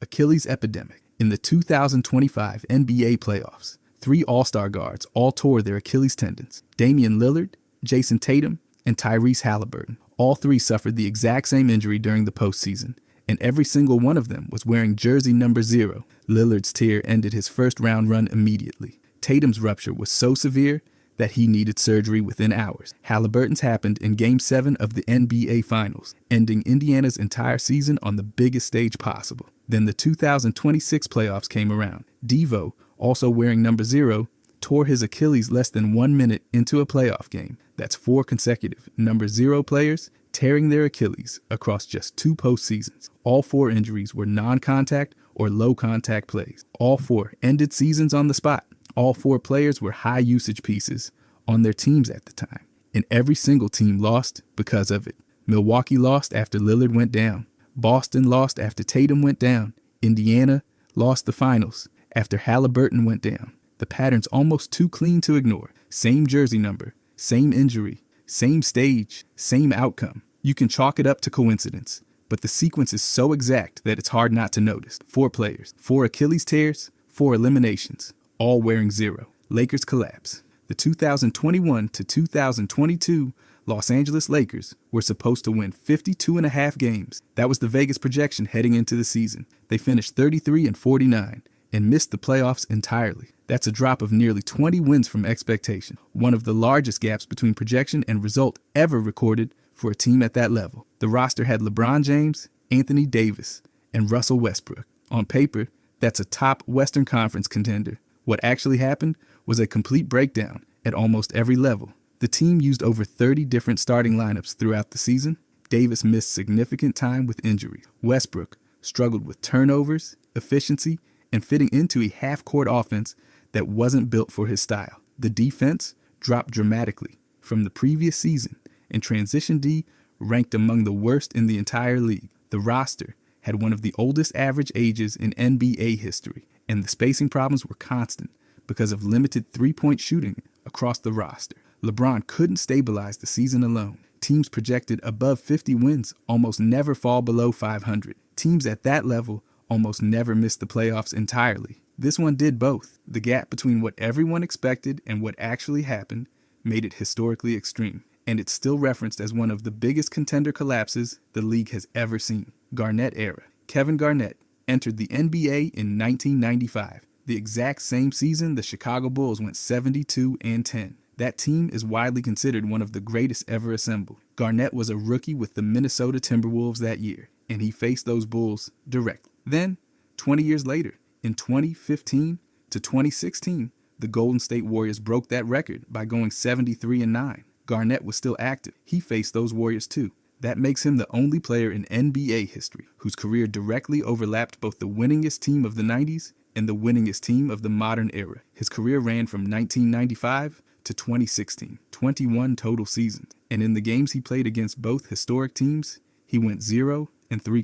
Achilles epidemic. In the 2025 NBA playoffs, 3 All-Star guards all tore their Achilles tendons. Damian Lillard, Jason Tatum, and Tyrese Halliburton. All 3 suffered the exact same injury during the postseason, and every single one of them was wearing jersey number 0. Lillard's tear ended his first-round run immediately. Tatum's rupture was so severe that he needed surgery within hours. Halliburton's happened in Game 7 of the NBA Finals, ending Indiana's entire season on the biggest stage possible. Then the 2026 playoffs came around. Devo, also wearing number 0, tore his Achilles less than 1 minute into a playoff game. That's 4 consecutive number 0 players tearing their Achilles across just 2 postseasons. All 4 injuries were non-contact or low-contact plays. All 4 ended seasons on the spot. All 4 players were high-usage pieces on their teams at the time, and every single team lost because of it. Milwaukee lost after Lillard went down. Boston lost after Tatum went down. Indiana lost the finals after Halliburton went down. The pattern's almost too clean to ignore. Same jersey number, same injury, same stage, same outcome. You can chalk it up to coincidence, but the sequence is so exact that it's hard not to notice. 4 players, 4 Achilles tears, 4 eliminations, all wearing 0. Lakers collapse. The 2021 to 2022 Los Angeles Lakers were supposed to win 52.5 games. That was the Vegas projection heading into the season. They finished 33-49 and missed the playoffs entirely. That's a drop of nearly 20 wins from expectation, one of the largest gaps between projection and result ever recorded for a team at that level. The roster had LeBron James, Anthony Davis, and Russell Westbrook. On paper, that's a top Western Conference contender. What actually happened was a complete breakdown at almost every level. The team used over 30 different starting lineups throughout the season. Davis missed significant time with injuries. Westbrook struggled with turnovers, efficiency, and fitting into a half-court offense that wasn't built for his style. The defense dropped dramatically from the previous season, and Transition D ranked among the worst in the entire league. The roster had one of the oldest average ages in NBA history, and the spacing problems were constant because of limited three-point shooting across the roster. LeBron couldn't stabilize the season alone. Teams projected above 50 wins almost never fall below 500. Teams at that level almost never miss the playoffs entirely. This one did both. The gap between what everyone expected and what actually happened made it historically extreme, and it's still referenced as one of the biggest contender collapses the league has ever seen. Garnett era. Kevin Garnett entered the NBA in 1995, the exact same season the Chicago Bulls went 72-10. That team is widely considered one of the greatest ever assembled. Garnett was a rookie with the Minnesota Timberwolves that year, and he faced those Bulls directly. Then, 20 years later, in 2015 to 2016, the Golden State Warriors broke that record by going 73-9. Garnett was still active. He faced those Warriors too. That makes him the only player in NBA history whose career directly overlapped both the winningest team of the 90s and the winningest team of the modern era. His career ran from 1995 to 2016, 21 total seasons. And in the games he played against both historic teams, he went 0-3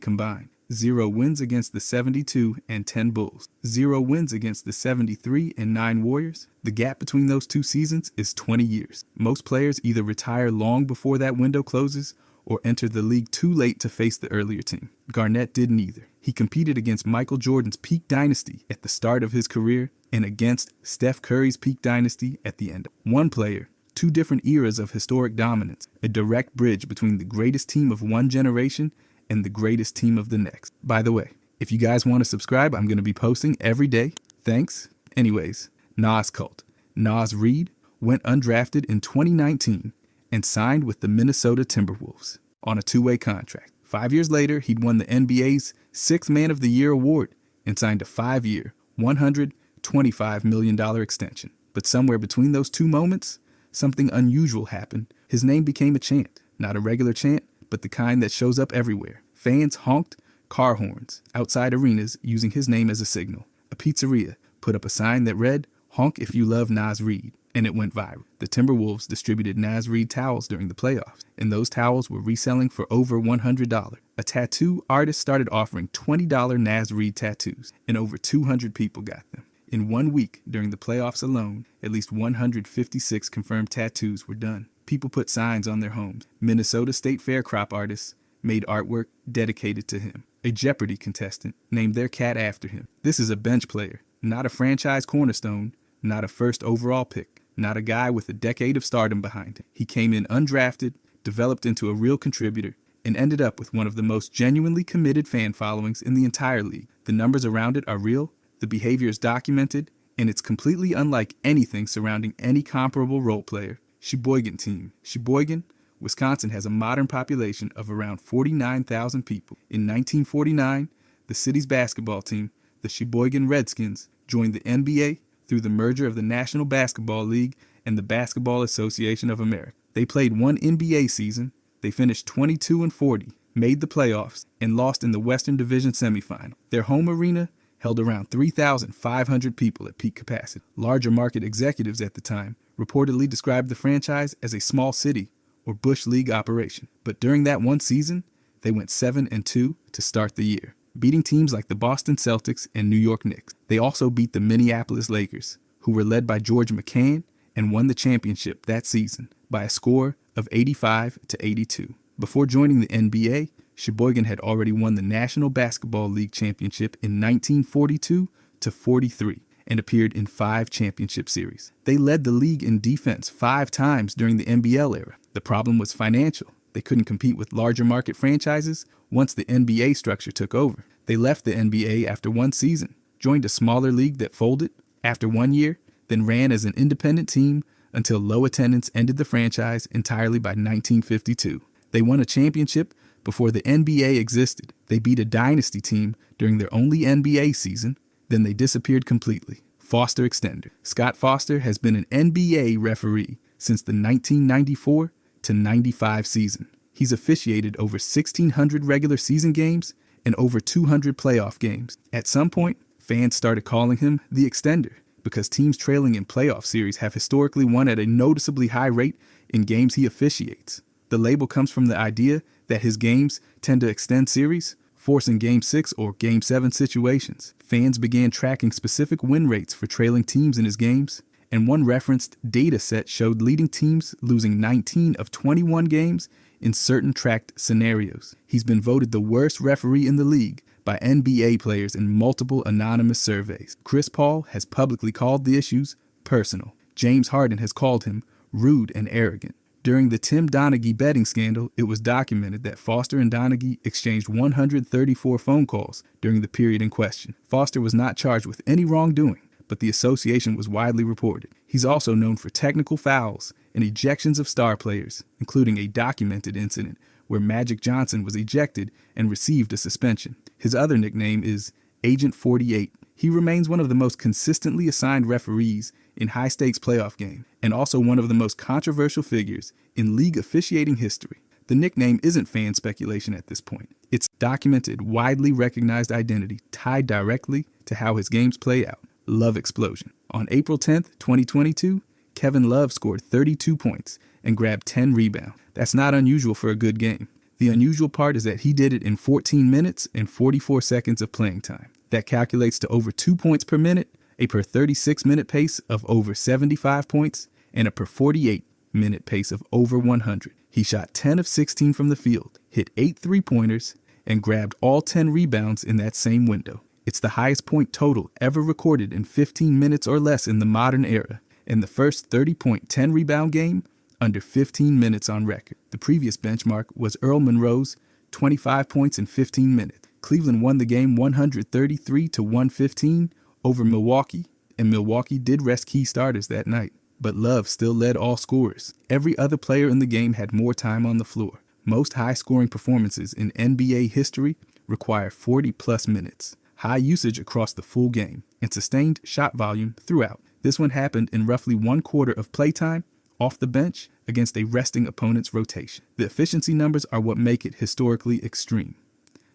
combined. 0 wins against the 72-10 Bulls. 0 wins against the 73-9 Warriors. The gap between those 2 seasons is 20 years. Most players either retire long before that window closes or enter the league too late to face the earlier team. Garnett did neither. He competed against Michael Jordan's peak dynasty at the start of his career and against Steph Curry's peak dynasty at the end. One player, 2 different eras of historic dominance, a direct bridge between the greatest team of one generation and the greatest team of the next. By the way, if you guys want to subscribe, I'm going to be posting every day. Thanks. Anyways, Nas cult. Nas Reed went undrafted in 2019 and signed with the Minnesota Timberwolves on a 2-way contract. 5 years later, he'd won the NBA's 6th Man of the Year award and signed a 5-year, $125 million extension. But somewhere between those 2 moments, something unusual happened. His name became a chant. Not a regular chant, but the kind that shows up everywhere. Fans honked car horns outside arenas using his name as a signal. A pizzeria put up a sign that read, "Honk if you love Nas Reed," and it went viral. The Timberwolves distributed Nas Reed towels during the playoffs, and those towels were reselling for over $100. A tattoo artist started offering $20 Nas Reed tattoos, and over 200 people got them. In 1 week, during the playoffs alone, at least 156 confirmed tattoos were done. People put signs on their homes. Minnesota State Fair crop artists made artwork dedicated to him. a Jeopardy contestant, named their cat after him. This is a bench player, not a franchise cornerstone, not a first overall pick, not a guy with a decade of stardom behind him. He came in undrafted, developed into a real contributor, and ended up with one of the most genuinely committed fan followings in the entire league. The numbers around it are real, the behavior is documented, and it's completely unlike anything surrounding any comparable role player. Sheboygan team. Sheboygan, Wisconsin has a modern population of around 49,000 people. In 1949, the city's basketball team, the Sheboygan Redskins, joined the NBA through the merger of the National Basketball League and the Basketball Association of America. They played one NBA season, they finished 22-40, made the playoffs, and lost in the Western Division semifinal. Their home arena held around 3,500 people at peak capacity. Larger market executives at the time reportedly described the franchise as a small city or Bush League operation. But during that one season, they went 7-2 to start the year, beating teams like the Boston Celtics and New York Knicks. They also beat the Minneapolis Lakers, who were led by George McCann, and won the championship that season by a score of 85-82. Before joining the NBA, Sheboygan had already won the National Basketball League championship in 1942-43 and appeared in 5 championship series. They led the league in defense 5 times during the NBL era. The problem was financial. They couldn't compete with larger market franchises once the NBA structure took over. They left the NBA after one season, joined a smaller league that folded after 1 year, then ran as an independent team until low attendance ended the franchise entirely by 1952. They won a championship before the NBA existed. They beat a dynasty team during their only NBA season, then they disappeared completely. Foster Extender. Scott Foster has been an NBA referee since the 1994-95 season. He's officiated over 1,600 regular season games and over 200 playoff games. At some point, fans started calling him the Extender because teams trailing in playoff series have historically won at a noticeably high rate in games he officiates. The label comes from the idea that his games tend to extend series, forcing Game 6 or Game 7 situations. Fans began tracking specific win rates for trailing teams in his games, and one referenced data set showed leading teams losing 19 of 21 games in certain tracked scenarios. He's been voted the worst referee in the league by NBA players in multiple anonymous surveys. Chris Paul has publicly called the issues personal. James Harden has called him rude and arrogant. During the Tim Donaghy betting scandal, it was documented that Foster and Donaghy exchanged 134 phone calls during the period in question. Foster was not charged with any wrongdoing, but the association was widely reported. He's also known for technical fouls and ejections of star players, including a documented incident where Magic Johnson was ejected and received a suspension. His other nickname is Agent 48. He remains one of the most consistently assigned referees in high-stakes playoff games, and also one of the most controversial figures in league officiating history. The nickname isn't fan speculation at this point. It's documented, widely recognized identity tied directly to how his games play out. Love Explosion. On April 10th, 2022, Kevin Love scored 32 points and grabbed 10 rebounds. That's not unusual for a good game. The unusual part is that he did it in 14 minutes and 44 seconds of playing time. That calculates to over 2 points per minute, a per 36-minute pace of over 75 points, and a per 48-minute pace of over 100. He shot 10 of 16 from the field, hit 8 three-pointers, and grabbed all 10 rebounds in that same window. It's the highest point total ever recorded in 15 minutes or less in the modern era, and the first 30-point 10-rebound game under 15 minutes on record. The previous benchmark was Earl Monroe's 25 points in 15 minutes. Cleveland won the game 133-115 over Milwaukee, and Milwaukee did rest key starters that night. But Love still led all scorers. Every other player in the game had more time on the floor. Most high-scoring performances in NBA history require 40-plus minutes, high usage across the full game, and sustained shot volume throughout. This one happened in roughly 1/4 of playtime off the bench against a resting opponent's rotation. The efficiency numbers are what make it historically extreme.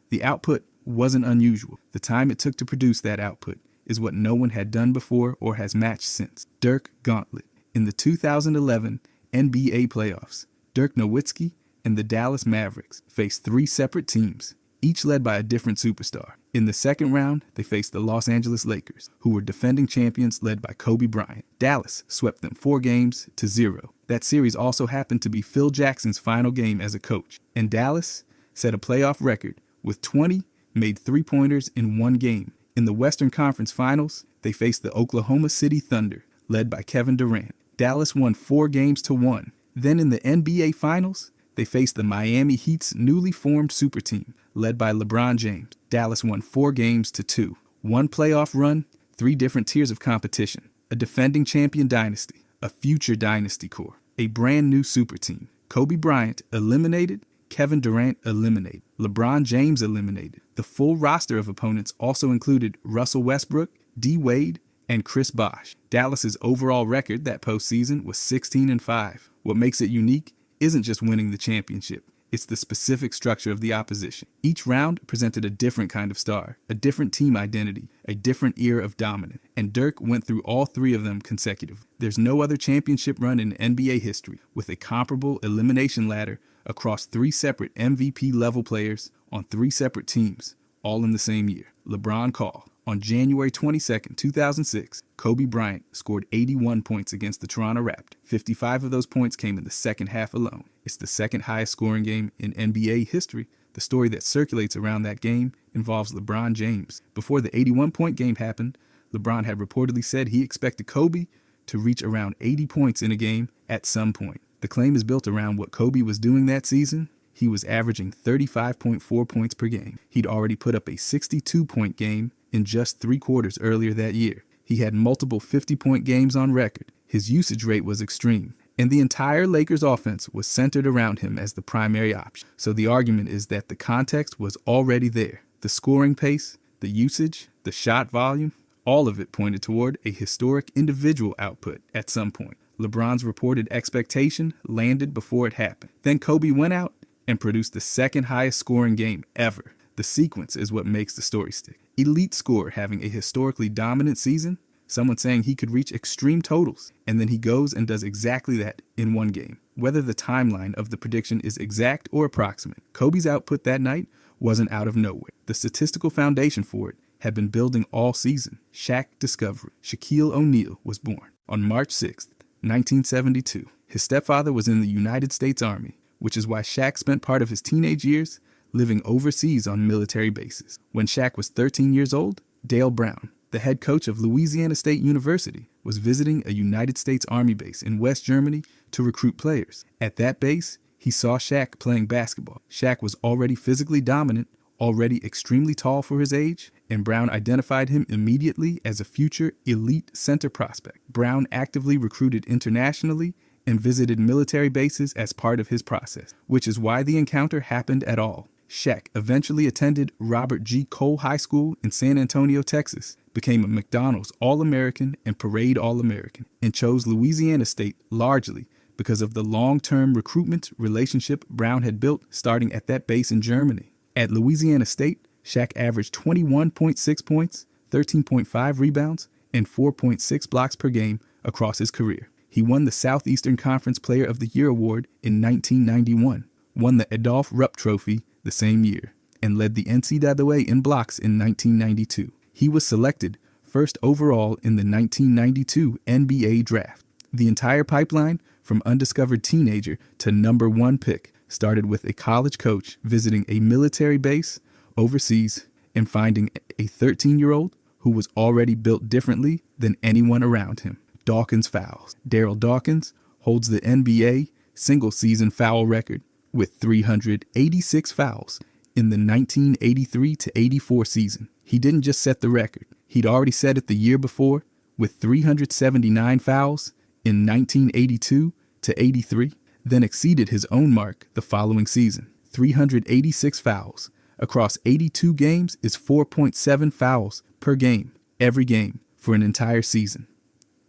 The output wasn't unusual. The time it took to produce that output is what no one had done before or has matched since. Dirk Gauntlet. In the 2011 NBA playoffs, Dirk Nowitzki and the Dallas Mavericks faced 3 separate teams, each led by a different superstar. In the second round, they faced the Los Angeles Lakers, who were defending champions led by Kobe Bryant. Dallas swept them 4-0. That series also happened to be Phil Jackson's final game as a coach, and Dallas set a playoff record with 20 made three-pointers in one game. In the Western Conference Finals, they faced the Oklahoma City Thunder, led by Kevin Durant. Dallas won 4-1. Then in the NBA Finals, they faced the Miami Heat's newly formed super team, led by LeBron James. Dallas won 4-2. One playoff run, 3 different tiers of competition, a defending champion dynasty, a future dynasty core, a brand new super team. Kobe Bryant eliminated, Kevin Durant eliminated, LeBron James eliminated. The full roster of opponents also included Russell Westbrook, D. Wade, and Chris Bosh. Dallas's overall record that postseason was 16-5. What makes it unique isn't just winning the championship. It's the specific structure of the opposition. Each round presented a different kind of star, a different team identity, a different era of dominance, and Dirk went through all 3 of them consecutively. There's no other championship run in NBA history with a comparable elimination ladder across 3 separate MVP-level players on 3 separate teams, all in the same year. LeBron call. On January 22, 2006, Kobe Bryant scored 81 points against the Toronto Raptors. 55 of those points came in the second half alone. It's the second highest scoring game in NBA history. The story that circulates around that game involves LeBron James. Before the 81-point game happened, LeBron had reportedly said he expected Kobe to reach around 80 points in a game at some point. The claim is built around what Kobe was doing that season. He was averaging 35.4 points per game. He'd already put up a 62-point game in just 3 quarters earlier that year. He had multiple 50-point games on record. His usage rate was extreme, and the entire Lakers offense was centered around him as the primary option. So the argument is that the context was already there. The scoring pace, the usage, the shot volume, all of it pointed toward a historic individual output at some point. LeBron's reported expectation landed before it happened. Then Kobe went out and produced the second highest scoring game ever. The sequence is what makes the story stick. Elite scorer having a historically dominant season, someone saying he could reach extreme totals, and then he goes and does exactly that in one game. Whether the timeline of the prediction is exact or approximate, Kobe's output that night wasn't out of nowhere. The statistical foundation for it had been building all season. Shaq discovery. Shaquille O'Neal was born on March 6, 1972. His stepfather was in the United States Army, which is why Shaq spent part of his teenage years living overseas on military bases. When Shaq was 13 years old, Dale Brown, the head coach of Louisiana State University, was visiting a United States Army base in West Germany to recruit players. At that base, he saw Shaq playing basketball. Shaq was already physically dominant, already extremely tall for his age, and Brown identified him immediately as a future elite center prospect. Brown actively recruited internationally and visited military bases as part of his process, which is why the encounter happened at all. Shaq eventually attended Robert G. Cole High School in San Antonio, Texas, became a McDonald's All-American and Parade All-American, and chose Louisiana State largely because of the long-term recruitment relationship Brown had built starting at that base in Germany. At Louisiana State, Shaq averaged 21.6 points, 13.5 rebounds, and 4.6 blocks per game across his career. He won the Southeastern Conference Player of the Year award in 1991, won the Adolph Rupp Trophy the same year, and led the NCAA in blocks in 1992. He was selected first overall in the 1992 NBA draft. The entire pipeline, from undiscovered teenager to number 1 pick, started with a college coach visiting a military base overseas and finding a 13-year-old who was already built differently than anyone around him. Dawkins fouls. Darryl Dawkins holds the NBA single-season foul record with 386 fouls in the 1983-84 season. He didn't just set the record. He'd already set it the year before with 379 fouls in 1982-83, then exceeded his own mark the following season. 386 fouls across 82 games is 4.7 fouls per game, every game, for an entire season.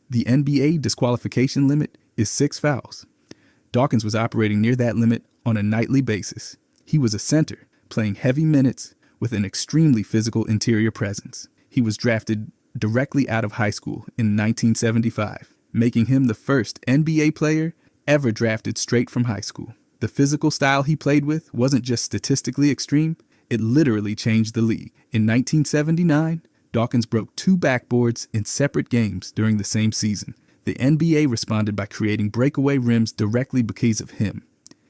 The NBA disqualification limit is 6 fouls. Dawkins was operating near that limit on a nightly basis. He was a center, playing heavy minutes with an extremely physical interior presence. He was drafted directly out of high school in 1975, making him the first NBA player ever drafted straight from high school. The physical style he played with wasn't just statistically extreme, it literally changed the league. In 1979, Dawkins broke 2 backboards in separate games during the same season. The NBA responded by creating breakaway rims directly because of him.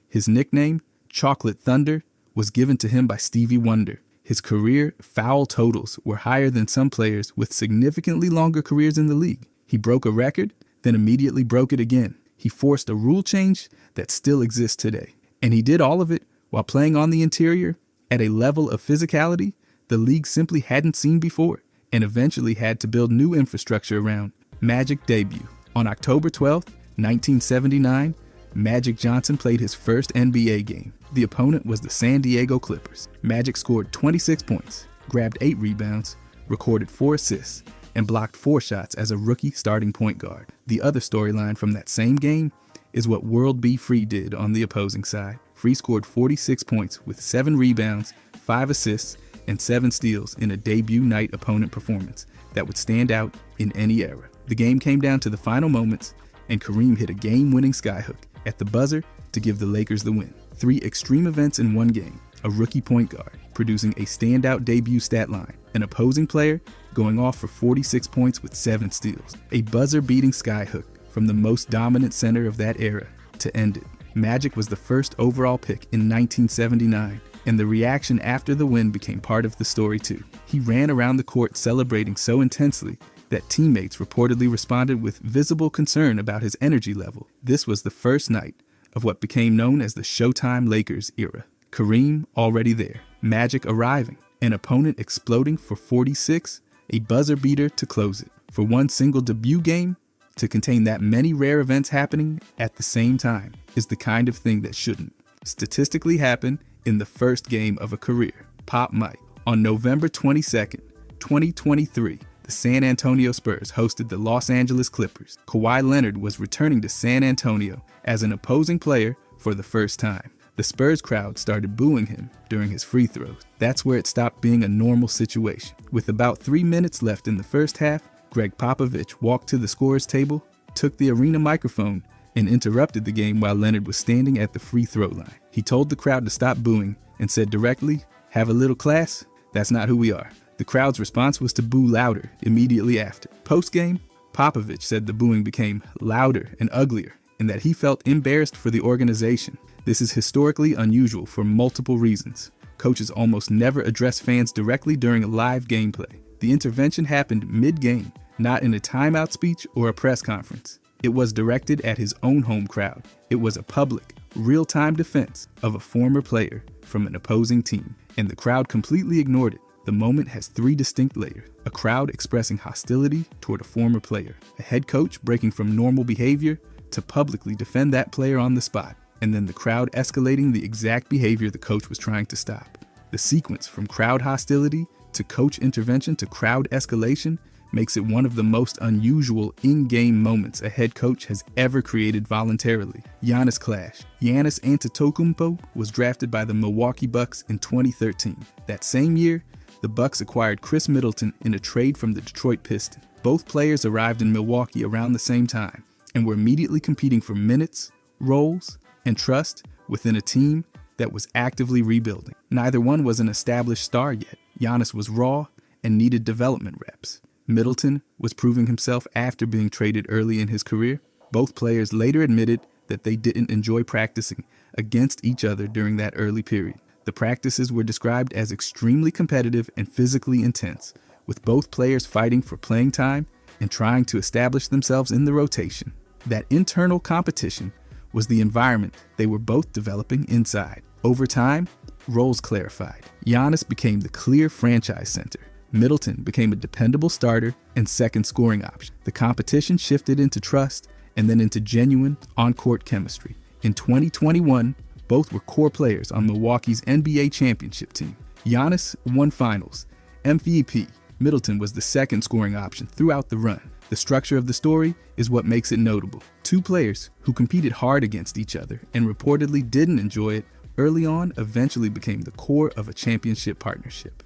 His nickname, Chocolate Thunder, was given to him by Stevie Wonder. His career foul totals were higher than some players with significantly longer careers in the league. He broke a record, then immediately broke it again. He forced a rule change that still exists today. And he did all of it while playing on the interior at a level of physicality the league simply hadn't seen before, and eventually had to build new infrastructure around. Magic debut. On October 12, 1979, Magic Johnson played his first NBA game. The opponent was the San Diego Clippers. Magic scored 26 points, grabbed 8 rebounds, recorded 4 assists, and blocked 4 shots as a rookie starting point guard. The other storyline from that same game is what World B. Free did on the opposing side. Free scored 46 points with 7 rebounds, 5 assists, and 7 steals in a debut night opponent performance that would stand out in any era. The game came down to the final moments, and Kareem hit a game-winning skyhook at the buzzer to give the Lakers the win. 3 extreme events in one game: a rookie point guard producing a standout debut stat line, an opposing player going off for 46 points with 7 steals, a buzzer-beating skyhook from the most dominant center of that era to end it. Magic was the first overall pick in 1979, and the reaction after the win became part of the story too. He ran around the court celebrating so intensely that teammates reportedly responded with visible concern about his energy level. This was the first night of what became known as the Showtime Lakers era. Kareem already there, Magic arriving, an opponent exploding for 46, a buzzer beater to close it. For one single debut game, to contain that many rare events happening at the same time is the kind of thing that shouldn't statistically happen in the first game of a career. Pop might. On November 22nd, 2023, the San Antonio Spurs hosted the Los Angeles Clippers. Kawhi Leonard was returning to San Antonio as an opposing player for the first time. The Spurs crowd started booing him during his free throws. That's where it stopped being a normal situation. With about 3 minutes left in the first half, Greg Popovich walked to the scorer's table, took the arena microphone, and interrupted the game while Leonard was standing at the free throw line. He told the crowd to stop booing and said directly, "Have a little class? That's not who we are." The crowd's response was to boo louder immediately after. Post-game, Popovich said the booing became louder and uglier, and that he felt embarrassed for the organization. This is historically unusual for multiple reasons. Coaches almost never address fans directly during a live gameplay. The intervention happened mid-game, not in a timeout speech or a press conference. It was directed at his own home crowd. It was a public, real-time defense of a former player from an opposing team, and the crowd completely ignored it. The moment has 3 distinct layers: a crowd expressing hostility toward a former player, a head coach breaking from normal behavior to publicly defend that player on the spot, and then the crowd escalating the exact behavior the coach was trying to stop. The sequence from crowd hostility to coach intervention to crowd escalation makes it one of the most unusual in-game moments a head coach has ever created voluntarily. Giannis clash. Giannis Antetokounmpo was drafted by the Milwaukee Bucks in 2013. That same year, the Bucks acquired Chris Middleton in a trade from the Detroit Pistons. Both players arrived in Milwaukee around the same time and were immediately competing for minutes, roles, and trust within a team that was actively rebuilding. Neither one was an established star yet. Giannis was raw and needed development reps. Middleton was proving himself after being traded early in his career. Both players later admitted that they didn't enjoy practicing against each other during that early period. The practices were described as extremely competitive and physically intense, with both players fighting for playing time and trying to establish themselves in the rotation. That internal competition was the environment they were both developing inside. Over time, roles clarified. Giannis became the clear franchise center. Middleton became a dependable starter and second scoring option. The competition shifted into trust and then into genuine on-court chemistry. In 2021, both were core players on Milwaukee's NBA championship team. Giannis won finals, MVP. Middleton was the second scoring option throughout the run. The structure of the story is what makes it notable. 2 players who competed hard against each other and reportedly didn't enjoy it early on eventually became the core of a championship partnership.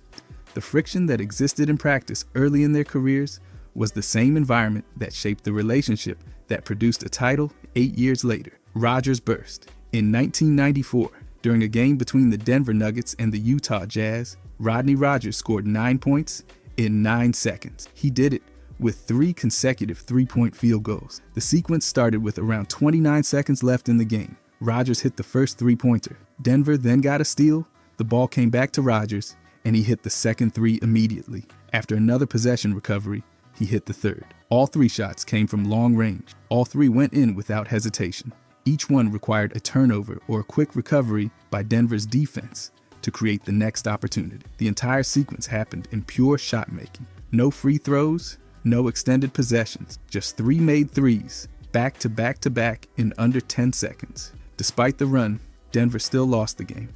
The friction that existed in practice early in their careers was the same environment that shaped the relationship that produced a title 8 years later. Rodgers burst. In 1994, during a game between the Denver Nuggets and the Utah Jazz, Rodney Rodgers scored 9 points in 9 seconds. He did it with 3 consecutive three-point field goals. The sequence started with around 29 seconds left in the game. Rodgers hit the first three-pointer. Denver then got a steal, the ball came back to Rodgers, and he hit the second three immediately. After another possession recovery, he hit the third. All 3 shots came from long range. All 3 went in without hesitation. Each one required a turnover or a quick recovery by Denver's defense to create the next opportunity. The entire sequence happened in pure shot making. No free throws, no extended possessions, just 3 made threes, back to back to back in under 10 seconds. Despite the run, Denver still lost the game.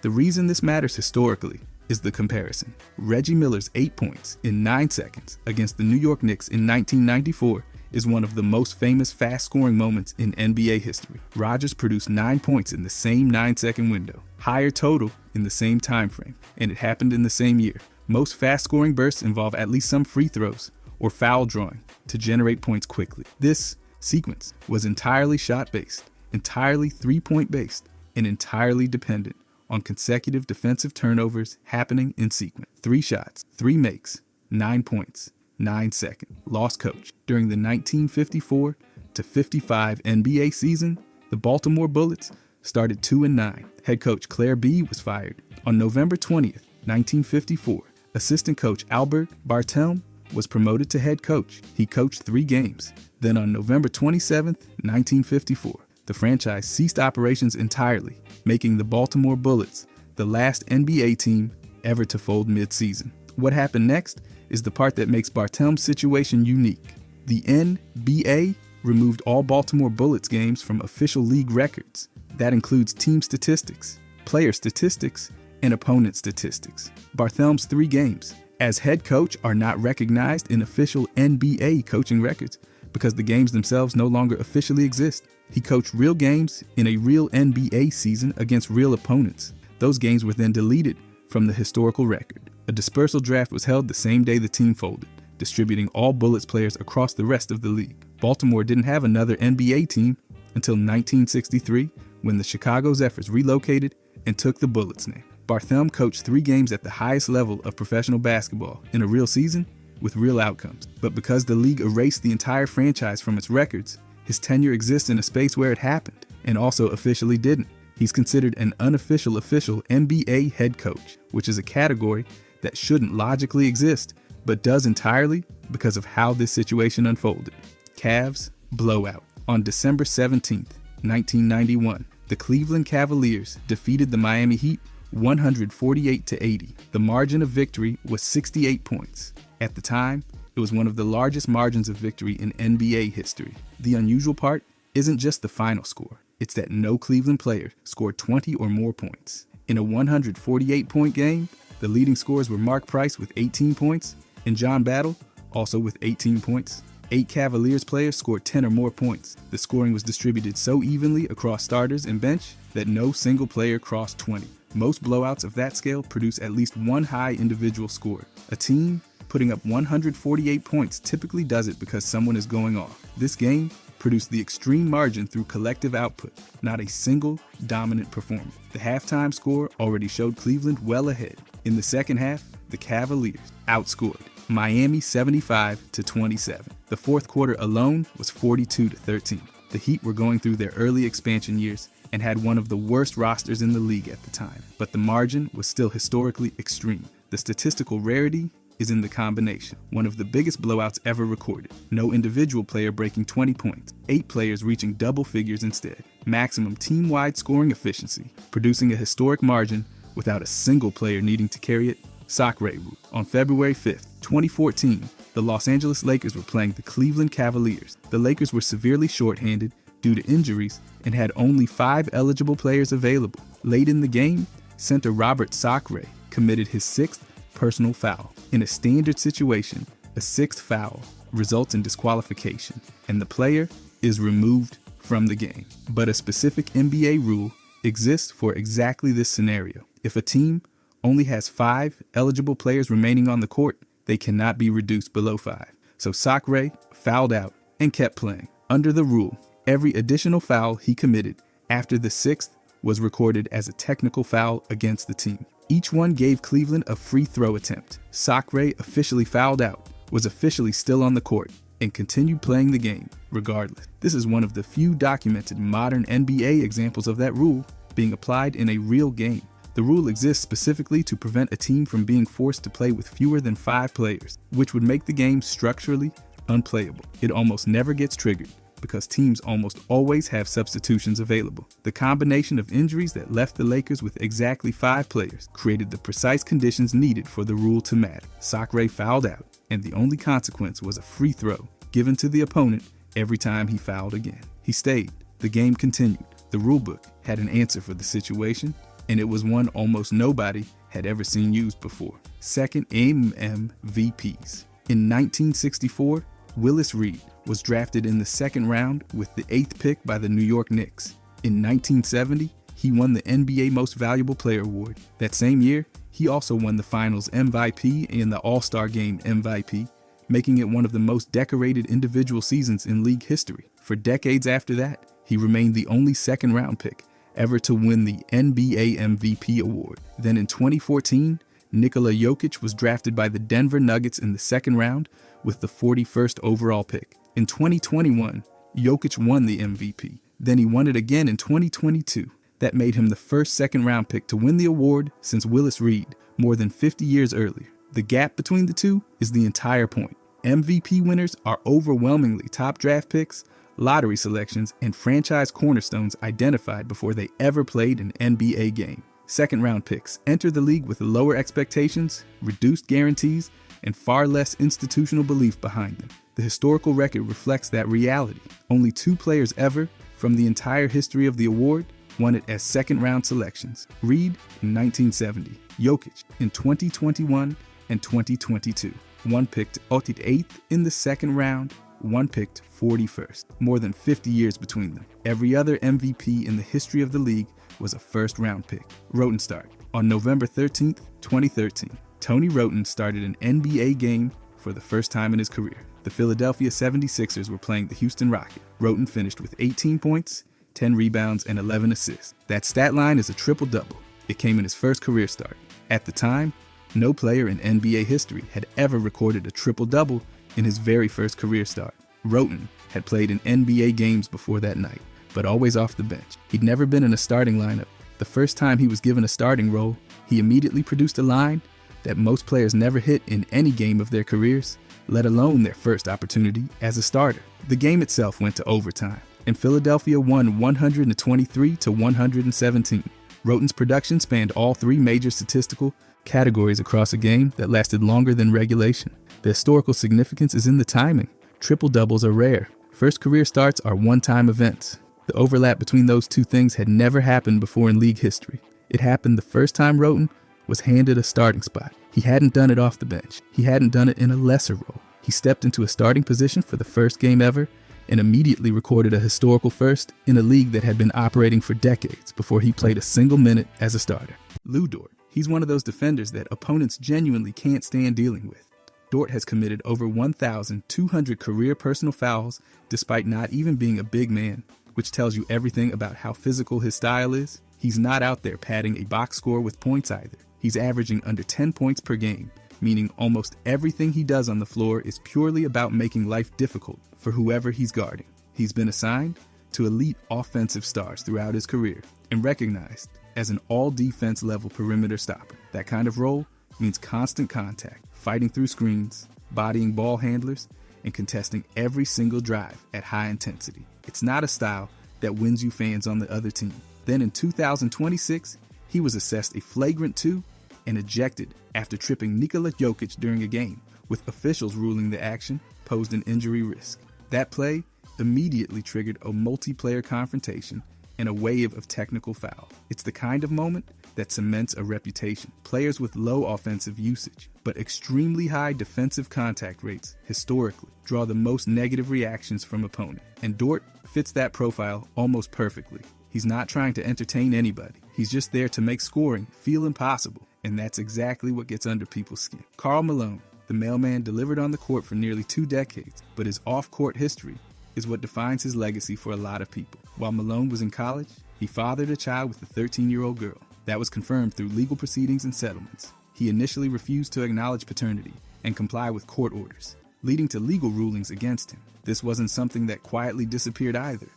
The reason this matters historically is the comparison. Reggie Miller's 8 points in 9 seconds against the New York Knicks in 1994 is one of the most famous fast-scoring moments in NBA history. Rodgers produced 9 points in the same 9-second window, higher total in the same time frame, and it happened in the same year. Most fast-scoring bursts involve at least some free throws or foul drawing to generate points quickly. This sequence was entirely shot-based, entirely three-point based, and entirely dependent on consecutive defensive turnovers happening in sequence. 3 shots, 3 makes, 9 points, 9 seconds. Lost coach. During the 1954 to 55 NBA season, the Baltimore Bullets started 2-9. Head coach Claire B. was fired. On November 20th, 1954, assistant coach Albert Bartelme was promoted to head coach. He coached 3 games. Then on November 27th, 1954, the franchise ceased operations entirely, making the Baltimore Bullets the last NBA team ever to fold mid-season. What happened next is the part that makes Bartelme's situation unique. The NBA removed all Baltimore Bullets games from official league records. That includes team statistics, player statistics, and opponent statistics. Bartelme's 3 games as head coach are not recognized in official NBA coaching records because the games themselves no longer officially exist. He coached real games in a real NBA season against real opponents. Those games were then deleted from the historical record. A dispersal draft was held the same day the team folded, distributing all Bullets players across the rest of the league. Baltimore didn't have another NBA team until 1963, when the Chicago Zephyrs relocated and took the Bullets name. Bartelme coached 3 games at the highest level of professional basketball in a real season with real outcomes. But because the league erased the entire franchise from its records, his tenure exists in a space where it happened, and also officially didn't. He's considered an unofficial official NBA head coach, which is a category that shouldn't logically exist, but does entirely because of how this situation unfolded. Cavs blowout. On December 17th, 1991, the Cleveland Cavaliers defeated the Miami Heat 148-80. The margin of victory was 68 points. At the time, it was one of the largest margins of victory in NBA history. The unusual part isn't just the final score. It's that no Cleveland player scored 20 or more points. In a 148-point game, the leading scorers were Mark Price with 18 points and John Battle, also with 18 points. 8 Cavaliers players scored 10 or more points. The scoring was distributed so evenly across starters and bench that no single player crossed 20. Most blowouts of that scale produce at least one high individual score. A team putting up 148 points typically does it because someone is going off. This game produced the extreme margin through collective output, not a single dominant performance. The halftime score already showed Cleveland well ahead. In the second half, the Cavaliers outscored Miami 75-27. The fourth quarter alone was 42-13. The Heat were going through their early expansion years and had one of the worst rosters in the league at the time, but the margin was still historically extreme. The statistical rarity is in the combination, one of the biggest blowouts ever recorded. No individual player breaking 20 points, 8 players reaching double figures instead. Maximum team-wide scoring efficiency, producing a historic margin without a single player needing to carry it. Sacre rule. On February 5th, 2014, the Los Angeles Lakers were playing the Cleveland Cavaliers. The Lakers were severely shorthanded due to injuries and had only 5 eligible players available. Late in the game, center Robert Sacre committed his 6th personal foul. In a standard situation, a 6th foul results in disqualification, and the player is removed from the game. But a specific NBA rule exists for exactly this scenario. If a team only has 5 eligible players remaining on the court, they cannot be reduced below 5. So Sacre fouled out and kept playing. Under the rule, every additional foul he committed after the 6th was recorded as a technical foul against the team. Each one gave Cleveland a free throw attempt. Sacre officially fouled out, was officially still on the court, and continued playing the game regardless. This is one of the few documented modern NBA examples of that rule being applied in a real game. The rule exists specifically to prevent a team from being forced to play with fewer than 5 players, which would make the game structurally unplayable. It almost never gets triggered because teams almost always have substitutions available. The combination of injuries that left the Lakers with exactly 5 players created the precise conditions needed for the rule to matter. Sacre fouled out, and the only consequence was a free throw given to the opponent every time he fouled again. He stayed. The game continued. The rulebook had an answer for the situation, and it was one almost nobody had ever seen used before. Second MVPs. In 1964, Willis Reed was drafted in the second round with the 8th pick by the New York Knicks. In 1970, he won the NBA Most Valuable Player award. That same year, he also won the Finals MVP and the All-Star Game MVP, making it one of the most decorated individual seasons in league history. For decades after that, he remained the only second-round pick ever to win the NBA MVP award. Then in 2014, Nikola Jokic was drafted by the Denver Nuggets in the second round with the 41st overall pick. In 2021, Jokic won the MVP. Then he won it again in 2022. That made him the first second-round pick to win the award since Willis Reed, more than 50 years earlier. The gap between the two is the entire point. MVP winners are overwhelmingly top draft picks, lottery selections, and franchise cornerstones identified before they ever played an NBA game. Second-round picks enter the league with lower expectations, reduced guarantees, and far less institutional belief behind them. The historical record reflects that reality. Only 2 players ever, from the entire history of the award, won it as second-round selections. Reed in 1970, Jokic in 2021 and 2022. One picked 8th in the second round, one picked 41st. More than 50 years between them. Every other MVP in the history of the league was a first-round pick. Rotenstart. On November 13th, 2013, Tony Roten started an NBA game for the first time in his career. The Philadelphia 76ers were playing the Houston Rockets. Roten finished with 18 points, 10 rebounds, and 11 assists. That stat line is a triple-double. It came in his first career start. At the time, no player in NBA history had ever recorded a triple-double in his very first career start. Roten had played in NBA games before that night, but always off the bench. He'd never been in a starting lineup. The first time he was given a starting role, he immediately produced a line that most players never hit in any game of their careers, let alone their first opportunity as a starter. The game itself went to overtime, and Philadelphia won 123-117. Roten's production spanned all 3 major statistical categories across a game that lasted longer than regulation. The historical significance is in the timing. Triple-doubles are rare. First career starts are one-time events. The overlap between those two things had never happened before in league history. It happened the first time Roten was handed a starting spot. He hadn't done it off the bench. He hadn't done it in a lesser role. He stepped into a starting position for the first game ever and immediately recorded a historical first in a league that had been operating for decades before he played a single minute as a starter. Lou Dort. He's one of those defenders that opponents genuinely can't stand dealing with. Dort has committed over 1,200 career personal fouls despite not even being a big man, which tells you everything about how physical his style is. He's not out there padding a box score with points either. He's averaging under 10 points per game, meaning almost everything he does on the floor is purely about making life difficult for whoever he's guarding. He's been assigned to elite offensive stars throughout his career and recognized as an all-defense level perimeter stopper. That kind of role means constant contact, fighting through screens, bodying ball handlers, and contesting every single drive at high intensity. It's not a style that wins you fans on the other team. Then in 2026, he was assessed a flagrant 2 and ejected after tripping Nikola Jokic during a game, with officials ruling the action posed an injury risk. That play immediately triggered a multiplayer confrontation and a wave of technical foul. It's the kind of moment that cements a reputation. Players with low offensive usage, but extremely high defensive contact rates, historically, draw the most negative reactions from opponents. And Dort fits that profile almost perfectly. He's not trying to entertain anybody. He's just there to make scoring feel impossible. And that's exactly what gets under people's skin. Karl Malone, the mailman, delivered on the court for nearly 2 decades, but his off-court history is what defines his legacy for a lot of people. While Malone was in college, he fathered a child with a 13-year-old girl. That was confirmed through legal proceedings and settlements. He initially refused to acknowledge paternity and comply with court orders, leading to legal rulings against him. This wasn't something that quietly disappeared either.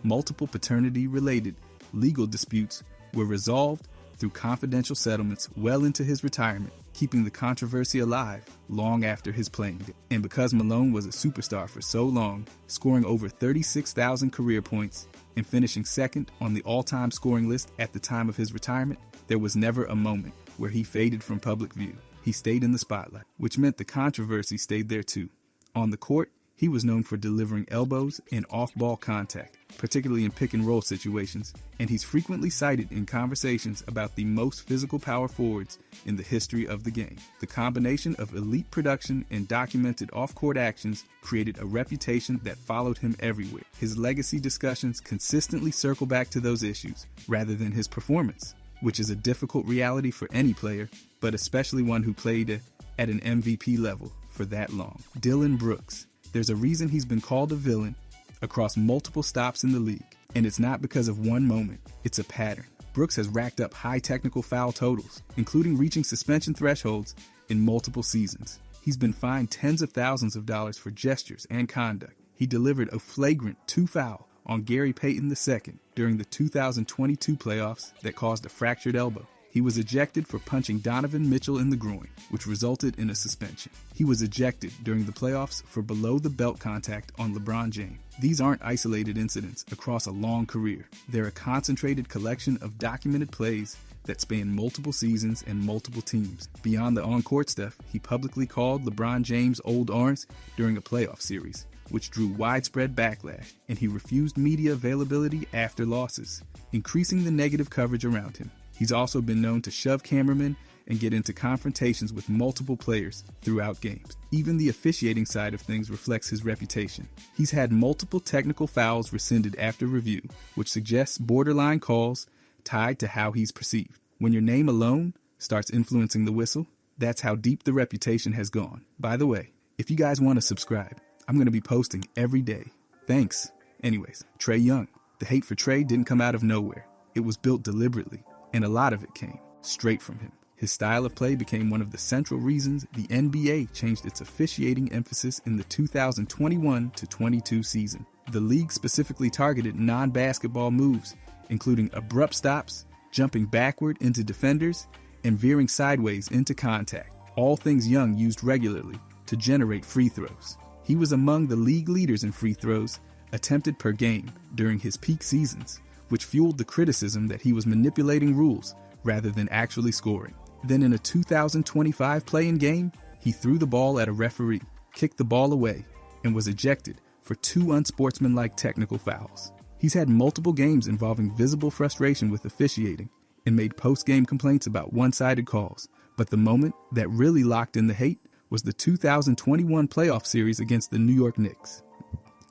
Multiple paternity-related legal disputes were resolved through confidential settlements well into his retirement, keeping the controversy alive long after his playing day. And because Malone was a superstar for so long, scoring over 36,000 career points and finishing second on the all-time scoring list at the time of his retirement, there was never a moment where he faded from public view. He stayed in the spotlight, which meant the controversy stayed there too. On the court, he was known for delivering elbows and off-ball contact, particularly in pick-and-roll situations, and he's frequently cited in conversations about the most physical power forwards in the history of the game. The combination of elite production and documented off-court actions created a reputation that followed him everywhere. His legacy discussions consistently circle back to those issues, rather than his performance, which is a difficult reality for any player, but especially one who played at an MVP level for that long. Dillon Brooks. There's a reason he's been called a villain across multiple stops in the league, and it's not because of one moment, it's a pattern. Brooks has racked up high technical foul totals, including reaching suspension thresholds in multiple seasons. He's been fined tens of thousands of dollars for gestures and conduct. He delivered a flagrant 2-foul on Gary Payton II during the 2022 playoffs that caused a fractured elbow. He was ejected for punching Donovan Mitchell in the groin, which resulted in a suspension. He was ejected during the playoffs for below-the-belt contact on LeBron James. These aren't isolated incidents across a long career. They're a concentrated collection of documented plays that span multiple seasons and multiple teams. Beyond the on-court stuff, he publicly called LeBron James old orange during a playoff series, which drew widespread backlash, and he refused media availability after losses, increasing the negative coverage around him. He's also been known to shove cameramen and get into confrontations with multiple players throughout games. Even the officiating side of things reflects his reputation. He's had multiple technical fouls rescinded after review, which suggests borderline calls tied to how he's perceived. When your name alone starts influencing the whistle, that's how deep the reputation has gone. By the way, if you guys want to subscribe, I'm going to be posting every day. Thanks. Anyways, Trae Young. The hate for Trae didn't come out of nowhere. It was built deliberately, and a lot of it came straight from him. His style of play became one of the central reasons the NBA changed its officiating emphasis in the 2021-22 season. The league specifically targeted non-basketball moves, including abrupt stops, jumping backward into defenders, and veering sideways into contact, all things Young used regularly to generate free throws. He was among the league leaders in free throws attempted per game during his peak seasons, which fueled the criticism that he was manipulating rules rather than actually scoring. Then in a 2025 play-in game, he threw the ball at a referee, kicked the ball away, and was ejected for 2 unsportsmanlike technical fouls. He's had multiple games involving visible frustration with officiating and made post-game complaints about one-sided calls. But the moment that really locked in the hate was the 2021 playoff series against the New York Knicks.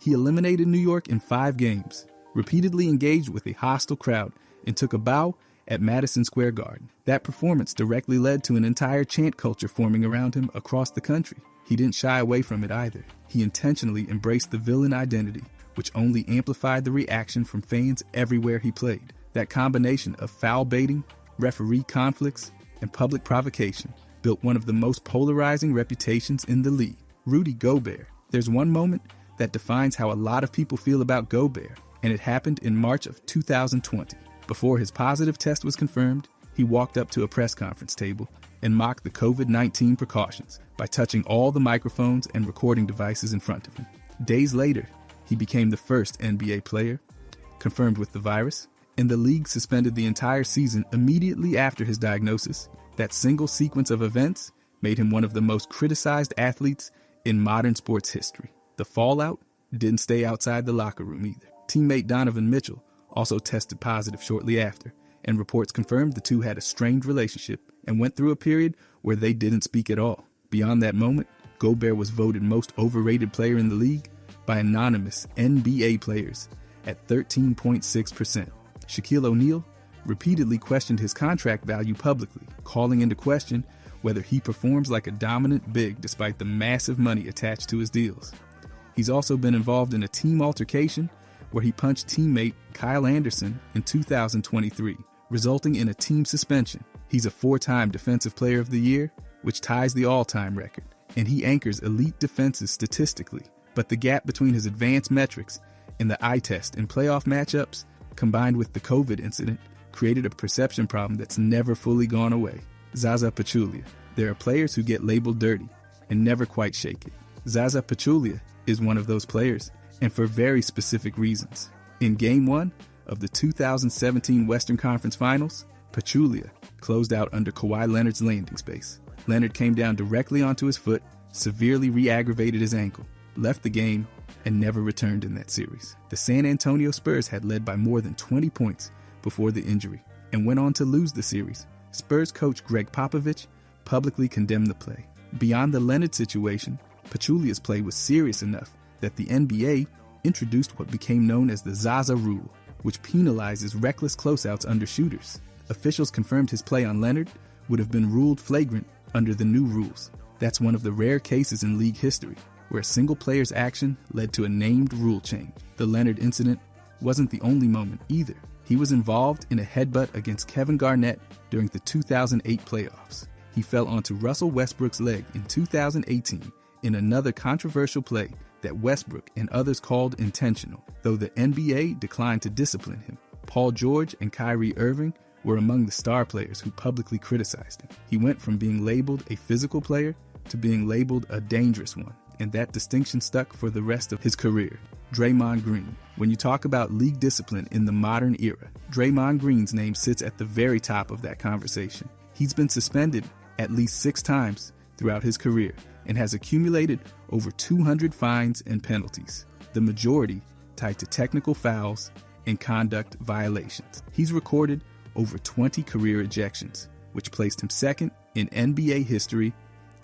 He eliminated New York in 5 games, repeatedly engaged with a hostile crowd, and took a bow at Madison Square Garden. That performance directly led to an entire chant culture forming around him across the country. He didn't shy away from it either. He intentionally embraced the villain identity, which only amplified the reaction from fans everywhere he played. That combination of foul baiting, referee conflicts, and public provocation built one of the most polarizing reputations in the league. Rudy Gobert. There's one moment that defines how a lot of people feel about Gobert, and it happened in March of 2020. Before his positive test was confirmed, he walked up to a press conference table and mocked the COVID-19 precautions by touching all the microphones and recording devices in front of him. Days later, he became the first NBA player confirmed with the virus, and the league suspended the entire season immediately after his diagnosis. That single sequence of events made him one of the most criticized athletes in modern sports history. The fallout didn't stay outside the locker room either. Teammate Donovan Mitchell also tested positive shortly after, and reports confirmed the two had a strained relationship and went through a period where they didn't speak at all. Beyond that moment, Gobert was voted most overrated player in the league by anonymous NBA players at 13.6%. Shaquille O'Neal repeatedly questioned his contract value publicly, calling into question whether he performs like a dominant big despite the massive money attached to his deals. He's also been involved in a team altercation where he punched teammate Kyle Anderson in 2023, resulting in a team suspension. He's a 4-time Defensive Player of the Year, which ties the all-time record, and he anchors elite defenses statistically. But the gap between his advanced metrics and the eye test in playoff matchups, combined with the COVID incident, created a perception problem that's never fully gone away. Zaza Pachulia. There are players who get labeled dirty and never quite shake it. Zaza Pachulia is one of those players, and for very specific reasons. In Game 1 of the 2017 Western Conference Finals, Pachulia closed out under Kawhi Leonard's landing space. Leonard came down directly onto his foot, severely re-aggravated his ankle, left the game, and never returned in that series. The San Antonio Spurs had led by more than 20 points before the injury and went on to lose the series. Spurs coach Greg Popovich publicly condemned the play. Beyond the Leonard situation, Pachulia's play was serious enough that the NBA introduced what became known as the Zaza rule, which penalizes reckless closeouts under shooters. Officials confirmed his play on Leonard would have been ruled flagrant under the new rules. That's one of the rare cases in league history where a single player's action led to a named rule change. The Leonard incident wasn't the only moment either. He was involved in a headbutt against Kevin Garnett during the 2008 playoffs. He fell onto Russell Westbrook's leg in 2018 in another controversial play that Westbrook and others called intentional, though the NBA declined to discipline him. Paul George and Kyrie Irving were among the star players who publicly criticized him. He went from being labeled a physical player to being labeled a dangerous one, and that distinction stuck for the rest of his career. Draymond Green. When you talk about league discipline in the modern era, Draymond Green's name sits at the very top of that conversation. He's been suspended at least 6 times throughout his career and has accumulated over 200 fines and penalties, the majority tied to technical fouls and conduct violations. He's recorded over 20 career ejections, which placed him second in NBA history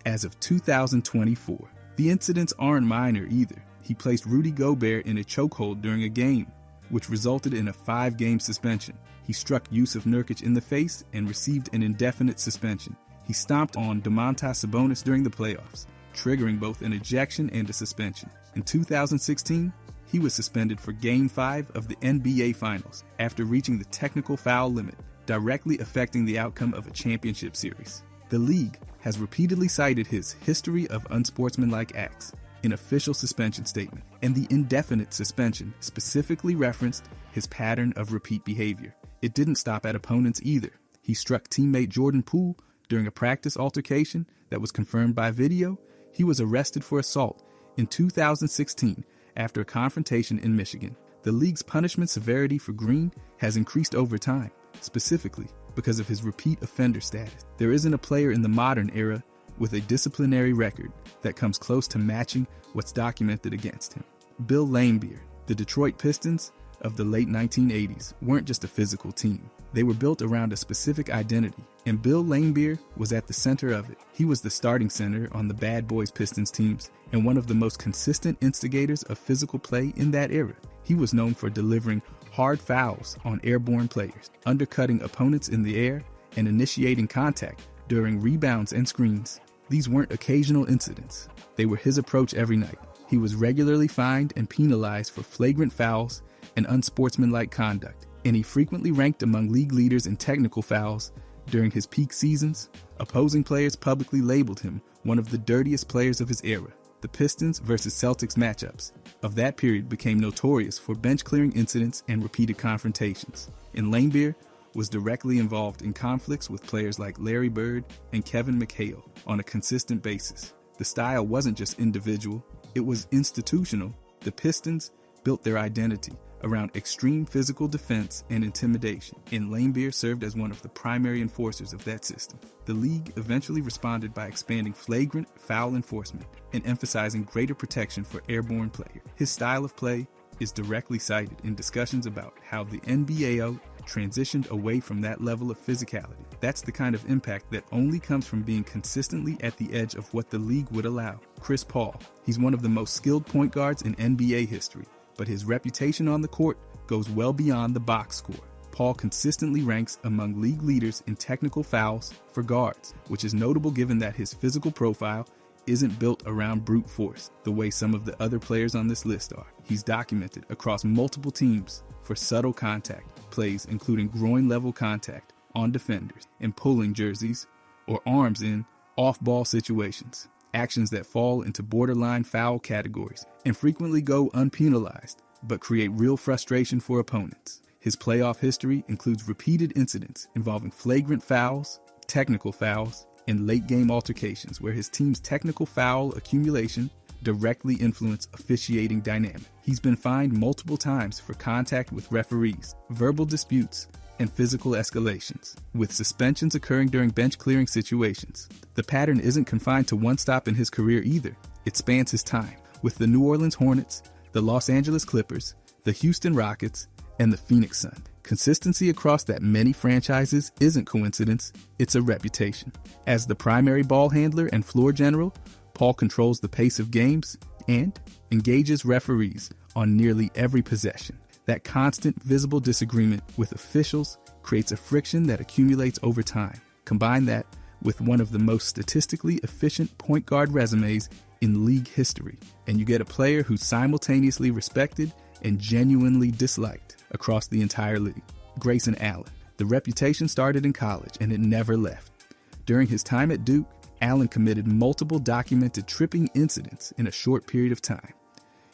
as of 2024. The incidents aren't minor either. He placed Rudy Gobert in a chokehold during a game, which resulted in a 5-game suspension. He struck Yusuf Nurkic in the face and received an indefinite suspension. He stomped on Domantas Sabonis during the playoffs, triggering both an ejection and a suspension. In 2016, he was suspended for Game 5 of the NBA Finals after reaching the technical foul limit, directly affecting the outcome of a championship series. The league has repeatedly cited his history of unsportsmanlike acts in official suspension statement, and the indefinite suspension specifically referenced his pattern of repeat behavior. It didn't stop at opponents either. He struck teammate Jordan Poole during a practice altercation that was confirmed by video. He was arrested for assault in 2016 after a confrontation in Michigan. The league's punishment severity for Green has increased over time, specifically because of his repeat offender status. There isn't a player in the modern era with a disciplinary record that comes close to matching what's documented against him. Bill Laimbeer. The Detroit Pistons of the late 1980s weren't just a physical team. They were built around a specific identity, and Bill Laimbeer was at the center of it. He was the starting center on the Bad Boys Pistons teams and one of the most consistent instigators of physical play in that era. He was known for delivering hard fouls on airborne players, undercutting opponents in the air, and initiating contact during rebounds and screens. These weren't occasional incidents. They were his approach every night. He was regularly fined and penalized for flagrant fouls and unsportsmanlike conduct, and he frequently ranked among league leaders in technical fouls during his peak seasons. Opposing players publicly labeled him one of the dirtiest players of his era. The Pistons versus Celtics matchups of that period became notorious for bench-clearing incidents and repeated confrontations, and Laimbeer was directly involved in conflicts with players like Larry Bird and Kevin McHale on a consistent basis. The style wasn't just individual, it was institutional. The Pistons built their identity around extreme physical defense and intimidation, and Laimbeer served as one of the primary enforcers of that system. The league eventually responded by expanding flagrant foul enforcement and emphasizing greater protection for airborne players. His style of play is directly cited in discussions about how the NBA transitioned away from that level of physicality. That's the kind of impact that only comes from being consistently at the edge of what the league would allow. Chris Paul. He's one of the most skilled point guards in NBA history, but his reputation on the court goes well beyond the box score. Paul consistently ranks among league leaders in technical fouls for guards, which is notable given that his physical profile isn't built around brute force the way some of the other players on this list are. He's documented across multiple teams for subtle contact plays, including groin-level contact on defenders and pulling jerseys or arms in off-ball situations, actions that fall into borderline foul categories and frequently go unpenalized but create real frustration for opponents. His playoff history includes repeated incidents involving flagrant fouls, technical fouls, and late-game altercations where his team's technical foul accumulation directly influenced officiating dynamic. He's been fined multiple times for contact with referees, verbal disputes, and physical escalations, with suspensions occurring during bench-clearing situations. The pattern isn't confined to one stop in his career either. It spans his time with the New Orleans Hornets, the Los Angeles Clippers, the Houston Rockets, and the Phoenix Suns. Consistency across that many franchises isn't coincidence, it's a reputation. As the primary ball handler and floor general, Paul controls the pace of games and engages referees on nearly every possession. That constant, visible disagreement with officials creates a friction that accumulates over time. Combine that with one of the most statistically efficient point guard resumes in league history, and you get a player who's simultaneously respected and genuinely disliked across the entire league. Grayson Allen. The reputation started in college, and it never left. During his time at Duke, Allen committed multiple documented tripping incidents in a short period of time.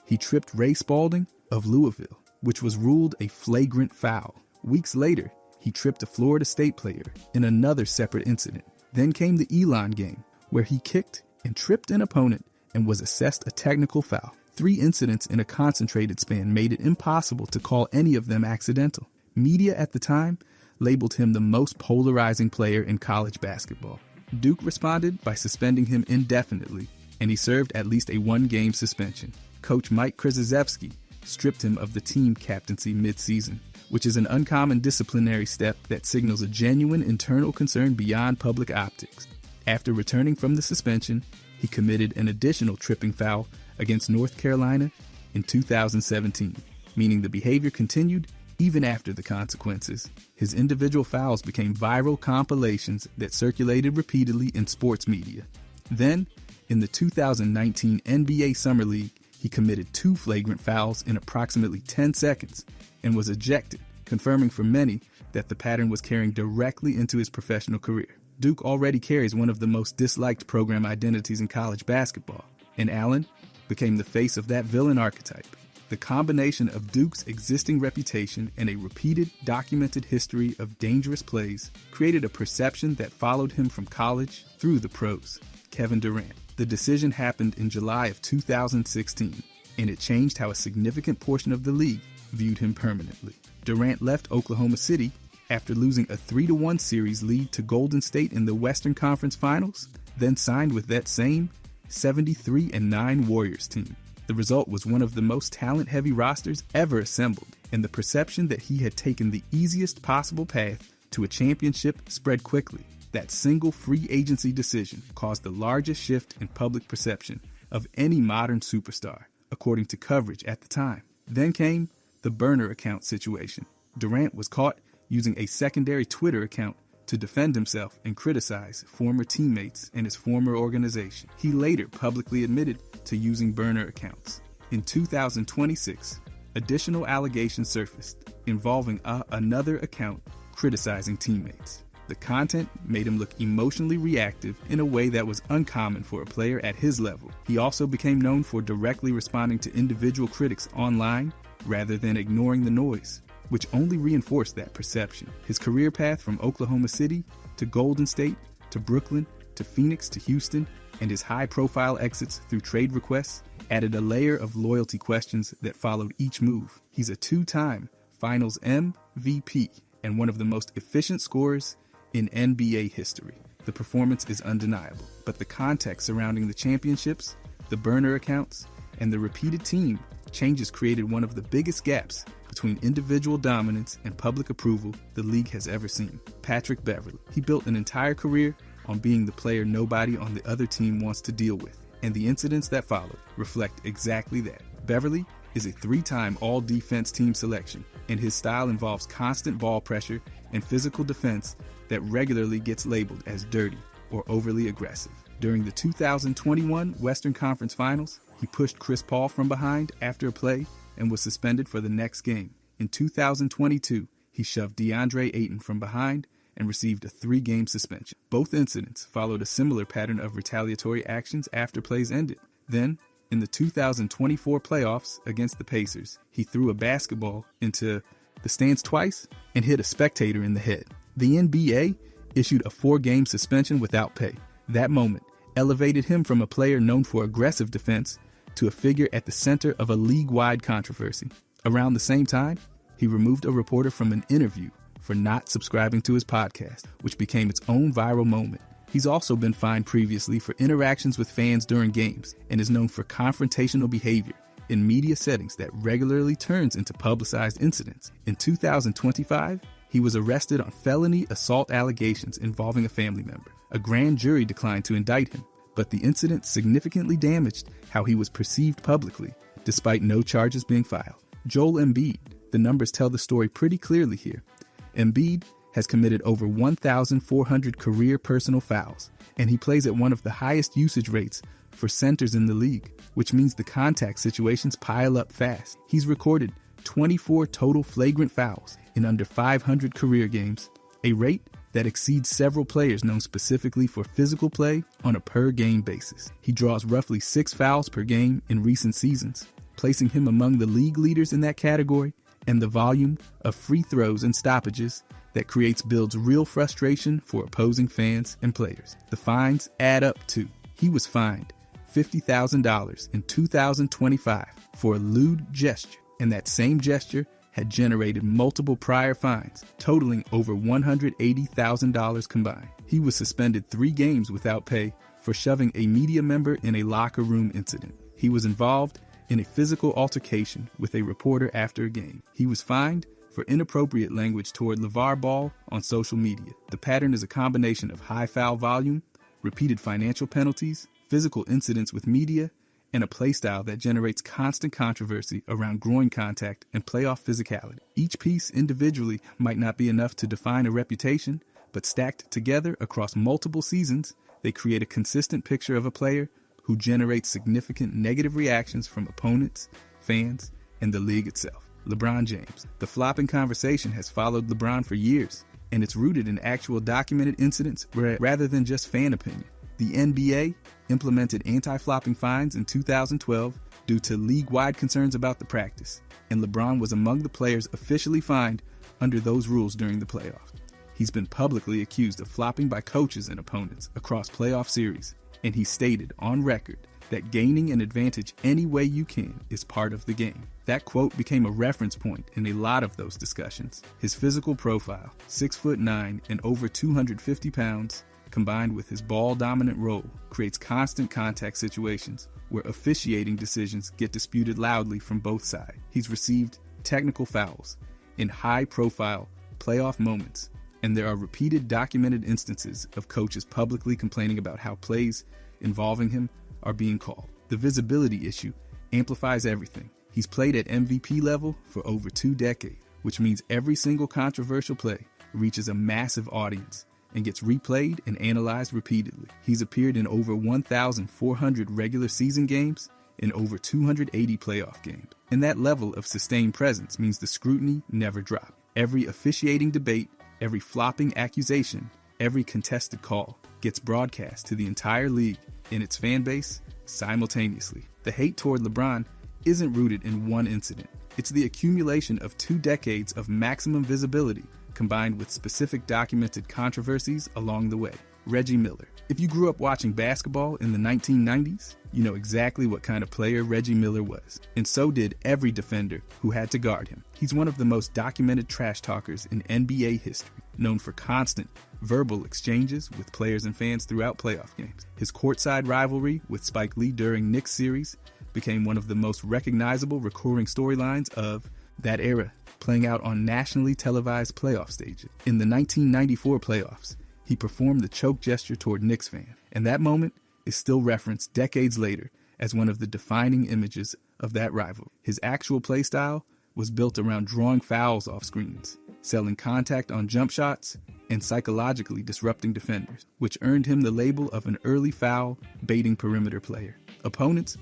He tripped Ray Spalding of Louisville, which was ruled a flagrant foul. Weeks later, he tripped a Florida State player in another separate incident. Then came the Elon game, where he kicked and tripped an opponent and was assessed a technical foul. 3 incidents in a concentrated span made it impossible to call any of them accidental. Media at the time labeled him the most polarizing player in college basketball. Duke responded by suspending him indefinitely, and he served at least a 1-game suspension. Coach Mike Krzyzewski stripped him of the team captaincy mid-season, which is an uncommon disciplinary step that signals a genuine internal concern beyond public optics. After returning from the suspension, he committed an additional tripping foul against North Carolina in 2017, meaning the behavior continued even after the consequences. His individual fouls became viral compilations that circulated repeatedly in sports media. Then, in the 2019 NBA Summer League, he committed 2 flagrant fouls in approximately 10 seconds and was ejected, confirming for many that the pattern was carrying directly into his professional career. Duke already carries one of the most disliked program identities in college basketball, and Allen became the face of that villain archetype. The combination of Duke's existing reputation and a repeated, documented history of dangerous plays created a perception that followed him from college through the pros. Kevin Durant. The decision happened in July of 2016, and it changed how a significant portion of the league viewed him permanently. Durant left Oklahoma City after losing a 3-1 series lead to Golden State in the Western Conference Finals, then signed with that same 73-9 Warriors team. The result was one of the most talent-heavy rosters ever assembled, and the perception that he had taken the easiest possible path to a championship spread quickly. That single free agency decision caused the largest shift in public perception of any modern superstar, according to coverage at the time. Then came the burner account situation. Durant was caught using a secondary Twitter account to defend himself and criticize former teammates and his former organization. He later publicly admitted to using burner accounts. In 2026, additional allegations surfaced involving another account criticizing teammates. The content made him look emotionally reactive in a way that was uncommon for a player at his level. He also became known for directly responding to individual critics online rather than ignoring the noise, which only reinforced that perception. His career path from Oklahoma City to Golden State to Brooklyn to Phoenix to Houston, and his high-profile exits through trade requests added a layer of loyalty questions that followed each move. He's a 2-time Finals MVP and one of the most efficient scorers in NBA history. The performance is undeniable, but the context surrounding the championships, the burner accounts, and the repeated team changes created one of the biggest gaps between individual dominance and public approval the league has ever seen. Patrick Beverley. He built an entire career on being the player nobody on the other team wants to deal with, and the incidents that followed reflect exactly that. Beverley is a 3-time all-defense team selection, and his style involves constant ball pressure and physical defense that regularly gets labeled as dirty or overly aggressive. During the 2021 Western Conference Finals, he pushed Chris Paul from behind after a play and was suspended for the next game. In 2022, he shoved DeAndre Ayton from behind and received a 3-game suspension. Both incidents followed a similar pattern of retaliatory actions after plays ended. Then, in the 2024 playoffs against the Pacers, he threw a basketball into the stands twice, and hit a spectator in the head. The NBA issued a 4-game suspension without pay. That moment elevated him from a player known for aggressive defense to a figure at the center of a league-wide controversy. Around the same time, he removed a reporter from an interview for not subscribing to his podcast, which became its own viral moment. He's also been fined previously for interactions with fans during games and is known for confrontational behavior in media settings that regularly turns into publicized incidents. In 2025, he was arrested on felony assault allegations involving a family member. A grand jury declined to indict him, but the incident significantly damaged how he was perceived publicly, despite no charges being filed. Joel Embiid, the numbers tell the story pretty clearly here. Embiid has committed over 1,400 career personal fouls, and he plays at one of the highest usage rates for centers in the league, which means the contact situations pile up fast. He's recorded 24 total flagrant fouls in under 500 career games, a rate that exceeds several players known specifically for physical play on a per-game basis. He draws roughly 6 fouls per game in recent seasons, placing him among the league leaders in that category, and the volume of free throws and stoppages that creates builds real frustration for opposing fans and players. The fines add up too. He was fined $50,000 in 2025 for a lewd gesture, and that same gesture had generated multiple prior fines, totaling over $180,000 combined. He was suspended 3 games without pay for shoving a media member in a locker room incident. He was involved in a physical altercation with a reporter after a game. He was fined for inappropriate language toward LeVar Ball on social media. The pattern is a combination of high foul volume, repeated financial penalties, physical incidents with media, and a playstyle that generates constant controversy around groin contact and playoff physicality. Each piece individually might not be enough to define a reputation, but stacked together across multiple seasons, they create a consistent picture of a player who generates significant negative reactions from opponents, fans, and the league itself. LeBron James. The flopping conversation has followed LeBron for years, and it's rooted in actual documented incidents rather than just fan opinion. The NBA implemented anti-flopping fines in 2012 due to league-wide concerns about the practice, and LeBron was among the players officially fined under those rules during the playoffs. He's been publicly accused of flopping by coaches and opponents across playoff series, and he stated on record that gaining an advantage any way you can is part of the game. That quote became a reference point in a lot of those discussions. His physical profile, 6'9" and over 250 pounds, combined with his ball-dominant role, creates constant contact situations where officiating decisions get disputed loudly from both sides. He's received technical fouls in high-profile playoff moments, and there are repeated documented instances of coaches publicly complaining about how plays involving him are being called. The visibility issue amplifies everything. He's played at MVP level for over 2 decades, which means every single controversial play reaches a massive audience and gets replayed and analyzed repeatedly. He's appeared in over 1,400 regular season games and over 280 playoff games. And that level of sustained presence means the scrutiny never drops. Every officiating debate, every flopping accusation, every contested call gets broadcast to the entire league and its fan base simultaneously. The hate toward LeBron isn't rooted in one incident. It's the accumulation of 2 decades of maximum visibility combined with specific documented controversies along the way. Reggie Miller. If you grew up watching basketball in the 1990s, you know exactly what kind of player Reggie Miller was. And so did every defender who had to guard him. He's one of the most documented trash talkers in NBA history, known for constant verbal exchanges with players and fans throughout playoff games. His courtside rivalry with Spike Lee during Knicks series became one of the most recognizable recurring storylines of that era, playing out on nationally televised playoff stages. In the 1994 playoffs, he performed the choke gesture toward Knicks fans, and that moment is still referenced decades later as one of the defining images of that rivalry. His actual play style was built around drawing fouls off screens, selling contact on jump shots, and psychologically disrupting defenders, which earned him the label of an early foul baiting perimeter player. Opponents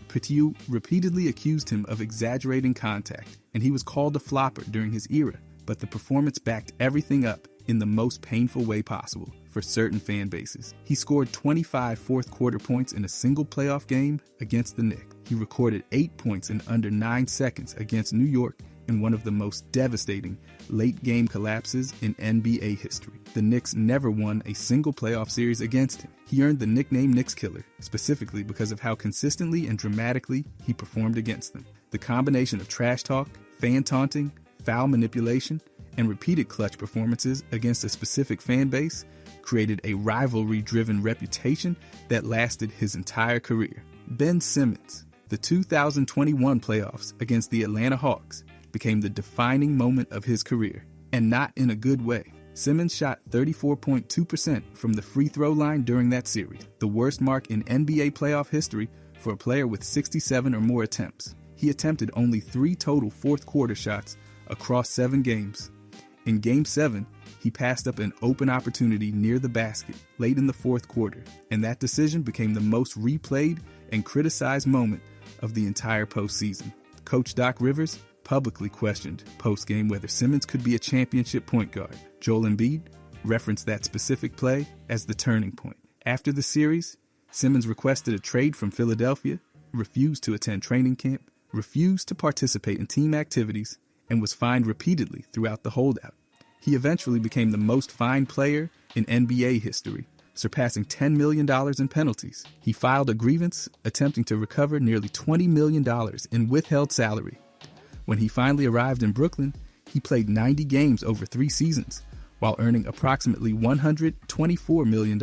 repeatedly accused him of exaggerating contact, and he was called a flopper during his era, but the performance backed everything up in the most painful way possible for certain fan bases. He scored 25 fourth-quarter points in a single playoff game against the Knicks. He recorded 8 points in under 9 seconds against New York in one of the most devastating late-game collapses in NBA history. The Knicks never won a single playoff series against him. He earned the nickname Knicks Killer, specifically because of how consistently and dramatically he performed against them. The combination of trash talk, fan taunting, foul manipulation, and repeated clutch performances against a specific fan base created a rivalry-driven reputation that lasted his entire career. Ben Simmons, the 2021 playoffs against the Atlanta Hawks, became the defining moment of his career, and not in a good way. Simmons shot 34.2% from the free throw line during that series, the worst mark in NBA playoff history for a player with 67 or more attempts. He attempted only 3 total fourth-quarter shots across 7 games. In Game 7, he passed up an open opportunity near the basket late in the fourth quarter, and that decision became the most replayed and criticized moment of the entire postseason. Coach Doc Rivers publicly questioned post-game whether Simmons could be a championship point guard. Joel Embiid referenced that specific play as the turning point. After the series, Simmons requested a trade from Philadelphia, refused to attend training camp, refused to participate in team activities, and was fined repeatedly throughout the holdout. He eventually became the most fined player in NBA history, surpassing $10 million in penalties. He filed a grievance attempting to recover nearly $20 million in withheld salary. When he finally arrived in Brooklyn, he played 90 games over 3 seasons, while earning approximately $124 million.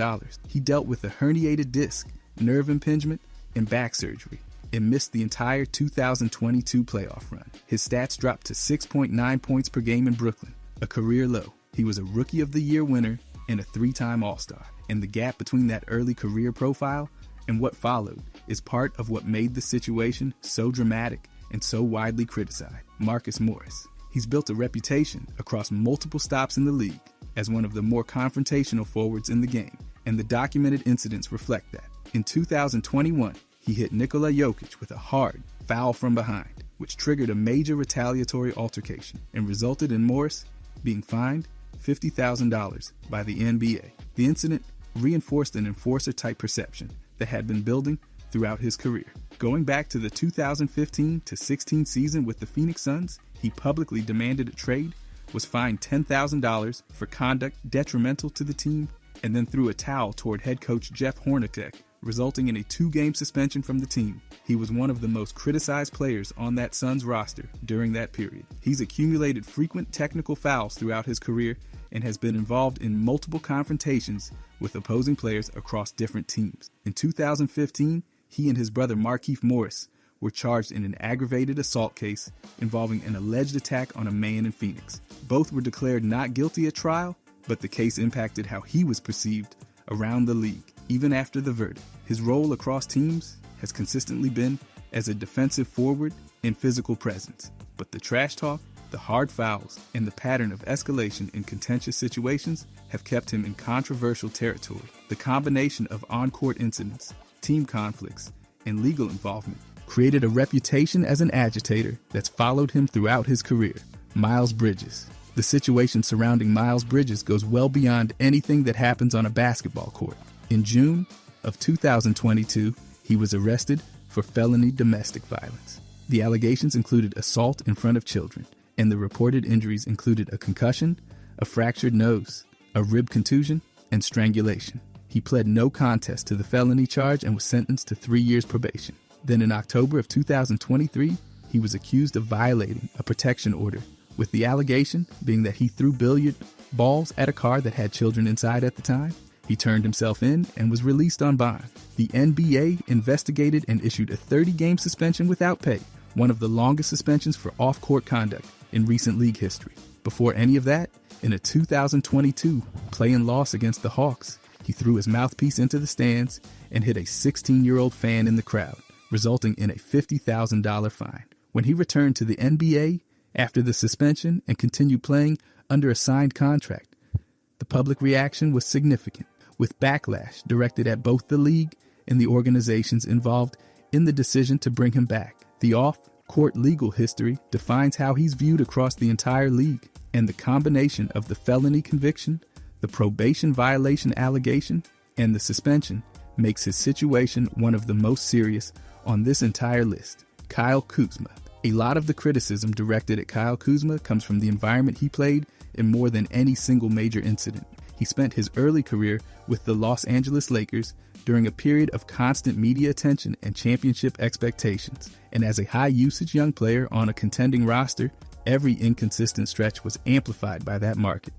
He dealt with a herniated disc, nerve impingement, and back surgery, and missed the entire 2022 playoff run. His stats dropped to 6.9 points per game in Brooklyn, a career low. He was a Rookie of the Year winner and a 3-time All-Star, and the gap between that early career profile and what followed is part of what made the situation so dramatic and so widely criticized. Marcus Morris. He's built a reputation across multiple stops in the league as one of the more confrontational forwards in the game, and the documented incidents reflect that. In 2021, he hit Nikola Jokic with a hard foul from behind, which triggered a major retaliatory altercation and resulted in Morris being fined $50,000 by the NBA. The incident reinforced an enforcer-type perception that had been building throughout his career. Going back to the 2015-16 season with the Phoenix Suns, he publicly demanded a trade, was fined $10,000 for conduct detrimental to the team, and then threw a towel toward head coach Jeff Hornacek, resulting in a 2-game suspension from the team. He was one of the most criticized players on that Suns roster during that period. He's accumulated frequent technical fouls throughout his career and has been involved in multiple confrontations with opposing players across different teams. In 2015, he and his brother Markieff Morris were charged in an aggravated assault case involving an alleged attack on a man in Phoenix. Both were declared not guilty at trial, but the case impacted how he was perceived around the league. Even after the verdict, his role across teams has consistently been as a defensive forward and physical presence. But the trash talk, the hard fouls, and the pattern of escalation in contentious situations have kept him in controversial territory. The combination of on-court incidents, team conflicts, and legal involvement created a reputation as an agitator that's followed him throughout his career. Miles Bridges. The situation surrounding Miles Bridges goes well beyond anything that happens on a basketball court. In June of 2022, he was arrested for felony domestic violence. The allegations included assault in front of children, and the reported injuries included a concussion, a fractured nose, a rib contusion, and strangulation. He pled no contest to the felony charge and was sentenced to 3 years probation. Then in October of 2023, he was accused of violating a protection order, with the allegation being that he threw billiard balls at a car that had children inside at the time. He turned himself in and was released on bond. The NBA investigated and issued a 30-game suspension without pay, one of the longest suspensions for off-court conduct in recent league history. Before any of that, in a 2022 play-in loss against the Hawks, he threw his mouthpiece into the stands and hit a 16-year-old fan in the crowd, resulting in a $50,000 fine. When he returned to the NBA after the suspension and continued playing under a signed contract, the public reaction was significant, with backlash directed at both the league and the organizations involved in the decision to bring him back. The off-court legal history defines how he's viewed across the entire league, and the combination of the felony conviction, the probation violation allegation, and the suspension makes his situation one of the most serious on this entire list. Kyle Kuzma. A lot of the criticism directed at Kyle Kuzma comes from the environment he played in more than any single major incident. He spent his early career with the Los Angeles Lakers during a period of constant media attention and championship expectations, and as a high-usage young player on a contending roster, every inconsistent stretch was amplified by that market.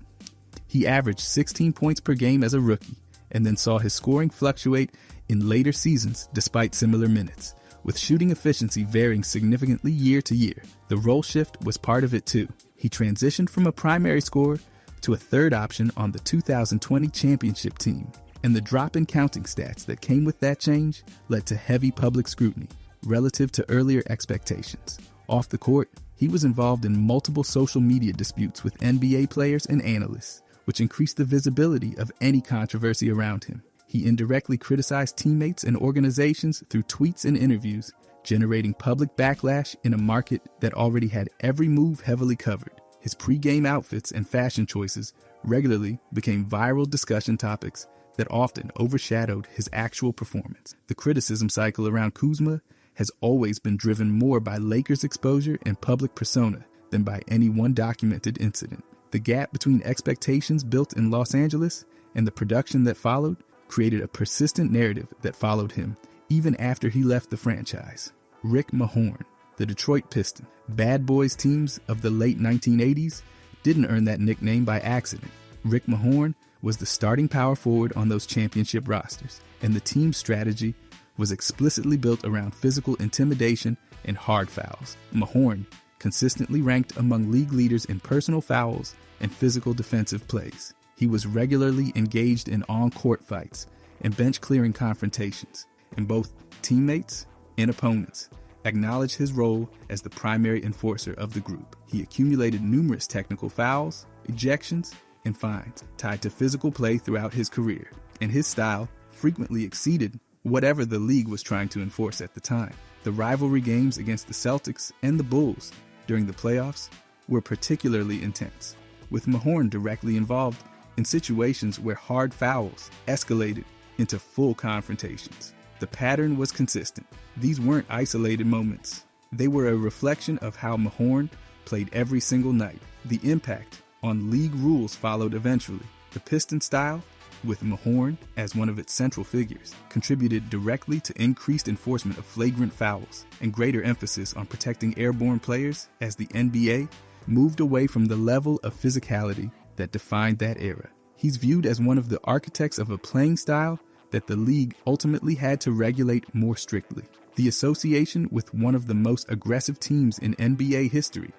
He averaged 16 points per game as a rookie, and then saw his scoring fluctuate in later seasons despite similar minutes, with shooting efficiency varying significantly year to year. The role shift was part of it too. He transitioned from a primary scorer to a third option on the 2020 championship team, and the drop in counting stats that came with that change led to heavy public scrutiny relative to earlier expectations. Off the court, he was involved in multiple social media disputes with NBA players and analysts, which increased the visibility of any controversy around him. He indirectly criticized teammates and organizations through tweets and interviews, generating public backlash in a market that already had every move heavily covered. His pre-game outfits and fashion choices regularly became viral discussion topics that often overshadowed his actual performance. The criticism cycle around Kuzma has always been driven more by Lakers' exposure and public persona than by any one documented incident. The gap between expectations built in Los Angeles and the production that followed created a persistent narrative that followed him even after he left the franchise. Rick Mahorn, the Detroit Pistons, bad boys teams of the late 1980s, didn't earn that nickname by accident. Rick Mahorn was the starting power forward on those championship rosters, and the team's strategy was explicitly built around physical intimidation and hard fouls. Mahorn consistently ranked among league leaders in personal fouls and physical defensive plays. He was regularly engaged in on-court fights and bench-clearing confrontations, and both teammates and opponents acknowledged his role as the primary enforcer of the group. He accumulated numerous technical fouls, ejections, and fines tied to physical play throughout his career, and his style frequently exceeded whatever the league was trying to enforce at the time. The rivalry games against the Celtics and the Bulls during the playoffs were particularly intense, with Mahorn directly involved in situations where hard fouls escalated into full confrontations. The pattern was consistent. These weren't isolated moments. They were a reflection of how Mahorn played every single night. The impact on league rules followed eventually. The Piston style, with Mahorn as one of its central figures, contributed directly to increased enforcement of flagrant fouls and greater emphasis on protecting airborne players as the NBA moved away from the level of physicality that defined that era. He's viewed as one of the architects of a playing style that the league ultimately had to regulate more strictly. The association with one of the most aggressive teams in NBA history,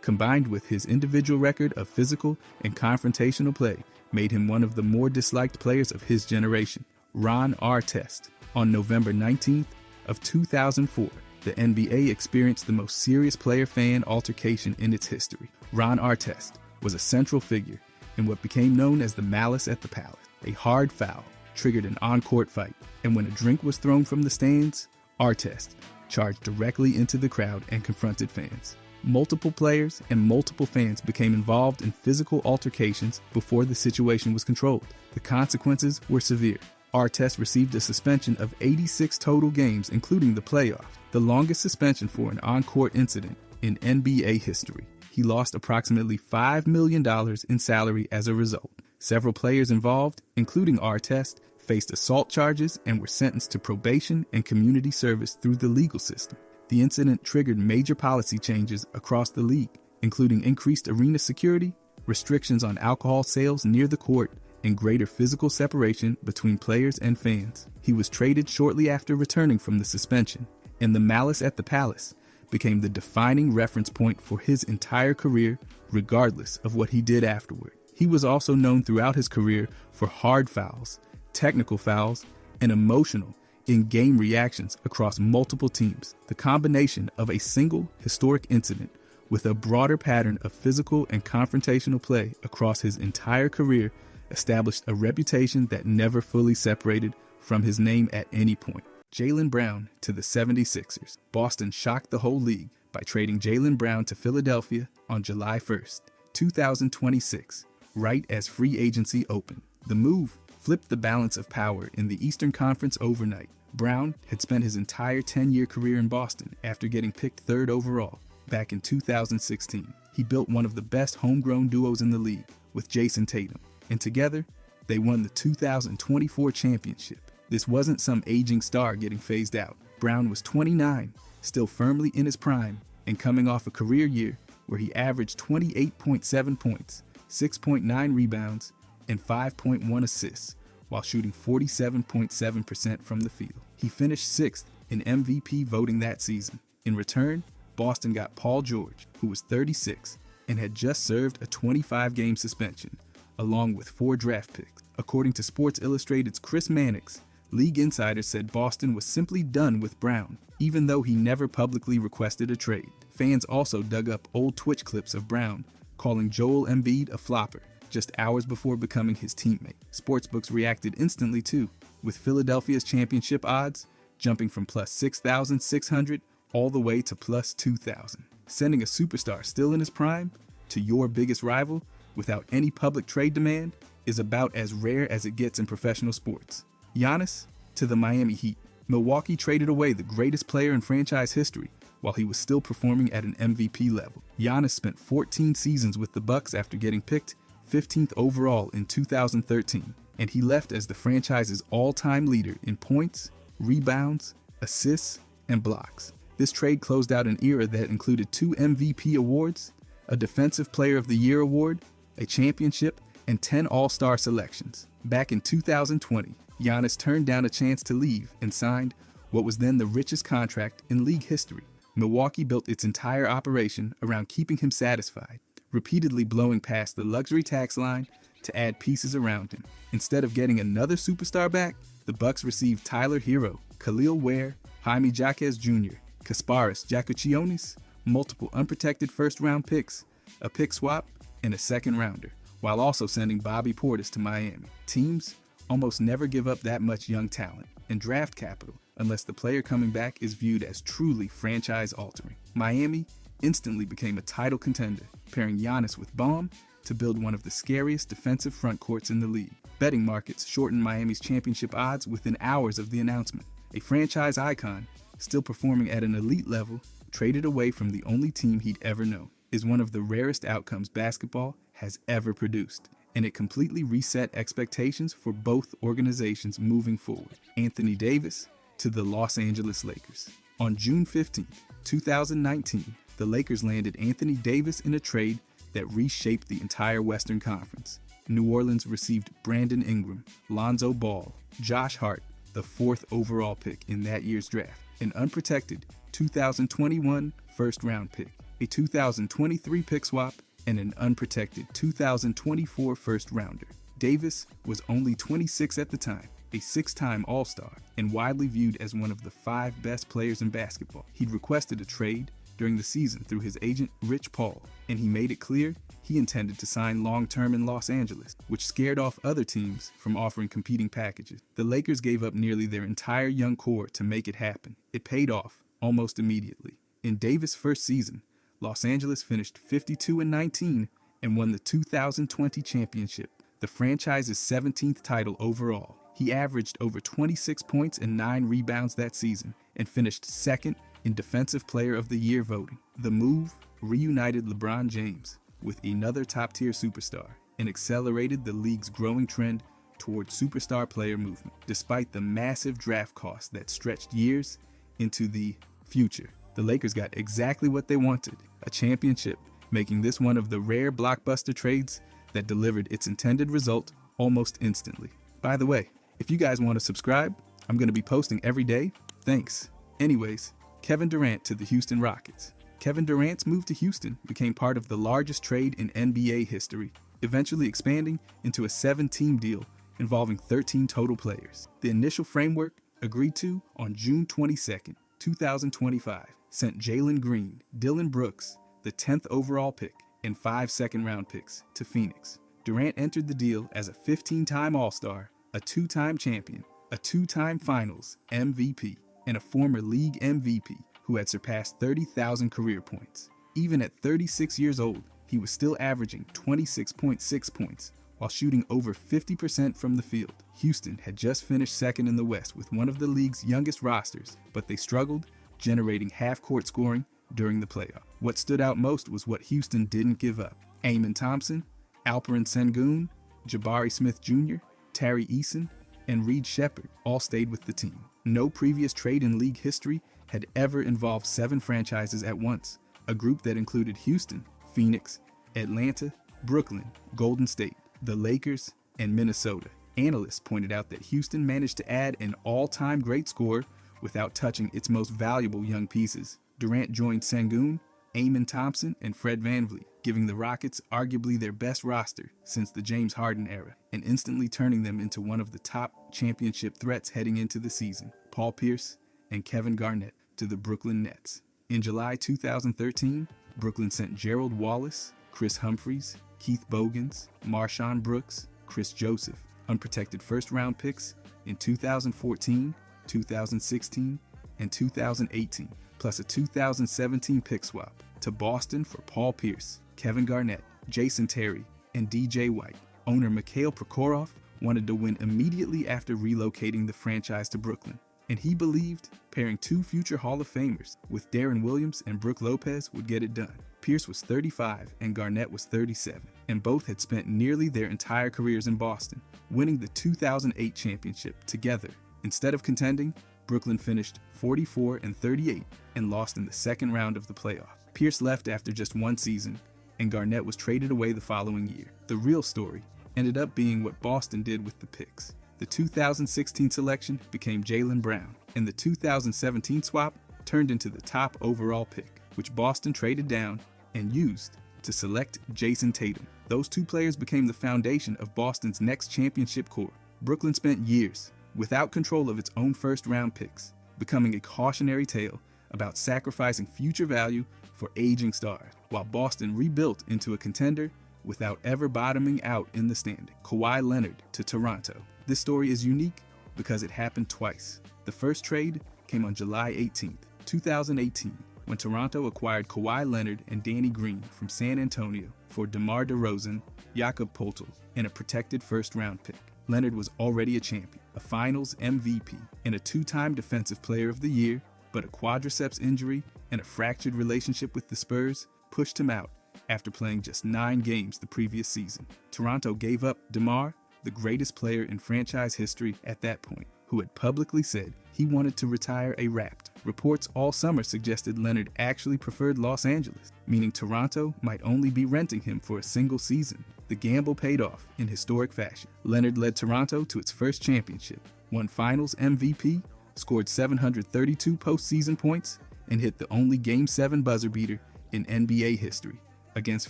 combined with his individual record of physical and confrontational play, made him one of the more disliked players of his generation. Ron Artest. On November 19th of 2004, the NBA experienced the most serious player-fan altercation in its history. Ron Artest was a central figure in what became known as the malice at the palace. A hard foul triggered an on-court fight, and when a drink was thrown from the stands, Artest charged directly into the crowd and confronted fans. Multiple players and multiple fans became involved in physical altercations before the situation was controlled. The consequences were severe. Artest received a suspension of 86 total games, including the playoffs, the longest suspension for an on-court incident in NBA history. He lost approximately $5 million in salary as a result. Several players involved, including Artest, faced assault charges and were sentenced to probation and community service through the legal system. The incident triggered major policy changes across the league, including increased arena security, restrictions on alcohol sales near the court, and greater physical separation between players and fans. He was traded shortly after returning from the suspension, and the malice at the palace became the defining reference point for his entire career, regardless of what he did afterward. He was also known throughout his career for hard fouls, technical fouls, and emotional in-game reactions across multiple teams. The combination of a single historic incident with a broader pattern of physical and confrontational play across his entire career established a reputation that never fully separated from his name at any point. Jaylen Brown to the 76ers. Boston shocked the whole league by trading Jaylen Brown to Philadelphia on July 1st, 2026, right as free agency opened. The move flipped the balance of power in the Eastern Conference overnight, Brown had spent his entire 10-year career in Boston after getting picked third overall back in 2016. He built one of the best homegrown duos in the league with Jason Tatum, and together, they won the 2024 championship. This wasn't some aging star getting phased out. Brown was 29, still firmly in his prime, and coming off a career year where he averaged 28.7 points, 6.9 rebounds, and 5.1 assists, while shooting 47.7% from the field. He finished 6th in MVP voting that season. In return, Boston got Paul George, who was 36 and had just served a 25-game suspension, along with 4 draft picks. According to Sports Illustrated's Chris Mannix, league insiders said Boston was simply done with Brown, even though he never publicly requested a trade. Fans also dug up old Twitch clips of Brown calling Joel Embiid a flopper just hours before becoming his teammate. Sportsbooks reacted instantly too, with Philadelphia's championship odds jumping from plus 6,600 all the way to plus 2,000. Sending a superstar still in his prime to your biggest rival without any public trade demand is about as rare as it gets in professional sports. Giannis to the Miami Heat. Milwaukee traded away the greatest player in franchise history while he was still performing at an MVP level. Giannis spent 14 seasons with the Bucks after getting picked 15th overall in 2013, and he left as the franchise's all-time leader in points, rebounds, assists, and blocks. This trade closed out an era that included 2 MVP awards, a Defensive Player of the Year award, a championship, and 10 All-Star selections. Back in 2020, Giannis turned down a chance to leave and signed what was then the richest contract in league history. Milwaukee built its entire operation around keeping him satisfied, repeatedly blowing past the luxury tax line to add pieces around him. Instead of getting another superstar back, the Bucks received Tyler Hero, Khalil Ware, Jaime Jaquez Jr., Kasparis Jakuchionis, multiple unprotected first-round picks, a pick swap, and a second-rounder, while also sending Bobby Portis to Miami. Teams almost never give up that much young talent and draft capital unless the player coming back is viewed as truly franchise-altering. Miami instantly became a title contender, pairing Giannis with Baum to build one of the scariest defensive front courts in the league. Betting markets shortened Miami's championship odds within hours of the announcement. A franchise icon, still performing at an elite level, traded away from the only team he'd ever known, is one of the rarest outcomes basketball has ever produced, and it completely reset expectations for both organizations moving forward. Anthony Davis to the Los Angeles Lakers. On June 15, 2019, the Lakers landed Anthony Davis in a trade that reshaped the entire Western Conference. New Orleans received Brandon Ingram, Lonzo Ball, Josh Hart, the 4th overall pick in that year's draft, an unprotected 2021 first-round pick, a 2023 pick swap, and an unprotected 2024 first-rounder. Davis was only 26 at the time, a 6-time All-Star, and widely viewed as one of the 5 best players in basketball. He'd requested a trade during the season through his agent Rich Paul, and he made it clear he intended to sign long-term in Los Angeles, which scared off other teams from offering competing packages. The Lakers gave up nearly their entire young core to make it happen. It paid off almost immediately. In Davis' first season, Los Angeles finished 52-19 and won the 2020 championship, the franchise's 17th title overall. He averaged over 26 points and 9 rebounds that season and finished 2nd in Defensive Player of the Year voting. The move reunited LeBron James with another top-tier superstar and accelerated the league's growing trend toward superstar player movement, despite the massive draft costs that stretched years into the future. The Lakers got exactly what they wanted, a championship, making this one of the rare blockbuster trades that delivered its intended result almost instantly. By the way, if you guys want to subscribe, I'm going to be posting every day. Thanks. Anyways, Kevin Durant to the Houston Rockets. Kevin Durant's move to Houston became part of the largest trade in NBA history, eventually expanding into a 7-team deal involving 13 total players. The initial framework, agreed to on June 22nd, 2025, sent Jalen Green, Dylan Brooks, the 10th overall pick, and 5 second-round picks to Phoenix. Durant entered the deal as a 15-time All-Star, a 2-time champion, a 2-time Finals MVP, and a former league MVP who had surpassed 30,000 career points. Even at 36 years old, he was still averaging 26.6 points, while shooting over 50% from the field. Houston had just finished second in the West with one of the league's youngest rosters, but they struggled, generating half-court scoring during the playoff. What stood out most was what Houston didn't give up. Amen Thompson, Alperen Sengun, Jabari Smith Jr., Tari Eason, and Reed Shepherd all stayed with the team. No previous trade in league history had ever involved 7 franchises at once, a group that included Houston, Phoenix, Atlanta, Brooklyn, Golden State, the Lakers, and Minnesota. Analysts pointed out that Houston managed to add an all-time great scorer without touching its most valuable young pieces. Durant joined Sengun, Amen Thompson, and Fred VanVleet, giving the Rockets arguably their best roster since the James Harden era, and instantly turning them into one of the top championship threats heading into the season. Paul Pierce and Kevin Garnett to the Brooklyn Nets. In July 2013, Brooklyn sent Gerald Wallace, Chris Humphries, Keith Bogans, Marshawn Brooks, Chris Joseph, unprotected first-round picks in 2014, 2016, and 2018, plus a 2017 pick swap to Boston for Paul Pierce, Kevin Garnett, Jason Terry, and DJ White. Owner Mikhail Prokhorov wanted to win immediately after relocating the franchise to Brooklyn, and he believed pairing 2 future Hall of Famers with Darren Williams and Brook Lopez would get it done. Pierce was 35 and Garnett was 37, and both had spent nearly their entire careers in Boston, winning the 2008 championship together. Instead of contending, Brooklyn finished 44-38 and lost in the second round of the playoff. Pierce left after just 1 season, and Garnett was traded away the following year. The real story ended up being what Boston did with the picks. The 2016 selection became Jaylen Brown, and the 2017 swap turned into the top overall pick, which Boston traded down and used to select Jason Tatum. Those 2 players became the foundation of Boston's next championship core. Brooklyn spent years without control of its own first-round picks, becoming a cautionary tale about sacrificing future value for aging stars, while Boston rebuilt into a contender without ever bottoming out in the standing. Kawhi Leonard to Toronto. This story is unique because it happened twice. The first trade came on July 18, 2018, when Toronto acquired Kawhi Leonard and Danny Green from San Antonio for DeMar DeRozan, Jakob Poeltl, and a protected first-round pick. Leonard was already a champion, a Finals MVP, and a 2-time Defensive Player of the Year, but a quadriceps injury and a fractured relationship with the Spurs pushed him out after playing just 9 games the previous season. Toronto gave up DeMar, the greatest player in franchise history at that point, who had publicly said he wanted to retire a Rapt. Reports all summer suggested Leonard actually preferred Los Angeles, meaning Toronto might only be renting him for a single season. The gamble paid off in historic fashion. Leonard led Toronto to its first championship, won Finals MVP, scored 732 postseason points, and hit the only Game 7 buzzer beater in NBA history against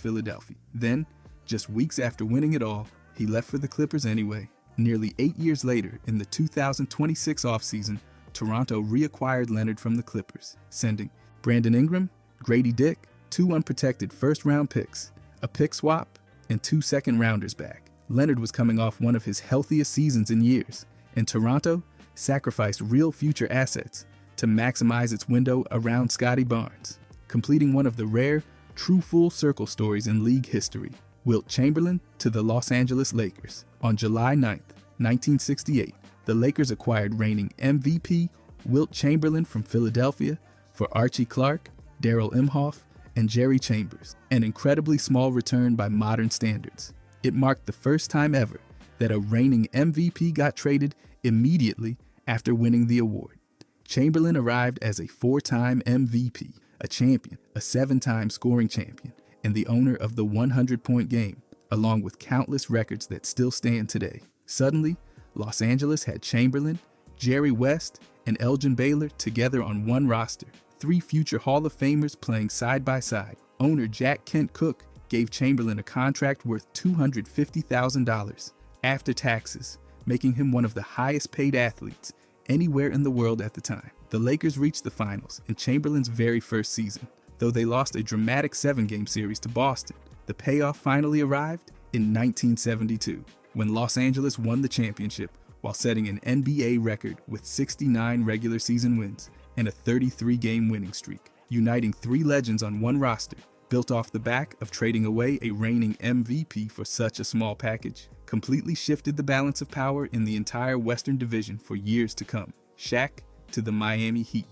Philadelphia. Then, just weeks after winning it all, he left for the Clippers anyway. Nearly 8 years later, in the 2026 offseason, Toronto reacquired Leonard from the Clippers, sending Brandon Ingram, Grady Dick, 2 unprotected first-round picks, a pick swap, and 2 second-rounders back. Leonard was coming off one of his healthiest seasons in years, and Toronto sacrificed real future assets to maximize its window around Scotty Barnes, completing one of the rare, true full circle stories in league history. Wilt Chamberlain to the Los Angeles Lakers. On July 9, 1968, the Lakers acquired reigning MVP Wilt Chamberlain from Philadelphia for Archie Clark, Darrell Imhoff, and Jerry Chambers, an incredibly small return by modern standards. It marked the first time ever that a reigning MVP got traded immediately after winning the award. Chamberlain arrived as a 4-time MVP, a champion, a 7-time scoring champion, and the owner of the 100-point game, along with countless records that still stand today. Suddenly, Los Angeles had Chamberlain, Jerry West, and Elgin Baylor together on one roster, 3 future Hall of Famers playing side by side. Owner Jack Kent Cooke gave Chamberlain a contract worth $250,000 after taxes, making him one of the highest paid athletes anywhere in the world at the time. The Lakers reached the finals in Chamberlain's very first season. Though they lost a dramatic 7-game series to Boston, the payoff finally arrived in 1972, when Los Angeles won the championship while setting an NBA record with 69 regular season wins and a 33-game winning streak, uniting 3 legends on one roster, built off the back of trading away a reigning MVP for such a small package. completely shifted the balance of power in the entire Western Division for years to come. Shaq to the Miami Heat.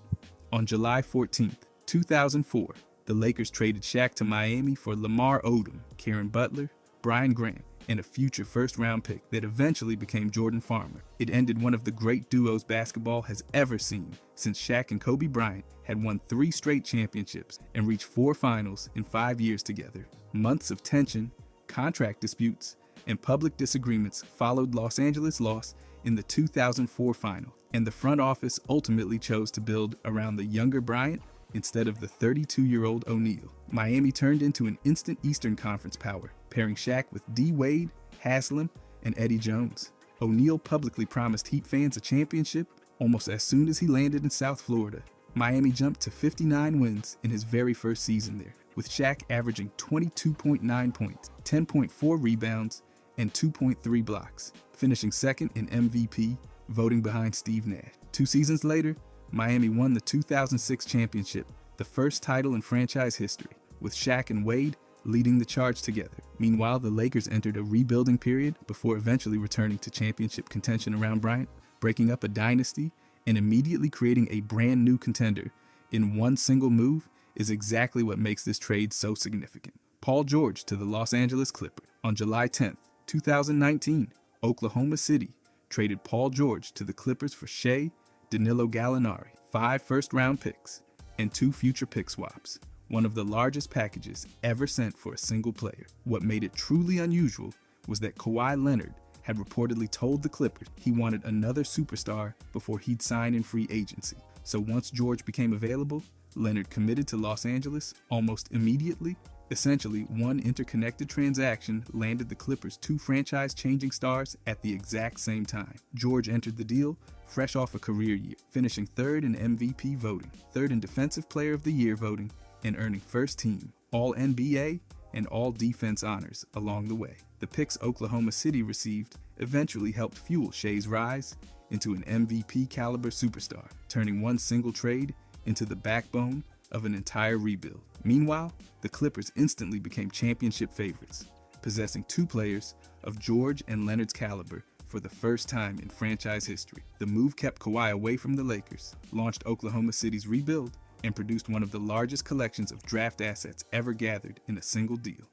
On July 14, 2004, the Lakers traded Shaq to Miami for Lamar Odom, Karen Butler, Brian Grant, and a future first-round pick that eventually became Jordan Farmer. It ended one of the great duos basketball has ever seen, since Shaq and Kobe Bryant had won 3 straight championships and reached 4 finals in 5 years together. Months of tension, contract disputes, and public disagreements followed Los Angeles' loss in the 2004 final, and the front office ultimately chose to build around the younger Bryant instead of the 32-year-old O'Neal. Miami turned into an instant Eastern Conference power, pairing Shaq with D. Wade, Haslam, and Eddie Jones. O'Neal publicly promised Heat fans a championship almost as soon as he landed in South Florida. Miami jumped to 59 wins in his very first season there, with Shaq averaging 22.9 points, 10.4 rebounds, and 2.3 blocks, finishing second in MVP voting behind Steve Nash. 2 seasons later, Miami won the 2006 championship, the first title in franchise history, with Shaq and Wade leading the charge together. Meanwhile, the Lakers entered a rebuilding period before eventually returning to championship contention around Bryant, breaking up a dynasty and immediately creating a brand new contender in one single move is exactly what makes this trade so significant. Paul George to the Los Angeles Clippers. On July 10, 2019, Oklahoma City traded Paul George to the Clippers for Shea, Danilo Gallinari, 5 first-round picks, and 2 future pick swaps, one of the largest packages ever sent for a single player. What made it truly unusual was that Kawhi Leonard had reportedly told the Clippers he wanted another superstar before he'd sign in free agency. So once George became available, Leonard committed to Los Angeles almost immediately. Essentially, one interconnected transaction landed the Clippers 2 franchise-changing stars at the exact same time. George entered the deal fresh off a career year, finishing 3rd in MVP voting, 3rd in Defensive Player of the Year voting, and earning first team, All-NBA, and All-Defense honors along the way. The picks Oklahoma City received eventually helped fuel Shea's rise into an MVP-caliber superstar, turning one single trade into the backbone of an entire rebuild. Meanwhile, the Clippers instantly became championship favorites, possessing 2 players of George and Leonard's caliber for the first time in franchise history. The move kept Kawhi away from the Lakers, launched Oklahoma City's rebuild, and produced one of the largest collections of draft assets ever gathered in a single deal.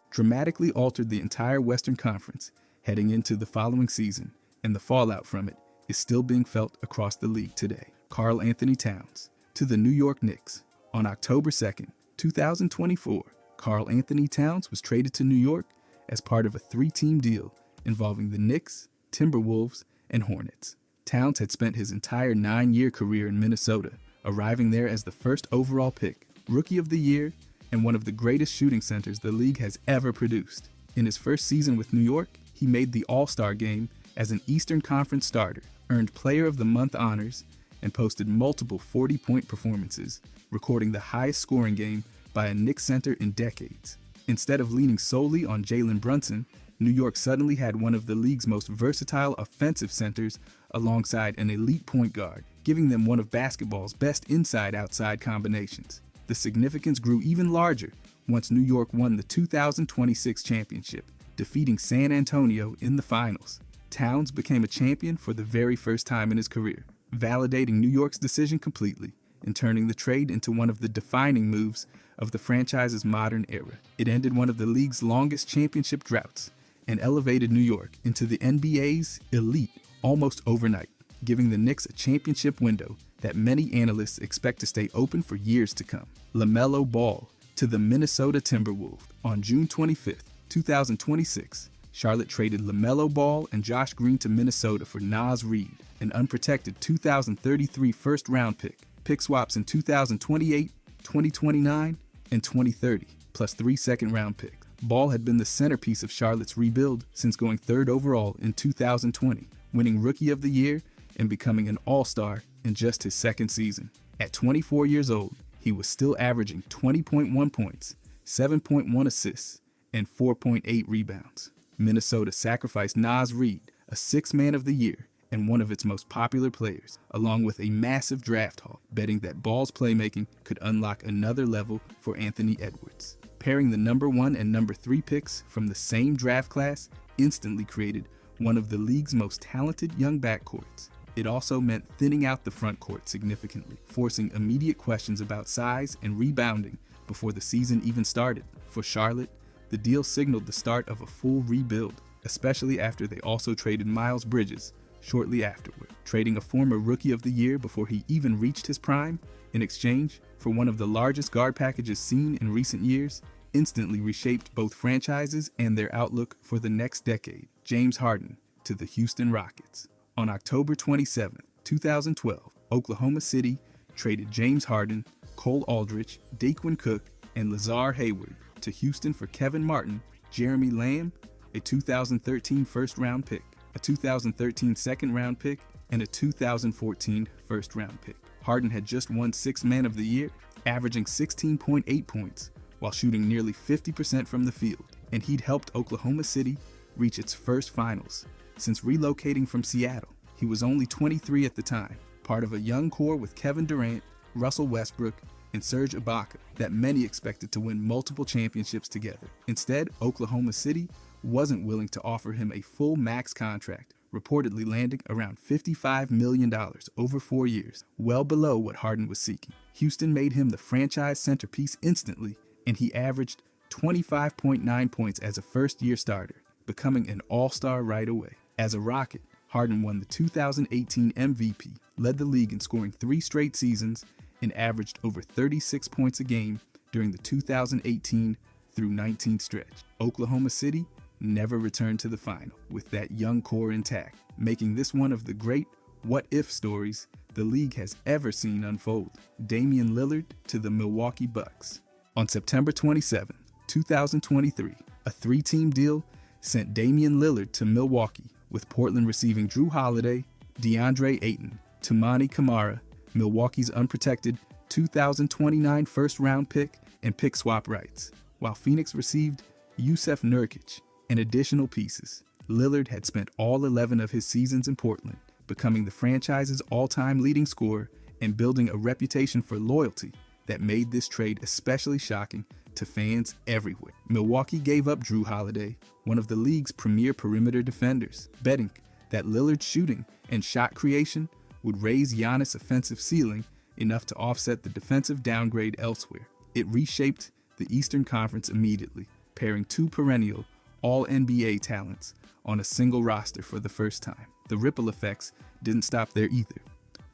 Dramatically altered the entire Western Conference heading into the following season, and the fallout from it is still being felt across the league today. Karl Anthony Towns to the New York Knicks. On October 2nd, 2024, Karl Anthony Towns was traded to New York as part of a 3-team deal involving the Knicks, Timberwolves, and Hornets. Towns had spent his entire 9-year career in Minnesota, arriving there as the first overall pick, Rookie of the Year, and one of the greatest shooting centers the league has ever produced. In his first season with New York, he made the All-Star game as an Eastern Conference starter, earned Player of the Month honors, and posted multiple 40-point performances, recording the highest scoring game by a Knicks center in decades. Instead of leaning solely on Jalen Brunson, New York suddenly had one of the league's most versatile offensive centers alongside an elite point guard, giving them one of basketball's best inside-outside combinations. The significance grew even larger once New York won the 2026 championship, defeating San Antonio in the finals. Towns became a champion for the very first time in his career, validating New York's decision completely and turning the trade into one of the defining moves of the franchise's modern era. It ended one of the league's longest championship droughts and elevated New York into the NBA's elite almost overnight, giving the Knicks a championship window that many analysts expect to stay open for years to come. LaMelo Ball to the Minnesota Timberwolves. On June 25, 2026, Charlotte traded LaMelo Ball and Josh Green to Minnesota for Naz Reid, an unprotected 2033 first-round pick swaps in 2028, 2029, and 2030, plus 3 second-round picks. Ball had been the centerpiece of Charlotte's rebuild since going 3rd overall in 2020, winning Rookie of the Year and becoming an All-Star in just his 2nd season. At 24 years old, he was still averaging 20.1 points, 7.1 assists, and 4.8 rebounds. Minnesota sacrificed Naz Reid, a 6th Man of the Year and one of its most popular players, along with a massive draft haul, betting that Ball's playmaking could unlock another level for Anthony Edwards. Pairing the number 1 and number 3 picks from the same draft class instantly created one of the league's most talented young backcourts. It also meant thinning out the front court significantly, forcing immediate questions about size and rebounding before the season even started. For Charlotte, the deal signaled the start of a full rebuild, especially after they also traded Miles Bridges shortly afterward, trading a former Rookie of the Year before he even reached his prime in exchange for one of the largest guard packages seen in recent years, instantly reshaped both franchises and their outlook for the next decade. James Harden to the Houston Rockets. On October 27, 2012, Oklahoma City traded James Harden, Cole Aldrich, Daquan Cook, and Lazar Hayward to Houston for Kevin Martin, Jeremy Lamb, a 2013 first-round pick, a 2013 second-round pick, and a 2014 first-round pick. Harden had just won Sixth Man of the Year, averaging 16.8 points while shooting nearly 50% from the field, and he'd helped Oklahoma City reach its first finals since relocating from Seattle. He was only 23 at the time, part of a young core with Kevin Durant, Russell Westbrook, and Serge Ibaka that many expected to win multiple championships together. Instead, Oklahoma City wasn't willing to offer him a full max contract, reportedly landing around $55 million over 4 years, well below what Harden was seeking. Houston made him the franchise centerpiece instantly, and he averaged 25.9 points as a first-year starter, becoming an all-star right away. As a Rocket, Harden won the 2018 MVP, led the league in scoring 3 straight seasons, and averaged over 36 points a game during the 2018 through 19 stretch. Oklahoma City never returned to the final with that young core intact, making this one of the great what-if stories the league has ever seen unfold. Damian Lillard to the Milwaukee Bucks. On September 27, 2023, a 3-team deal sent Damian Lillard to Milwaukee, with Portland receiving Drew Holiday, DeAndre Ayton, Toumani Camara, Milwaukee's unprotected 2029 first-round pick, and pick swap rights, while Phoenix received Jusuf Nurkic and additional pieces. Lillard had spent all 11 of his seasons in Portland, becoming the franchise's all-time leading scorer and building a reputation for loyalty that made this trade especially shocking to fans everywhere. Milwaukee gave up Drew Holiday, one of the league's premier perimeter defenders, betting that Lillard's shooting and shot creation would raise Giannis' offensive ceiling enough to offset the defensive downgrade elsewhere. It reshaped the Eastern Conference immediately, pairing 2 perennial All-NBA talents on a single roster for the first time. The ripple effects didn't stop there either.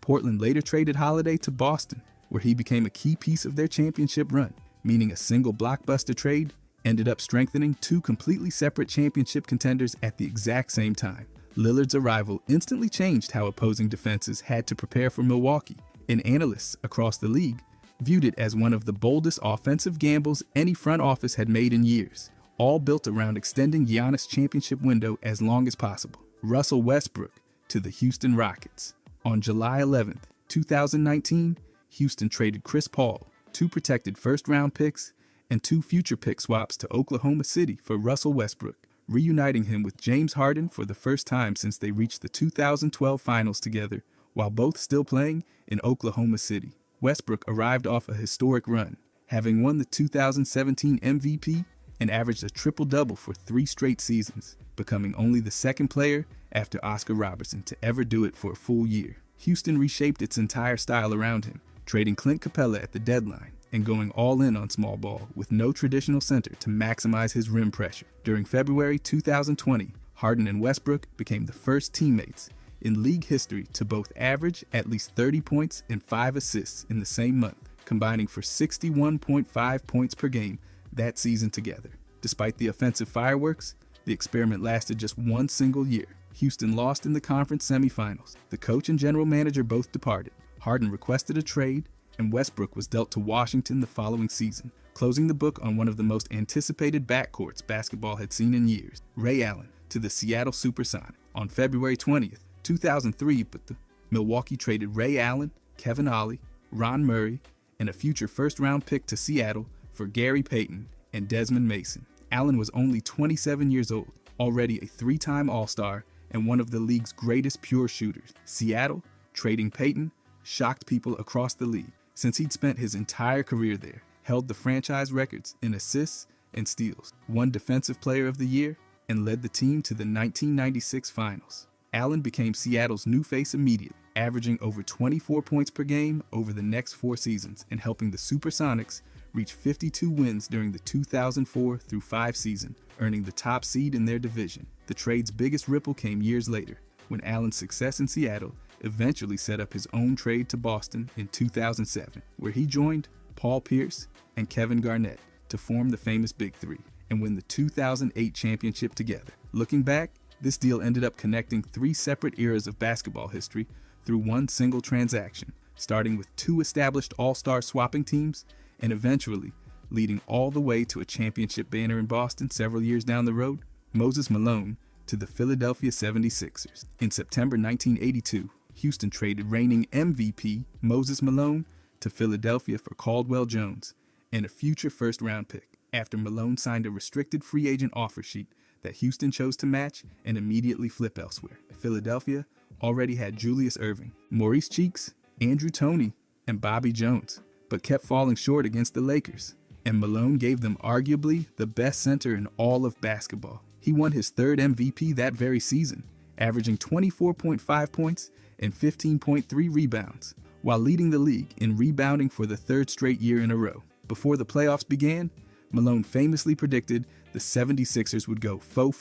Portland later traded Holiday to Boston, where he became a key piece of their championship run, meaning a single blockbuster trade ended up strengthening 2 completely separate championship contenders at the exact same time. Lillard's arrival instantly changed how opposing defenses had to prepare for Milwaukee, and analysts across the league viewed it as one of the boldest offensive gambles any front office had made in years, all built around extending Giannis' championship window as long as possible. Russell Westbrook to the Houston Rockets. On July 11, 2019, Houston traded Chris Paul, 2 protected first-round picks, and 2 future pick swaps to Oklahoma City for Russell Westbrook, reuniting him with James Harden for the first time since they reached the 2012 finals together, while both still playing in Oklahoma City. Westbrook arrived off a historic run, having won the 2017 MVP and averaged a triple-double for 3 straight seasons, becoming only the second player after Oscar Robertson to ever do it for a full year. Houston reshaped its entire style around him, trading Clint Capella at the deadline and going all in on small ball with no traditional center to maximize his rim pressure. During February 2020, Harden and Westbrook became the first teammates in league history to both average at least 30 points and 5 assists in the same month, combining for 61.5 points per game that season together. Despite the offensive fireworks, the experiment lasted just 1 single year. Houston lost in the conference semifinals. The coach and general manager both departed. Harden requested a trade, and Westbrook was dealt to Washington the following season, closing the book on one of the most anticipated backcourts basketball had seen in years. Ray Allen to the Seattle Supersonics. On February 20th, 2003, but the Milwaukee traded Ray Allen, Kevin Ollie, Ron Murray, and a future first-round pick to Seattle for Gary Payton and Desmond Mason. Allen was only 27 years old, already a 3-time All-Star and one of the league's greatest pure shooters. Seattle, trading Payton, shocked people across the league, since he'd spent his entire career there, held the franchise records in assists and steals, won Defensive Player of the Year, and led the team to the 1996 finals. Allen became Seattle's new face immediately, averaging over 24 points per game over the next 4 seasons and helping the Supersonics reach 52 wins during the 2004 through 5 season, earning the top seed in their division. The trade's biggest ripple came years later, when Allen's success in Seattle eventually set up his own trade to Boston in 2007, where he joined Paul Pierce and Kevin Garnett to form the famous Big Three and win the 2008 championship together. Looking back, this deal ended up connecting 3 separate eras of basketball history through one single transaction, starting with 2 established all-star swapping teams and eventually leading all the way to a championship banner in Boston several years down the road, Moses Malone to the Philadelphia 76ers. In September 1982, Houston traded reigning MVP Moses Malone to Philadelphia for Caldwell Jones and a future first-round pick, after Malone signed a restricted free agent offer sheet that Houston chose to match and immediately flip elsewhere. Philadelphia already had Julius Erving, Maurice Cheeks, Andrew Toney, and Bobby Jones, but kept falling short against the Lakers, and Malone gave them arguably the best center in all of basketball. He won his 3rd MVP that very season, averaging 24.5 points and 15.3 rebounds, while leading the league in rebounding for the 3rd straight year in a row. Before the playoffs began, Malone famously predicted the 76ers would go fo.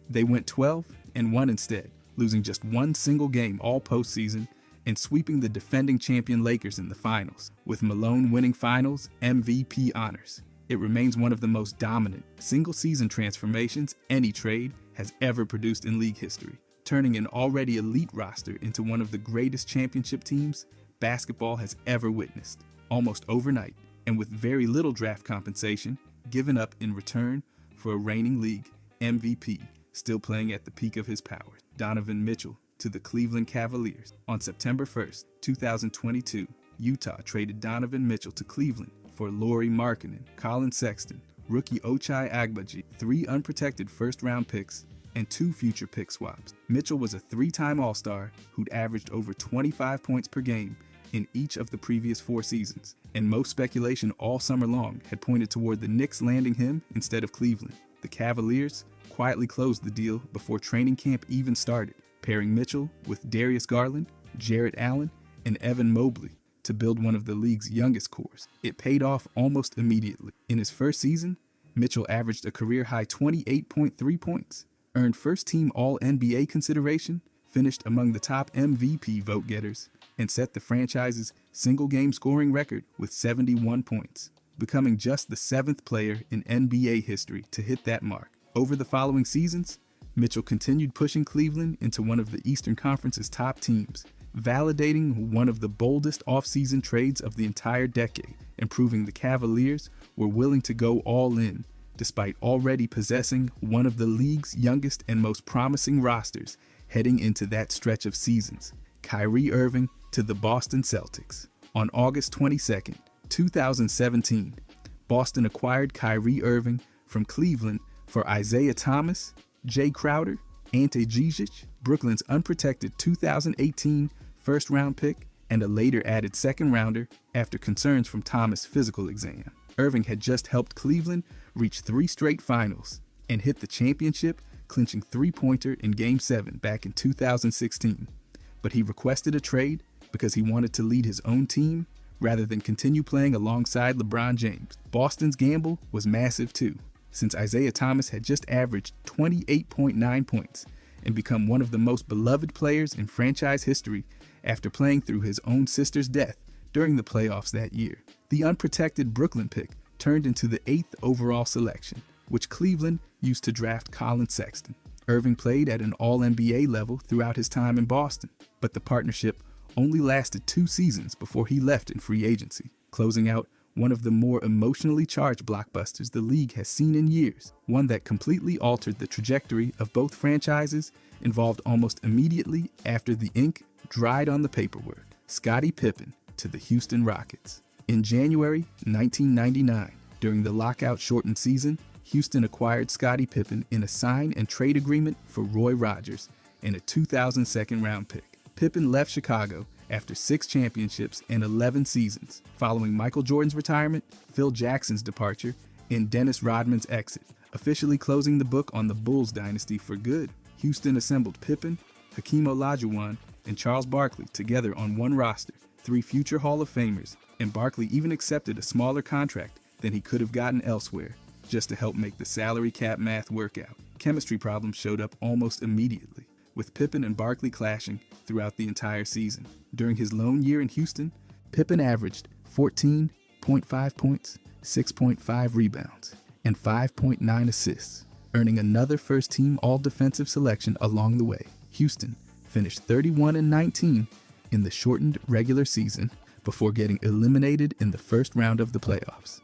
They went 12-1 instead, losing just one single game all postseason and sweeping the defending champion Lakers in the finals, with Malone winning finals MVP honors. It remains one of the most dominant single-season transformations any trade has ever produced in league history, turning an already elite roster into one of the greatest championship teams basketball has ever witnessed, almost overnight, and with very little draft compensation given up in return for a reigning league MVP still playing at the peak of his powers. Donovan Mitchell to the Cleveland Cavaliers. On September 1st, 2022, Utah traded Donovan Mitchell to Cleveland for Lauri Markkanen, Colin Sexton, rookie Ochai Agbaji, 3 unprotected first-round picks, and 2 future pick swaps. Mitchell was a 3-time All-Star who'd averaged over 25 points per game in each of the previous 4 seasons, and most speculation all summer long had pointed toward the Knicks landing him instead of Cleveland. The Cavaliers quietly closed the deal before training camp even started, pairing Mitchell with Darius Garland, Jarrett Allen, and Evan Mobley to build one of the league's youngest cores. It paid off almost immediately. In his first season, Mitchell averaged a career-high 28.3 points, earned first-team All-NBA consideration, finished among the top MVP vote-getters, and set the franchise's single-game scoring record with 71 points, becoming just the 7th player in NBA history to hit that mark. Over the following seasons, Mitchell continued pushing Cleveland into one of the Eastern Conference's top teams, validating one of the boldest offseason trades of the entire decade, and proving the Cavaliers were willing to go all in, despite already possessing one of the league's youngest and most promising rosters heading into that stretch of seasons. Kyrie Irving to the Boston Celtics. On August 22, 2017, Boston acquired Kyrie Irving from Cleveland for Isaiah Thomas, Jay Crowder, Ante Zizic, Brooklyn's unprotected 2018 first-round pick, and a later added second-rounder after concerns from Thomas' physical exam. Irving had just helped Cleveland reach 3 straight finals and hit the championship, clinching 3-pointer in Game 7 back in 2016. But he requested a trade because he wanted to lead his own team rather than continue playing alongside LeBron James. Boston's gamble was massive too, since Isaiah Thomas had just averaged 28.9 points and become one of the most beloved players in franchise history after playing through his own sister's death during the playoffs that year. The unprotected Brooklyn pick turned into the 8th overall selection, which Cleveland used to draft Colin Sexton. Irving played at an All-NBA level throughout his time in Boston, but the partnership only lasted 2 seasons before he left in free agency, closing out one of the more emotionally charged blockbusters the league has seen in years, one that completely altered the trajectory of both franchises, involved almost immediately after the ink dried on the paperwork. Scottie Pippen to the Houston Rockets. In January 1999, during the lockout-shortened season, Houston acquired Scottie Pippen in a sign and trade agreement for Roy Rogers and a 2000 second-round pick. Pippen left Chicago after 6 championships and 11 seasons, following Michael Jordan's retirement, Phil Jackson's departure, and Dennis Rodman's exit. Officially closing the book on the Bulls dynasty for good, Houston assembled Pippen, Hakeem Olajuwon, and Charles Barkley together on one roster, 3 future Hall of Famers, and Barkley even accepted a smaller contract than he could have gotten elsewhere, just to help make the salary cap math work out. Chemistry problems showed up almost immediately, with Pippen and Barkley clashing throughout the entire season. During his lone year in Houston, Pippen averaged 14.5 points, 6.5 rebounds, and 5.9 assists, earning another first-team all-defensive selection along the way. Houston finished 31-19 in the shortened regular season before getting eliminated in the first round of the playoffs.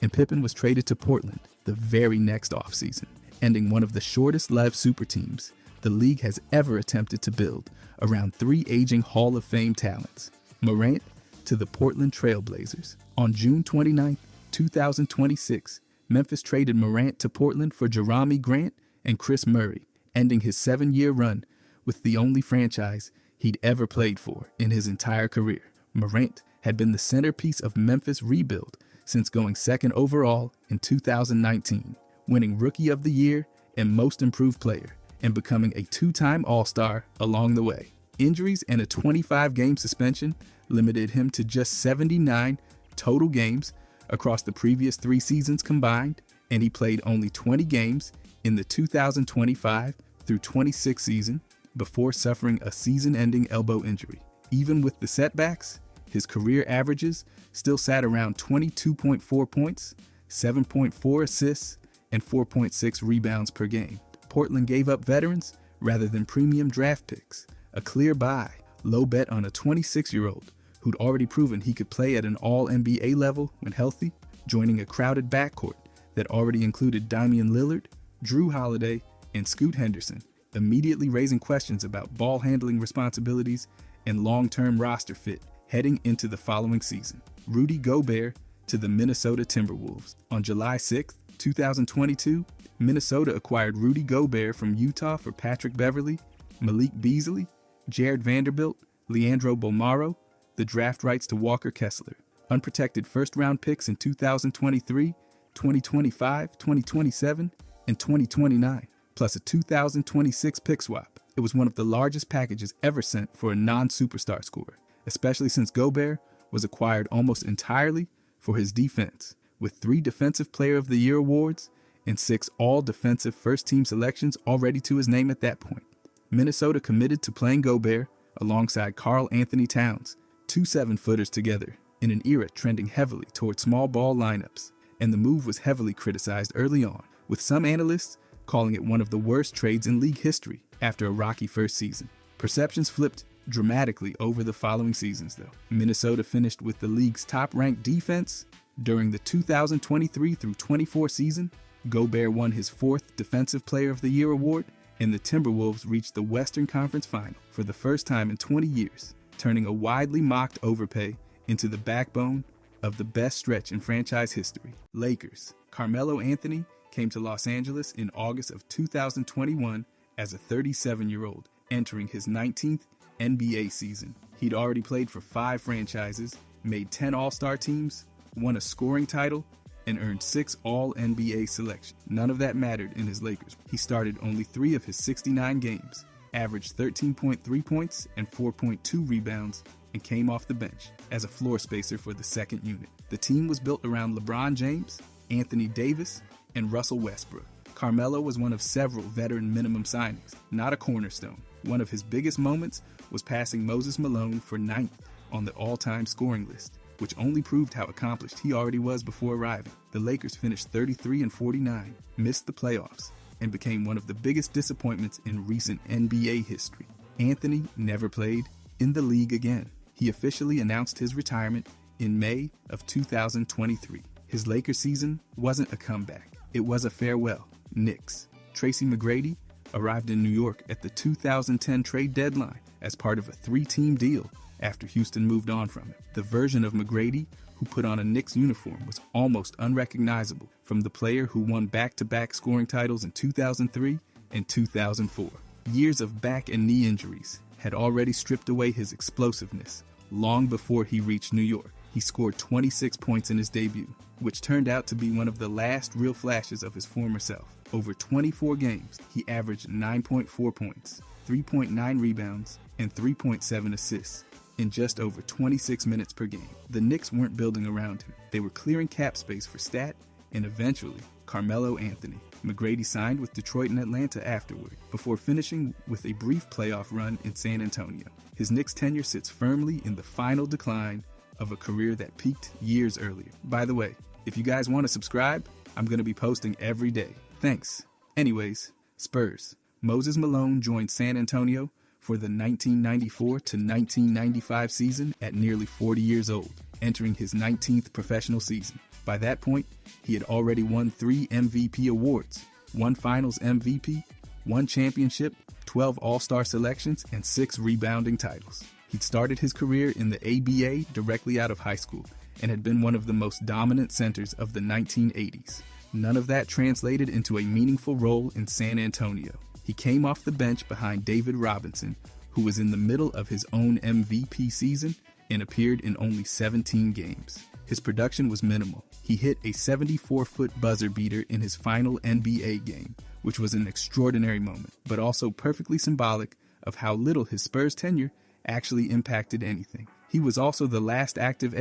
And Pippen was traded to Portland the very next offseason, ending one of the shortest-lived super teams the league has ever attempted to build around 3 aging Hall of Fame talents. Morant to the Portland Trail Blazers. On June 29, 2026, Memphis traded Morant to Portland for Jerami Grant and Chris Murray, ending his 7-year run with the only franchise he'd ever played for in his entire career. Morant had been the centerpiece of Memphis' rebuild since going 2nd overall in 2019, winning Rookie of the Year and Most Improved Player, and becoming a 2-time All-Star along the way. Injuries and a 25-game suspension limited him to just 79 total games across the previous 3 seasons combined, and he played only 20 games in the 2025 through 26 season before suffering a season-ending elbow injury. Even with the setbacks, his career averages still sat around 22.4 points, 7.4 assists, and 4.6 rebounds per game. Portland gave up veterans rather than premium draft picks, a clear buy, low bet on a 26-year-old who'd already proven he could play at an all-NBA level when healthy, joining a crowded backcourt that already included Damian Lillard, Drew Holiday, and Scoot Henderson, immediately raising questions about ball handling responsibilities and long-term roster fit heading into the following season. Rudy Gobert to the Minnesota Timberwolves. On July 6, 2022, Minnesota acquired Rudy Gobert from Utah for Patrick Beverley, Malik Beasley, Jared Vanderbilt, Leandro Bolmaro, the draft rights to Walker Kessler, unprotected first-round picks in 2023, 2025, 2027, and 2029, plus a 2026 pick swap. It was one of the largest packages ever sent for a non-superstar scorer, especially since Gobert was acquired almost entirely for his defense, with 3 Defensive Player of the Year awards and 6 all-defensive first-team selections already to his name at that point. Minnesota committed to playing Gobert alongside Karl Anthony Towns, 2 7-footers together, in an era trending heavily toward small ball lineups, and the move was heavily criticized early on, with some analysts calling it one of the worst trades in league history after a rocky first season. Perceptions flipped dramatically over the following seasons, though. Minnesota finished with the league's top-ranked defense. During the 2023 through 24 season, Gobert won his 4th Defensive Player of the Year award, and the Timberwolves reached the Western Conference Final for the first time in 20 years, turning a widely mocked overpay into the backbone of the best stretch in franchise history. Lakers. Carmelo Anthony came to Los Angeles in August of 2021 as a 37-year-old, entering his 19th NBA season. He'd already played for 5 franchises, made 10 All-Star teams, won a scoring title, and earned 6 All-NBA selections. None of that mattered in his Lakers. He started only 3 of his 69 games, averaged 13.3 points and 4.2 rebounds, and came off the bench as a floor spacer for the second unit. The team was built around LeBron James, Anthony Davis, and Russell Westbrook. Carmelo was one of several veteran minimum signings, not a cornerstone. One of his biggest moments was passing Moses Malone for 9th on the all-time scoring list, which only proved how accomplished he already was before arriving. The Lakers finished 33-49, missed the playoffs, and became one of the biggest disappointments in recent NBA history. Anthony never played in the league again. He officially announced his retirement in May of 2023. His Lakers season wasn't a comeback. It was a farewell. Knicks. Tracy McGrady arrived in New York at the 2010 trade deadline as part of a 3-team deal after Houston moved on from him. The version of McGrady who put on a Knicks uniform was almost unrecognizable from the player who won back-to-back scoring titles in 2003 and 2004. Years of back and knee injuries had already stripped away his explosiveness long before he reached New York. He scored 26 points in his debut, which turned out to be one of the last real flashes of his former self. Over 24 games, he averaged 9.4 points, 3.9 rebounds, and 3.7 assists in just over 26 minutes per game. The Knicks weren't building around him. They were clearing cap space for Stat and eventually Carmelo Anthony. McGrady signed with Detroit and Atlanta afterward, before finishing with a brief playoff run in San Antonio. His Knicks tenure sits firmly in the final decline of a career that peaked years earlier. By the way, if you guys want to subscribe, I'm going to be posting every day. Thanks. Anyways, Spurs. Moses Malone joined San Antonio for the 1994 to 1995 season at nearly 40 years old, entering his 19th professional season. By that point, he had already won 3 MVP awards, 1 Finals MVP, 1 championship, 12 All-Star selections, and 6 rebounding titles. He'd started his career in the ABA directly out of high school and had been one of the most dominant centers of the 1980s. None of that translated into a meaningful role in San Antonio. He came off the bench behind David Robinson, who was in the middle of his own MVP season and appeared in only 17 games. His production was minimal. He hit a 74-foot buzzer beater in his final NBA game, which was an extraordinary moment, but also perfectly symbolic of how little his Spurs tenure actually impacted anything. He was also the last active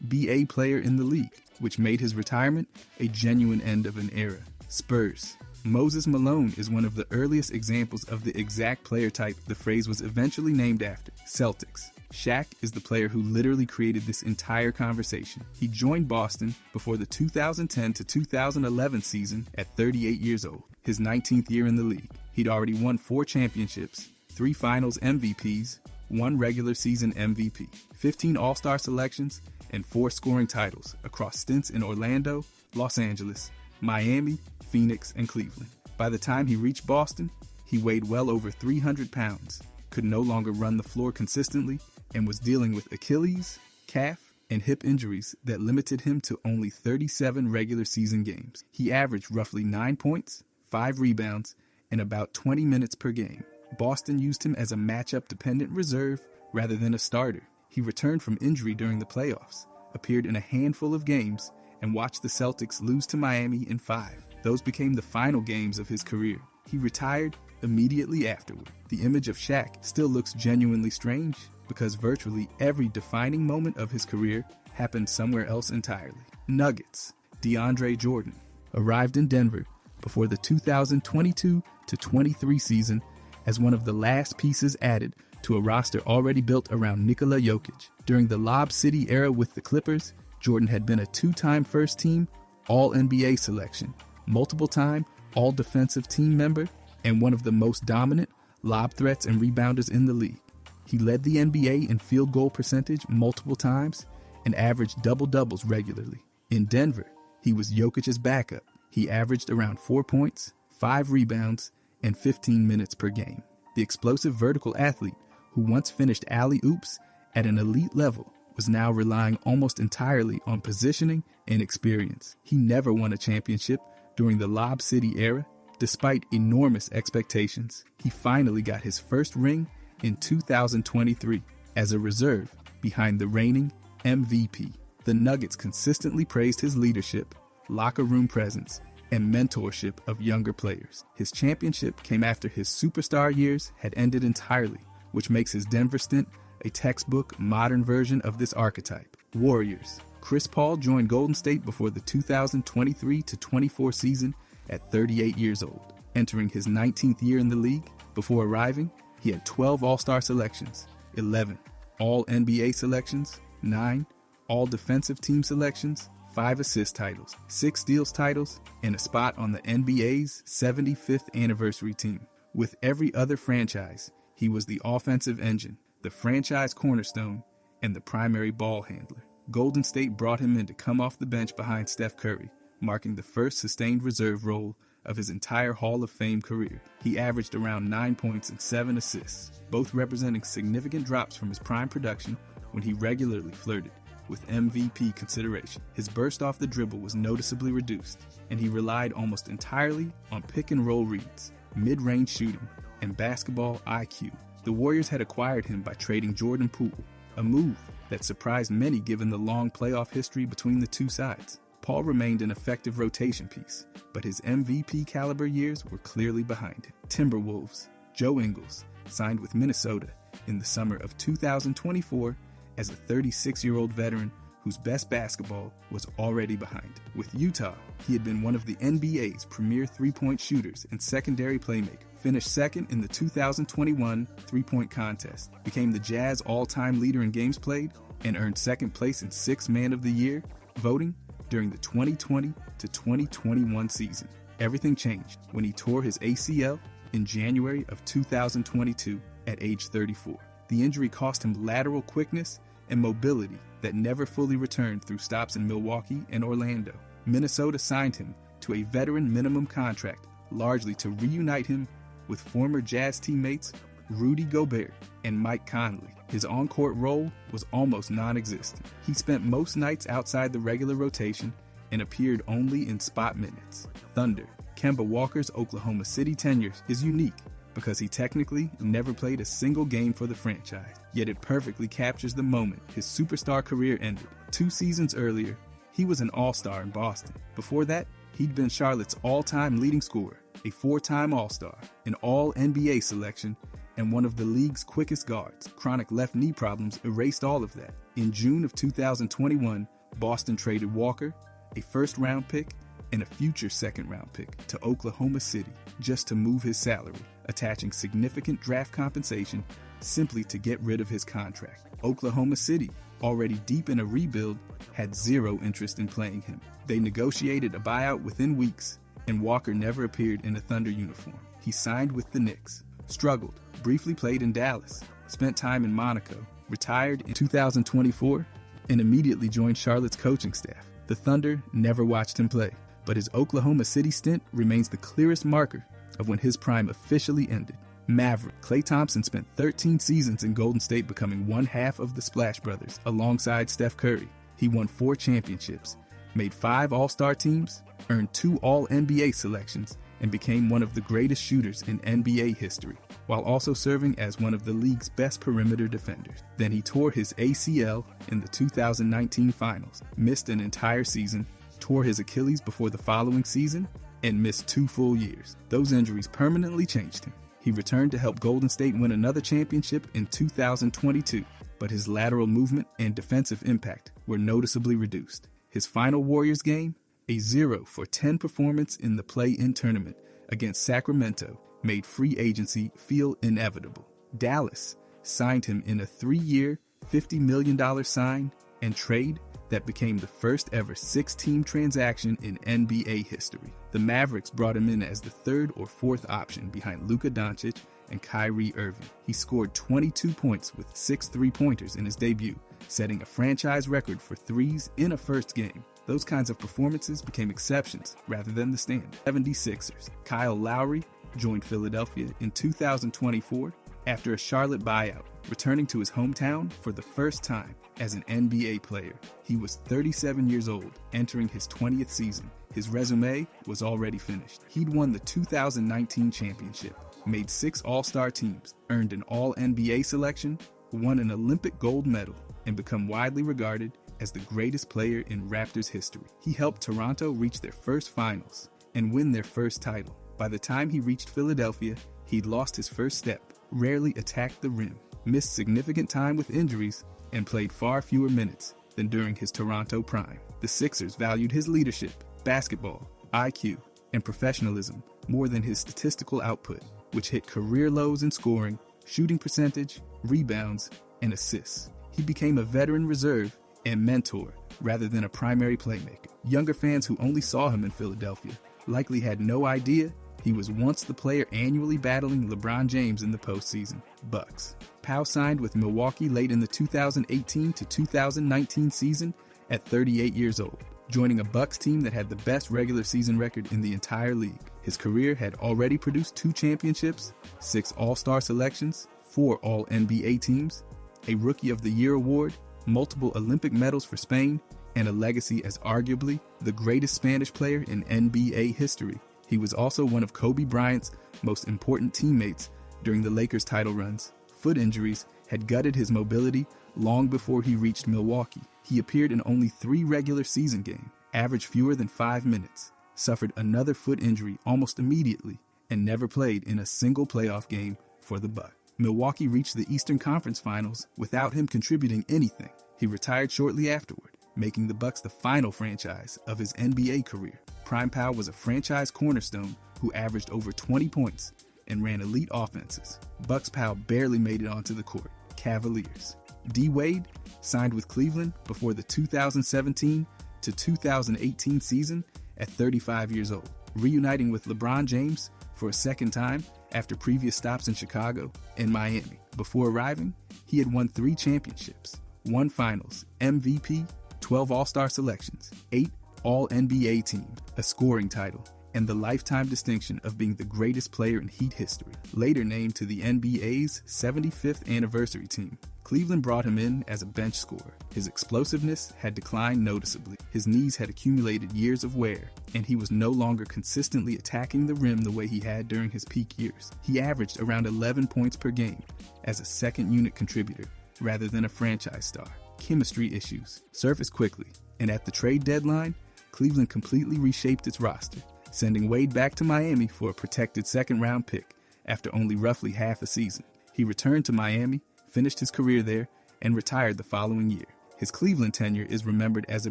BA player in the league, which made his retirement a genuine end of an era. Spurs. Moses Malone is one of the earliest examples of the exact player type the phrase was eventually named after. Celtics. Shaq is the player who literally created this entire conversation. He joined Boston before the 2010 to 2011 season at 38 years old, his 19th year in the league. He'd already won 4 championships, 3 Finals MVPs, 1 regular season MVP, 15 All-Star selections, and 4 scoring titles across stints in Orlando, Los Angeles, Miami, Phoenix, and Cleveland. By the time he reached Boston, he weighed well over 300 pounds, could no longer run the floor consistently, and was dealing with Achilles, calf, and hip injuries that limited him to only 37 regular season games. He averaged roughly 9 points, 5 rebounds, and about 20 minutes per game. Boston used him as a matchup-dependent reserve rather than a starter. He returned from injury during the playoffs, appeared in a handful of games, and watched the Celtics lose to Miami in 5. Those became the final games of his career. He retired immediately afterward. The image of Shaq still looks genuinely strange because virtually every defining moment of his career happened somewhere else entirely. Nuggets. DeAndre Jordan arrived in Denver before the 2022 to 23 season as one of the last pieces added to a roster already built around Nikola Jokic. During the Lob City era with the Clippers, Jordan had been a 2-time first-team All-NBA selection, multiple-time All-Defensive Team member, and one of the most dominant lob threats and rebounders in the league. He led the NBA in field goal percentage multiple times and averaged double-doubles regularly. In Denver, he was Jokic's backup. He averaged around 4 points, 5 rebounds, and 15 minutes per game. The explosive vertical athlete who once finished alley-oops at an elite level was now relying almost entirely on positioning and experience. He never won a championship during the Lob City era, despite enormous expectations. He finally got his first ring in 2023 as a reserve behind the reigning MVP. The Nuggets consistently praised his leadership, locker room presence, and mentorship of younger players. His championship came after his superstar years had ended entirely, which makes his Denver stint a textbook modern version of this archetype. Warriors. Chris Paul joined Golden State before the 2023-24 season at 38 years old. Entering his 19th year in the league, before arriving, he had 12 All-Star selections, 11 All-NBA selections, 9 All-Defensive Team selections, 5 assist titles, 6 steals titles, and a spot on the NBA's 75th anniversary team. With every other franchise, he was the offensive engine, the franchise cornerstone, and the primary ball handler. Golden State brought him in to come off the bench behind Steph Curry, marking the first sustained reserve role of his entire Hall of Fame career. He averaged around 9 points and 7 assists, both representing significant drops from his prime production when he regularly flirted with MVP consideration. His burst off the dribble was noticeably reduced, and he relied almost entirely on pick-and-roll reads, mid-range shooting, and basketball IQ. The Warriors had acquired him by trading Jordan Poole, a move that surprised many given the long playoff history between the two sides. Paul remained an effective rotation piece, but his MVP caliber years were clearly behind him. Timberwolves. Joe Ingles signed with Minnesota in the summer of 2024 as a 36-year-old veteran whose best basketball was already behind. With Utah, he had been one of the NBA's premier three-point shooters and secondary playmaker, finished second in the 2021 three-point contest, became the Jazz all-time leader in games played, and earned second place in Sixth Man of the Year voting during the 2020 to 2021 season. Everything changed when he tore his ACL in January of 2022 at age 34. The injury cost him lateral quickness and mobility that never fully returned through stops in Milwaukee and Orlando. Minnesota signed him to a veteran minimum contract, largely to reunite him with former Jazz teammates Rudy Gobert and Mike Conley. His on-court role was almost non-existent. He spent most nights outside the regular rotation and appeared only in spot minutes. Thunder. Kemba Walker's Oklahoma City tenure is unique because he technically never played a single game for the franchise, yet it perfectly captures the moment his superstar career ended. 2 seasons earlier, he was an all-star in Boston. Before that, he'd been Charlotte's all-time leading scorer, a 4-time all-star, an all-NBA selection, and one of the league's quickest guards. Chronic left knee problems erased all of that. In June of 2021, Boston traded Walker, a first-round pick, and a future second-round pick to Oklahoma City just to move his salary, attaching significant draft compensation simply to get rid of his contract. Oklahoma City, already deep in a rebuild, had zero interest in playing him. They negotiated a buyout within weeks, and Walker never appeared in a Thunder uniform. He signed with the Knicks, struggled, briefly played in Dallas, spent time in Monaco, retired in 2024, and immediately joined Charlotte's coaching staff. The Thunder never watched him play, but his Oklahoma City stint remains the clearest marker of when his prime officially ended. Maverick. Klay Thompson spent 13 seasons in Golden State, becoming one half of the Splash Brothers alongside Steph Curry. He won 4 championships, made 5 All-Star teams, earned 2 All-NBA selections, and became one of the greatest shooters in NBA history, while also serving as one of the league's best perimeter defenders. Then he tore his ACL in the 2019 finals, missed an entire season, tore his Achilles before the following season, and missed 2 full years. Those injuries permanently changed him. He returned to help Golden State win another championship in 2022, but his lateral movement and defensive impact were noticeably reduced. His final Warriors game, a 0-for-10 performance in the play-in tournament against Sacramento, made free agency feel inevitable. Dallas signed him in a 3-year, $50 million sign and trade that became the first ever 6-team transaction in NBA history. The Mavericks brought him in as the 3rd or 4th option behind Luka Doncic and Kyrie Irving. He scored 22 points with 6 3-pointers in his debut, setting a franchise record for threes in a first game. Those kinds of performances became exceptions rather than the standard. 76ers. Kyle Lowry joined Philadelphia in 2024 after a Charlotte buyout, returning to his hometown for the first time as an NBA player. He was 37 years old, entering his 20th season. His resume was already finished. He'd won the 2019 championship, made 6 All-Star teams, earned an All-NBA selection, won an Olympic gold medal, and become widely regarded as the greatest player in Raptors history. He helped Toronto reach their first finals and win their first title. By the time he reached Philadelphia, he'd lost his first step, rarely attacked the rim, missed significant time with injuries, and played far fewer minutes than during his Toronto prime. The Sixers valued his leadership, basketball, IQ, and professionalism more than his statistical output, which hit career lows in scoring, shooting percentage, rebounds, and assists. He became a veteran reserve and mentor rather than a primary playmaker. Younger fans who only saw him in Philadelphia likely had no idea he was once the player annually battling LeBron James in the postseason. Bucks. Powell signed with Milwaukee late in the 2018 to 2019 season at 38 years old, joining a Bucks team that had the best regular season record in the entire league. His career had already produced 2 championships, 6 All-Star selections, 4 All-NBA teams, a Rookie of the Year award, multiple Olympic medals for Spain, and a legacy as arguably the greatest Spanish player in NBA history. He was also one of Kobe Bryant's most important teammates during the Lakers' title runs. Foot injuries had gutted his mobility long before he reached Milwaukee. He appeared in only 3 regular season games, averaged fewer than 5 minutes, suffered another foot injury almost immediately, and never played in a single playoff game for the Bucks. Milwaukee reached the Eastern Conference Finals without him contributing anything. He retired shortly afterward, making the Bucks the final franchise of his NBA career. Prime Powell was a franchise cornerstone who averaged over 20 points and ran elite offenses. Bucks Powell barely made it onto the court. Cavaliers. D. Wade signed with Cleveland before the 2017 to 2018 season at 35 years old, reuniting with LeBron James for a second time after previous stops in Chicago and Miami. Before arriving, he had won 3 championships, 1 finals, MVP, 12 All-Star selections, 8 All-NBA team, a scoring title, and the lifetime distinction of being the greatest player in Heat history. Later named to the NBA's 75th anniversary team, Cleveland brought him in as a bench scorer. His explosiveness had declined noticeably. His knees had accumulated years of wear, and he was no longer consistently attacking the rim the way he had during his peak years. He averaged around 11 points per game as a second-unit contributor rather than a franchise star. Chemistry issues surfaced quickly, and at the trade deadline, Cleveland completely reshaped its roster, sending Wade back to Miami for a protected second-round pick after only roughly half a season. He returned to Miami, finished his career there, and retired the following year. His Cleveland tenure is remembered as a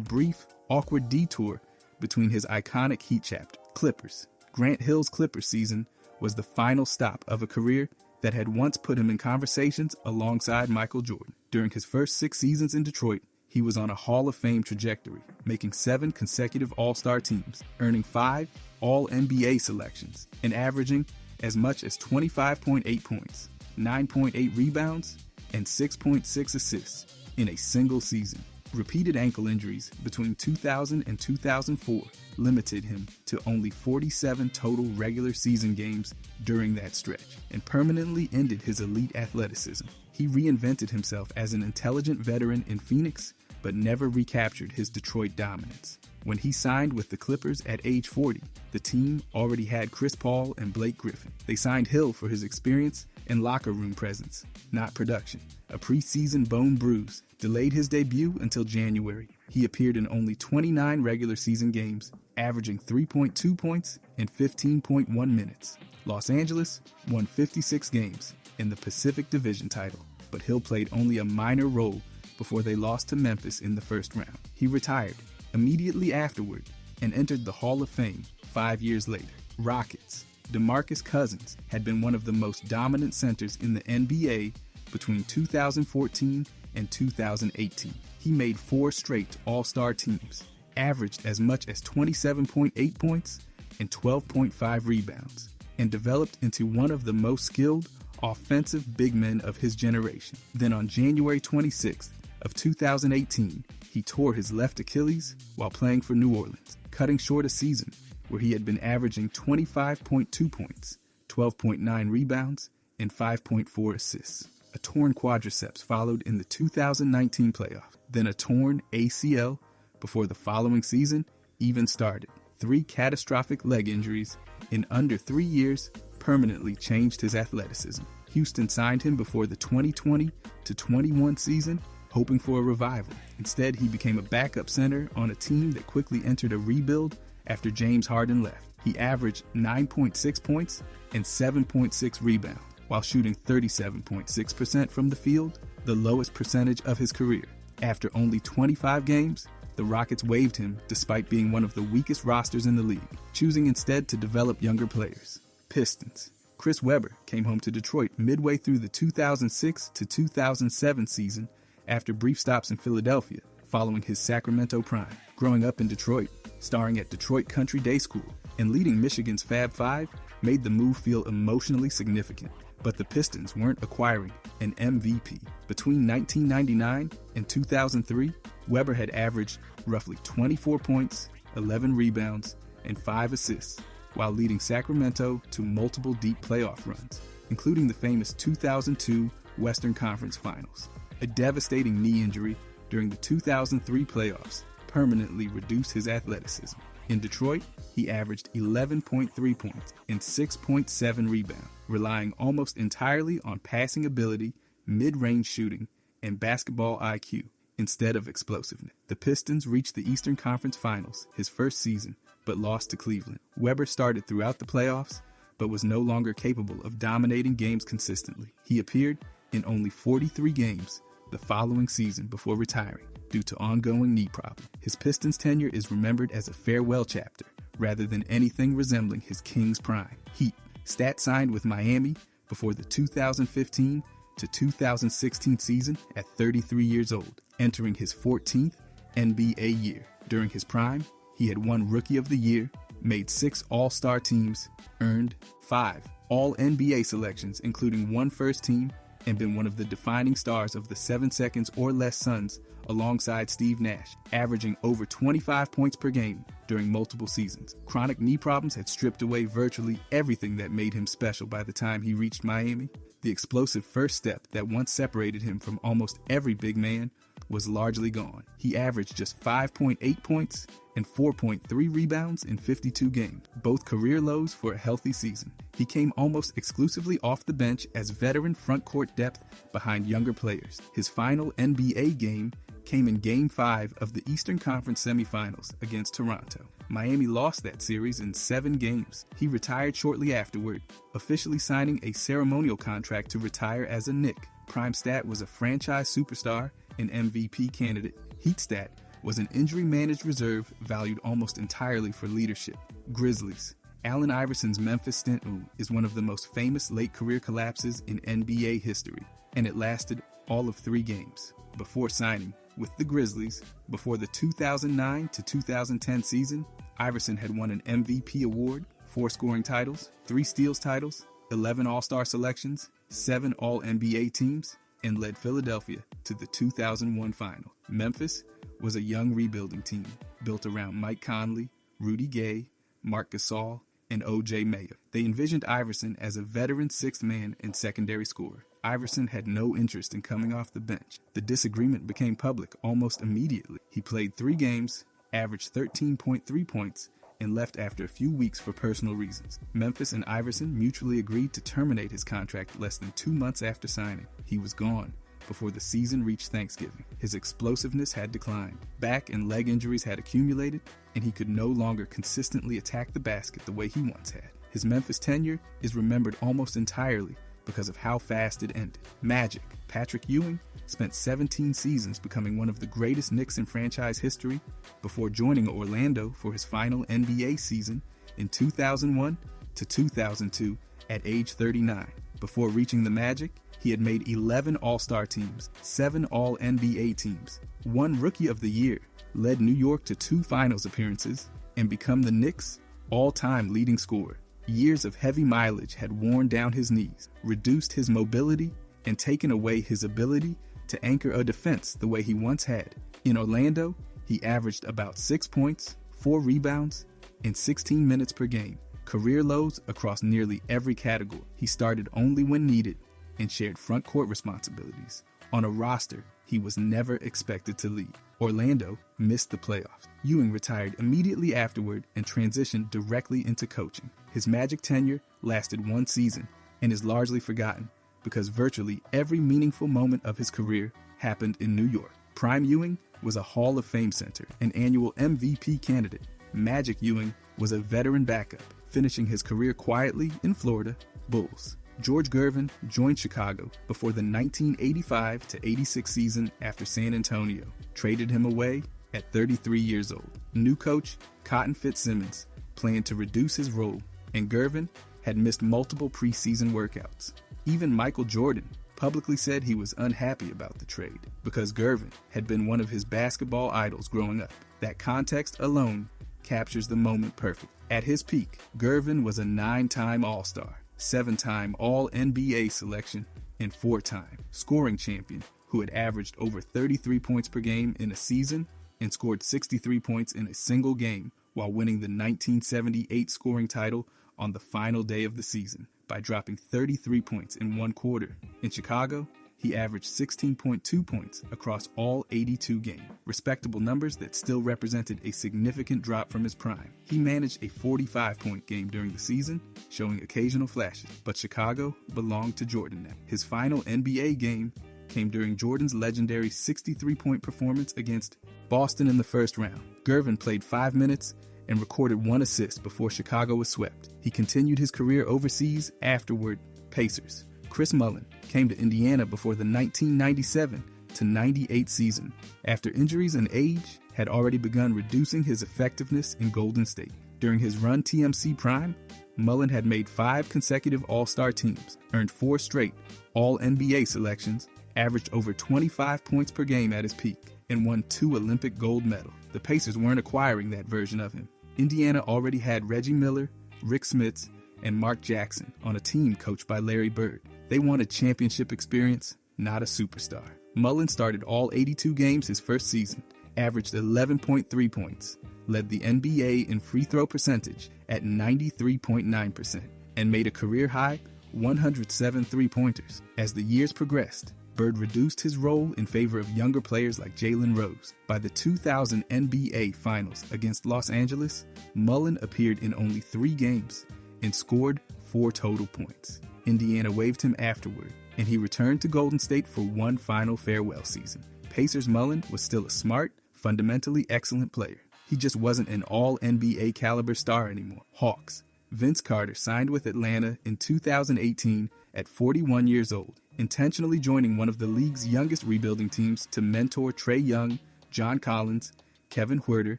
brief, awkward detour between his iconic Heat chapter. Clippers. Grant Hill's Clippers season was the final stop of a career that had once put him in conversations alongside Michael Jordan. During his first 6 seasons in Detroit, he was on a Hall of Fame trajectory, making 7 consecutive All-Star teams, earning 5 All-NBA selections, and averaging as much as 25.8 points, 9.8 rebounds, and 6.6 assists in a single season. Repeated ankle injuries between 2000 and 2004 limited him to only 47 total regular season games during that stretch and permanently ended his elite athleticism. He reinvented himself as an intelligent veteran in Phoenix, but never recaptured his Detroit dominance. When he signed with the Clippers at age 40, the team already had Chris Paul and Blake Griffin. They signed Hill for his experience and locker room presence, not production. A preseason bone bruise delayed his debut until January. He appeared in only 29 regular season games, averaging 3.2 points in 15.1 minutes. Los Angeles won 56 games in the Pacific Division title, but Hill played only a minor role before they lost to Memphis in the first round. He retired immediately afterward and entered the Hall of Fame 5 years later. Rockets. DeMarcus Cousins had been one of the most dominant centers in the NBA between 2014 and 2018. He made 4 straight All-Star teams, averaged as much as 27.8 points and 12.5 rebounds, and developed into one of the most skilled offensive big men of his generation. Then on January 26th of 2018, he tore his left Achilles while playing for New Orleans, cutting short a season where he had been averaging 25.2 points, 12.9 rebounds, and 5.4 assists. A torn quadriceps followed in the 2019 playoff, then a torn ACL before the following season even started. 3 catastrophic leg injuries in under 3 years permanently changed his athleticism. Houston signed him before the 2020-21 season, hoping for a revival. Instead, he became a backup center on a team that quickly entered a rebuild after James Harden left. He averaged 9.6 points and 7.6 rebounds, while shooting 37.6% from the field, the lowest percentage of his career. After only 25 games, the Rockets waived him despite being one of the weakest rosters in the league, choosing instead to develop younger players. Pistons. Chris Webber came home to Detroit midway through the 2006 to 2007 season after brief stops in Philadelphia following his Sacramento prime. Growing up in Detroit, starring at Detroit Country Day School, and leading Michigan's Fab Five made the move feel emotionally significant. But the Pistons weren't acquiring an MVP. Between 1999 and 2003, Webber had averaged roughly 24 points, 11 rebounds, and 5 assists, while leading Sacramento to multiple deep playoff runs, including the famous 2002 Western Conference Finals. A devastating knee injury during the 2003 playoffs permanently reduced his athleticism. In Detroit, he averaged 11.3 points and 6.7 rebounds, relying almost entirely on passing ability, mid-range shooting, and basketball IQ. instead of explosiveness. The Pistons reached the Eastern Conference Finals his first season, but lost to Cleveland. Weber started throughout the playoffs, but was no longer capable of dominating games consistently. He appeared in only 43 games the following season before retiring due to ongoing knee problems. His Pistons tenure is remembered as a farewell chapter rather than anything resembling his Kings prime. Heat. Stat signed with Miami before the 2015 to 2016 season at 33 years old, entering his 14th NBA year. During his prime, he had won Rookie of the Year, made 6 All-Star teams, earned 5 All-NBA selections, including 1 first team, and been one of the defining stars of the 7 seconds or less Suns alongside Steve Nash, averaging over 25 points per game during multiple seasons. Chronic knee problems had stripped away virtually everything that made him special by the time he reached Miami. The explosive first step that once separated him from almost every big man was largely gone. He averaged just 5.8 points and 4.3 rebounds in 52 games, both career lows for a healthy season. He came almost exclusively off the bench as veteran front court depth behind younger players. His final NBA game came in Game 5 of the Eastern Conference semifinals against Toronto. Miami lost that series in 7 games. He retired shortly afterward, officially signing a ceremonial contract to retire as a Knick. Prime Stat was a franchise superstar and MVP candidate. Heat Stat was an injury-managed reserve valued almost entirely for leadership. Grizzlies. Allen Iverson's Memphis stint is one of the most famous late career collapses in NBA history, and it lasted all of 3 games. Before signing with the Grizzlies, before the 2009 to 2010 season, Iverson had won an MVP award, 4 scoring titles, 3 steals titles, 11 All-Star selections, 7 All-NBA teams, and led Philadelphia to the 2001 final. Memphis was a young rebuilding team built around Mike Conley, Rudy Gay, Marc Gasol, and O.J. Mayo. They envisioned Iverson as a veteran 6th man and secondary scorer. Iverson had no interest in coming off the bench. The disagreement became public almost immediately. He played 3 games, averaged 13.3 points, and left after a few weeks for personal reasons. Memphis and Iverson mutually agreed to terminate his contract less than 2 months after signing. He was gone before the season reached Thanksgiving. His explosiveness had declined. Back and leg injuries had accumulated, and he could no longer consistently attack the basket the way he once had. His Memphis tenure is remembered almost entirely because of how fast it ended. Magic. Patrick Ewing spent 17 seasons becoming one of the greatest Knicks in franchise history before joining Orlando for his final NBA season in 2001 to 2002 at age 39. Before reaching the Magic, he had made 11 All-Star teams, 7 All-NBA teams, 1 Rookie of the Year, led New York to 2 finals appearances, and become the Knicks' all-time leading scorer. Years of heavy mileage had worn down his knees, reduced his mobility, and taken away his ability to anchor a defense the way he once had. In Orlando, he averaged about 6 points, 4 rebounds, and 16 minutes per game, career lows across nearly every category. He started only when needed and shared front court responsibilities. On a roster he was never expected to lead. Orlando missed the playoffs. Ewing retired immediately afterward and transitioned directly into coaching. His Magic tenure lasted 1 season and is largely forgotten because virtually every meaningful moment of his career happened in New York. Prime Ewing was a Hall of Fame center, an annual MVP candidate. Magic Ewing was a veteran backup, finishing his career quietly in Florida Bulls. George Gervin joined Chicago before the 1985-86 season after San Antonio traded him away at 33 years old. New coach Cotton Fitzsimmons planned to reduce his role, and Gervin had missed multiple preseason workouts. Even Michael Jordan publicly said he was unhappy about the trade because Gervin had been one of his basketball idols growing up. That context alone captures the moment perfect. At his peak, Gervin was a 9-time All-Star, 7-time All-NBA selection, and 4-time scoring champion who had averaged over 33 points per game in a season and scored 63 points in a single game while winning the 1978 scoring title on the final day of the season by dropping 33 points in 1 quarter. In Chicago, he averaged 16.2 points across all 82 games, respectable numbers that still represented a significant drop from his prime. He managed a 45-point game during the season, showing occasional flashes, but Chicago belonged to Jordan now. His final NBA game came during Jordan's legendary 63-point performance against Boston in the first round. Gervin played 5 minutes and recorded 1 assist before Chicago was swept. He continued his career overseas afterward. Pacers. Chris Mullin came to Indiana before the 1997-98 season, after injuries and age had already begun reducing his effectiveness in Golden State. During his run TMC Prime, Mullin had made 5 consecutive All-Star teams, earned 4 straight All-NBA selections, averaged over 25 points per game at his peak, and won 2 Olympic gold medals. The Pacers weren't acquiring that version of him. Indiana already had Reggie Miller, Rick Smits, and Mark Jackson on a team coached by Larry Bird. They wanted championship experience, not a superstar. Mullin started all 82 games his first season, averaged 11.3 points, led the NBA in free throw percentage at 93.9%, and made a career-high 107 three-pointers. As the years progressed, Bird reduced his role in favor of younger players like Jalen Rose. By the 2000 NBA Finals against Los Angeles, Mullin appeared in only 3 games and scored 4 total points. Indiana waived him afterward, and he returned to Golden State for one final farewell season. Pacers Mullin was still a smart, fundamentally excellent player. He just wasn't an all-NBA caliber star anymore. Hawks. Vince Carter signed with Atlanta in 2018 at 41 years old, intentionally joining one of the league's youngest rebuilding teams to mentor Trae Young, John Collins, Kevin Huerter,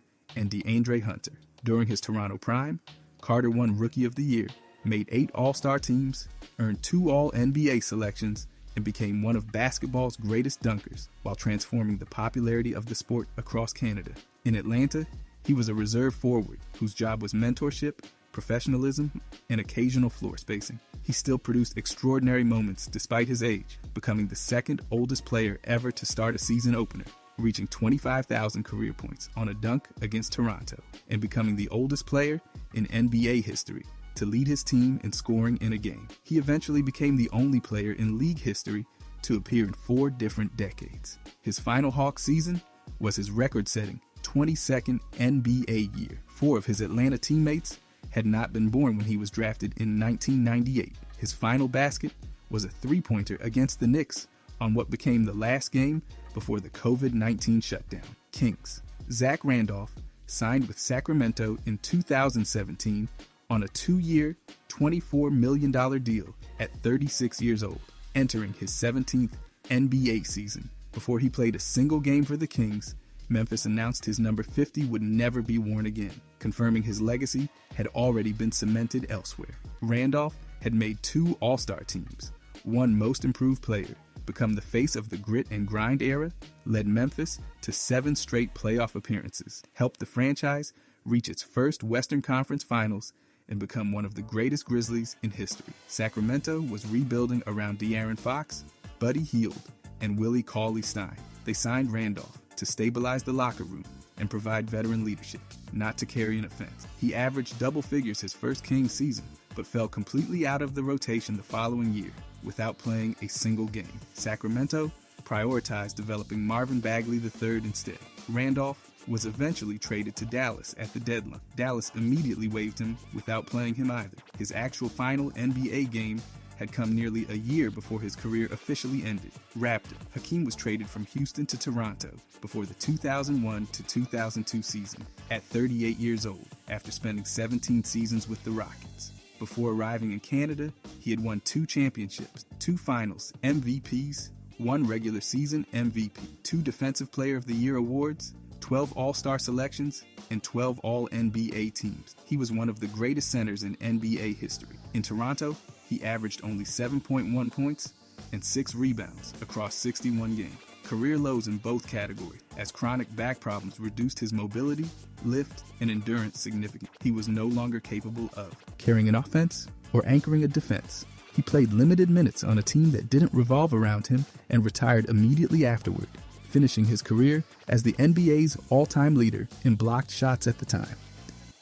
and DeAndre Hunter. During his Toronto prime, Carter won Rookie of the Year, made 8 All-Star teams, earned 2 All-NBA selections, and became one of basketball's greatest dunkers while transforming the popularity of the sport across Canada. In Atlanta, he was a reserve forward whose job was mentorship, professionalism, and occasional floor spacing. He still produced extraordinary moments despite his age, becoming the second oldest player ever to start a season opener, reaching 25,000 career points on a dunk against Toronto, and becoming the oldest player in NBA history to lead his team in scoring in a game. He eventually became the only player in league history to appear in 4 different decades. His final Hawks season was his record-setting 22nd NBA year. 4 of his Atlanta teammates had not been born when he was drafted in 1998. His final basket was a 3-pointer against the Knicks on what became the last game before the COVID-19 shutdown. Kings. Zach Randolph signed with Sacramento in 2017 on a 2-year, $24 million deal at 36 years old, entering his 17th NBA season. Before he played a single game for the Kings, Memphis announced his number 50 would never be worn again, confirming his legacy had already been cemented elsewhere. Randolph had made 2 All-Star teams, won Most Improved Player, become the face of the grit and grind era, led Memphis to 7 straight playoff appearances, helped the franchise reach its first Western Conference Finals, and become one of the greatest Grizzlies in history. Sacramento was rebuilding around De'Aaron Fox, Buddy Hield, and Willie Cauley-Stein. They signed Randolph to stabilize the locker room and provide veteran leadership, not to carry an offense. He averaged double figures his first Kings season, but fell completely out of the rotation the following year without playing a single game. Sacramento prioritized developing Marvin Bagley III instead. Randolph was eventually traded to Dallas at the deadline. Dallas immediately waived him without playing him either. His actual final NBA game had come nearly a year before his career officially ended. Raptor. Hakeem was traded from Houston to Toronto before the 2001 to 2002 season at 38 years old after spending 17 seasons with the Rockets. Before arriving in Canada, he had won 2 championships, 2 finals MVPs, 1 regular season MVP, 2 Defensive Player of the Year awards, 12 All-Star selections, and 12 All-NBA teams. He was one of the greatest centers in NBA history. In Toronto, he averaged only 7.1 points and 6 rebounds across 61 games. Career lows in both categories, as chronic back problems reduced his mobility, lift, and endurance significantly. He was no longer capable of carrying an offense or anchoring a defense. He played limited minutes on a team that didn't revolve around him and retired immediately afterward, finishing his career as the NBA's all-time leader in blocked shots at the time.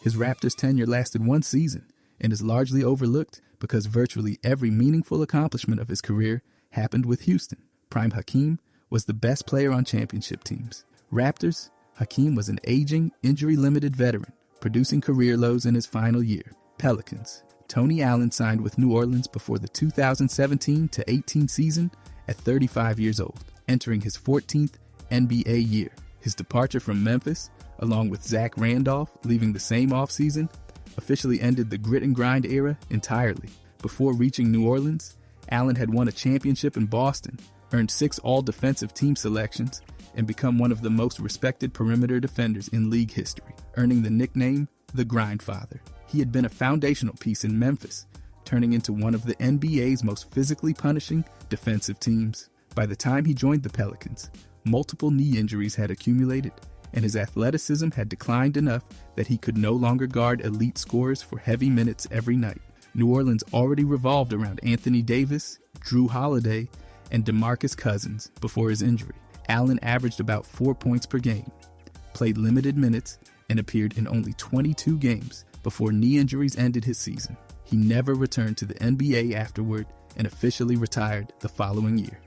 His Raptors tenure lasted 1 season and is largely overlooked because virtually every meaningful accomplishment of his career happened with Houston. Prime Hakeem was the best player on championship teams. Raptors, Hakeem was an aging, injury-limited veteran, producing career lows in his final year. Pelicans. Tony Allen signed with New Orleans before the 2017-18 season at 35 years old, entering his 14th NBA year. His departure from Memphis, along with Zach Randolph leaving the same offseason, officially ended the grit and grind era entirely. Before reaching New Orleans, Allen had won a championship in Boston, earned 6 all-defensive team selections, and become one of the most respected perimeter defenders in league history, earning the nickname the Grindfather. He had been a foundational piece in Memphis, turning into one of the NBA's most physically punishing defensive teams. By the time he joined the Pelicans, multiple knee injuries had accumulated, and his athleticism had declined enough that he could no longer guard elite scorers for heavy minutes every night. New Orleans already revolved around Anthony Davis, Drew Holiday, and DeMarcus Cousins before his injury. Allen averaged about 4 points per game, played limited minutes, and appeared in only 22 games before knee injuries ended his season. He never returned to the NBA afterward and officially retired the following year.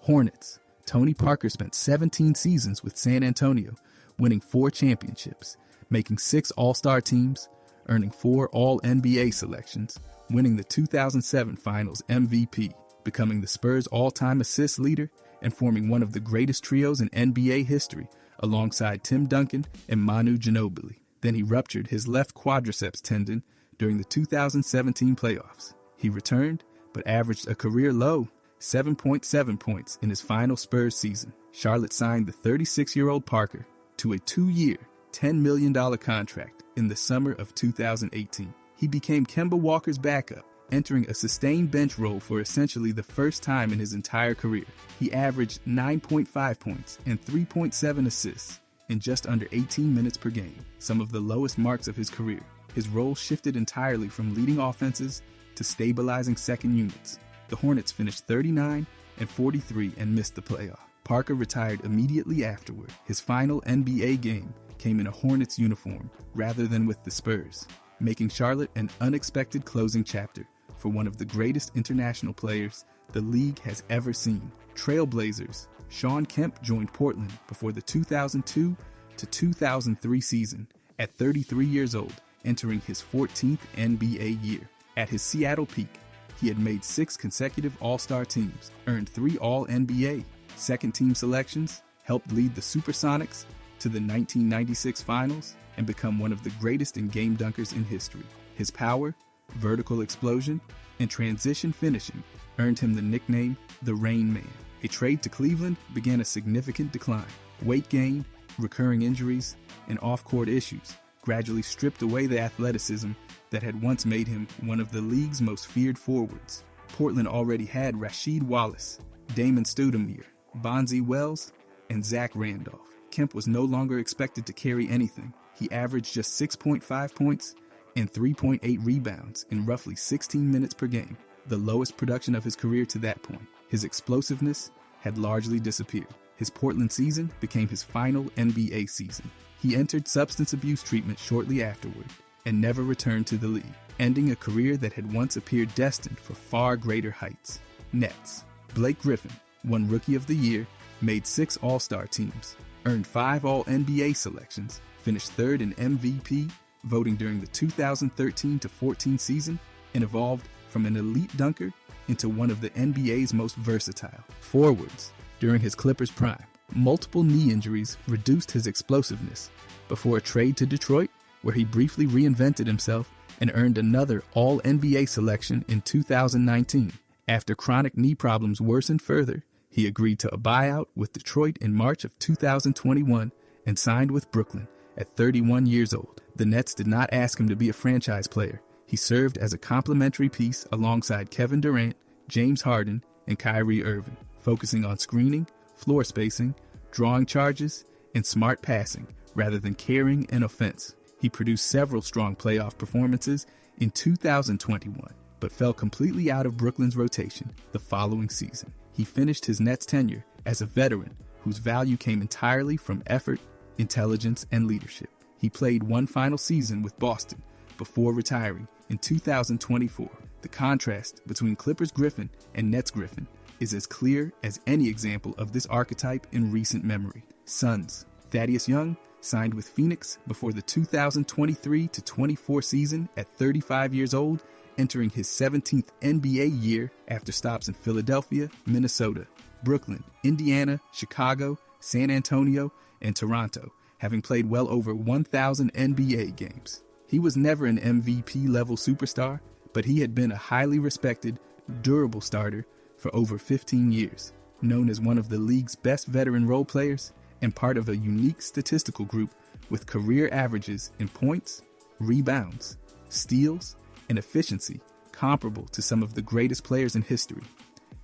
Hornets. Tony Parker spent 17 seasons with San Antonio, winning 4 championships, making 6 All-Star teams, earning 4 All-NBA selections, winning the 2007 Finals MVP, becoming the Spurs' all-time assist leader, and forming one of the greatest trios in NBA history alongside Tim Duncan and Manu Ginobili. Then he ruptured his left quadriceps tendon during the 2017 playoffs. He returned, but averaged a career-low 7.7 points in his final Spurs season. Charlotte signed the 36-year-old Parker to a 2-year, $10 million contract in the summer of 2018. He became Kemba Walker's backup, entering a sustained bench role for essentially the first time in his entire career. He averaged 9.5 points and 3.7 assists in just under 18 minutes per game, some of the lowest marks of his career. His role shifted entirely from leading offenses to stabilizing second units. The Hornets finished 39-43 and missed the playoff. Parker retired immediately afterward. His final NBA game came in a Hornets uniform rather than with the Spurs, making Charlotte an unexpected closing chapter for one of the greatest international players the league has ever seen. Trailblazers. Shawn Kemp joined Portland before the 2002 to 2003 season at 33 years old, entering his 14th NBA year. At his Seattle peak, he had made 6 consecutive All-Star teams, earned 3 All-NBA second-team selections, helped lead the Supersonics to the 1996 Finals, and become one of the greatest in-game dunkers in history. His power, vertical explosion, and transition finishing earned him the nickname the Rain Man. A trade to Cleveland began a significant decline. Weight gain, recurring injuries, and off-court issues gradually stripped away the athleticism that had once made him one of the league's most feared forwards. Portland already had Rasheed Wallace, Damon Stoudemire, Bonzi Wells, and Zach Randolph. Kemp was no longer expected to carry anything. He averaged just 6.5 points and 3.8 rebounds in roughly 16 minutes per game, the lowest production of his career to that point. His explosiveness had largely disappeared. His Portland season became his final NBA season. He entered substance abuse treatment shortly afterward and never returned to the league, ending a career that had once appeared destined for far greater heights. Nets. Blake Griffin won Rookie of the Year, made 6 All-Star teams, earned 5 All-NBA selections, finished 3rd in MVP voting during the 2013-14 season, and evolved from an elite dunker into one of the NBA's most versatile forwards. During his Clippers prime, multiple knee injuries reduced his explosiveness before a trade to Detroit, where he briefly reinvented himself and earned another All-NBA selection in 2019. After chronic knee problems worsened further, he agreed to a buyout with Detroit in March of 2021 and signed with Brooklyn at 31 years old. The Nets did not ask him to be a franchise player. He served as a complementary piece alongside Kevin Durant, James Harden, and Kyrie Irving, focusing on screening, floor spacing, drawing charges, and smart passing rather than carrying an offense. He produced several strong playoff performances in 2021, but fell completely out of Brooklyn's rotation the following season. He finished his Nets tenure as a veteran whose value came entirely from effort, intelligence, and leadership. He played one final season with Boston before retiring in 2024. The contrast between Clippers Griffin and Nets Griffin is as clear as any example of this archetype in recent memory. Suns. Thaddeus Young signed with Phoenix before the 2023-24 season at 35 years old, entering his 17th NBA year after stops in Philadelphia, Minnesota, Brooklyn, Indiana, Chicago, San Antonio, and Toronto, having played well over 1,000 NBA games. He was never an MVP-level superstar, but he had been a highly respected, durable starter for over 15 years, known as one of the league's best veteran role players and part of a unique statistical group with career averages in points, rebounds, steals, and efficiency comparable to some of the greatest players in history.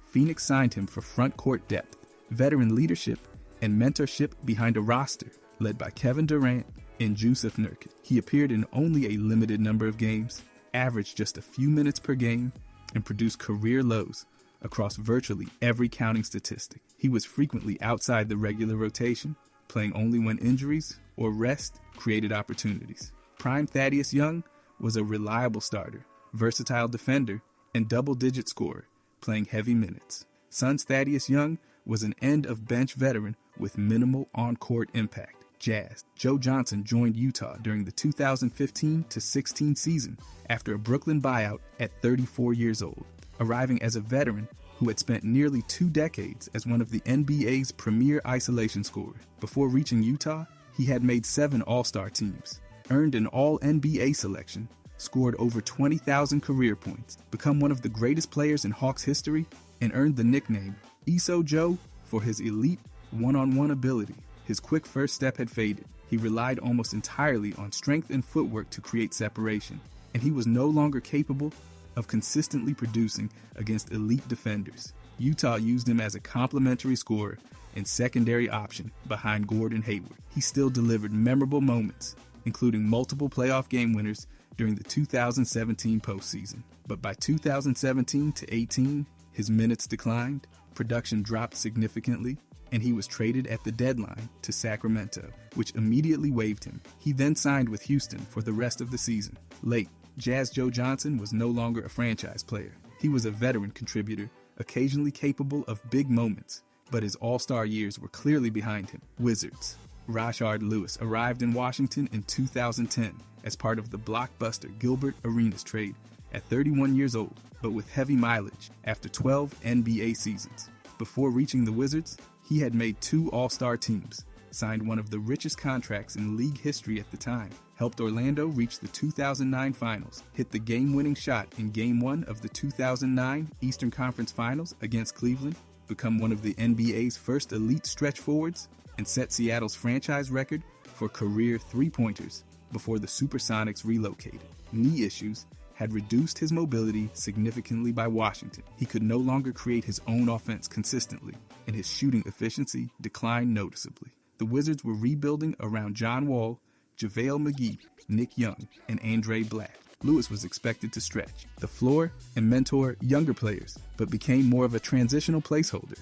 Phoenix signed him for front court depth, veteran leadership, and mentorship behind a roster led by Kevin Durant and Jusuf Nurkic. He appeared in only a limited number of games, averaged just a few minutes per game, and produced career lows across virtually every counting statistic. He was frequently outside the regular rotation, playing only when injuries or rest created opportunities. Prime Thaddeus Young was a reliable starter, versatile defender, and double-digit scorer, playing heavy minutes. Suns' Thaddeus Young was an end-of-bench veteran with minimal on-court impact. Jazz. Joe Johnson joined Utah during the 2015-16 season after a Brooklyn buyout at 34 years old, arriving as a veteran who had spent nearly 2 decades as one of the NBA's premier isolation scorers. Before reaching Utah, he had made 7 All-Star teams, earned an All-NBA selection, scored over 20,000 career points, become one of the greatest players in Hawks history, and earned the nickname ESO Joe for his elite one-on-one ability. His quick first step had faded. He relied almost entirely on strength and footwork to create separation, and he was no longer capable of consistently producing against elite defenders. Utah used him as a complementary scorer and secondary option behind Gordon Hayward. He still delivered memorable moments, including multiple playoff game winners during the 2017 postseason. But by 2017-18, his minutes declined, production dropped significantly, and he was traded at the deadline to Sacramento, which immediately waived him. He then signed with Houston for the rest of the season. Late, Jazz Joe Johnson was no longer a franchise player. He was a veteran contributor, occasionally capable of big moments, but his all-star years were clearly behind him. Wizards. Rashard Lewis arrived in Washington in 2010 as part of the blockbuster Gilbert Arenas trade at 31 years old, but with heavy mileage after 12 NBA seasons. Before reaching the Wizards, he had made 2 All-Star teams, signed one of the richest contracts in league history at the time, helped Orlando reach the 2009 Finals, hit the game-winning shot in Game 1 of the 2009 Eastern Conference Finals against Cleveland, become one of the NBA's first elite stretch forwards, and set Seattle's franchise record for career three-pointers before the Supersonics relocated. Knee issues had reduced his mobility significantly by Washington. He could no longer create his own offense consistently, and his shooting efficiency declined noticeably. The Wizards were rebuilding around John Wall, JaVale McGee, Nick Young, and Andre Black. Lewis was expected to stretch the floor and mentor younger players, but became more of a transitional placeholder.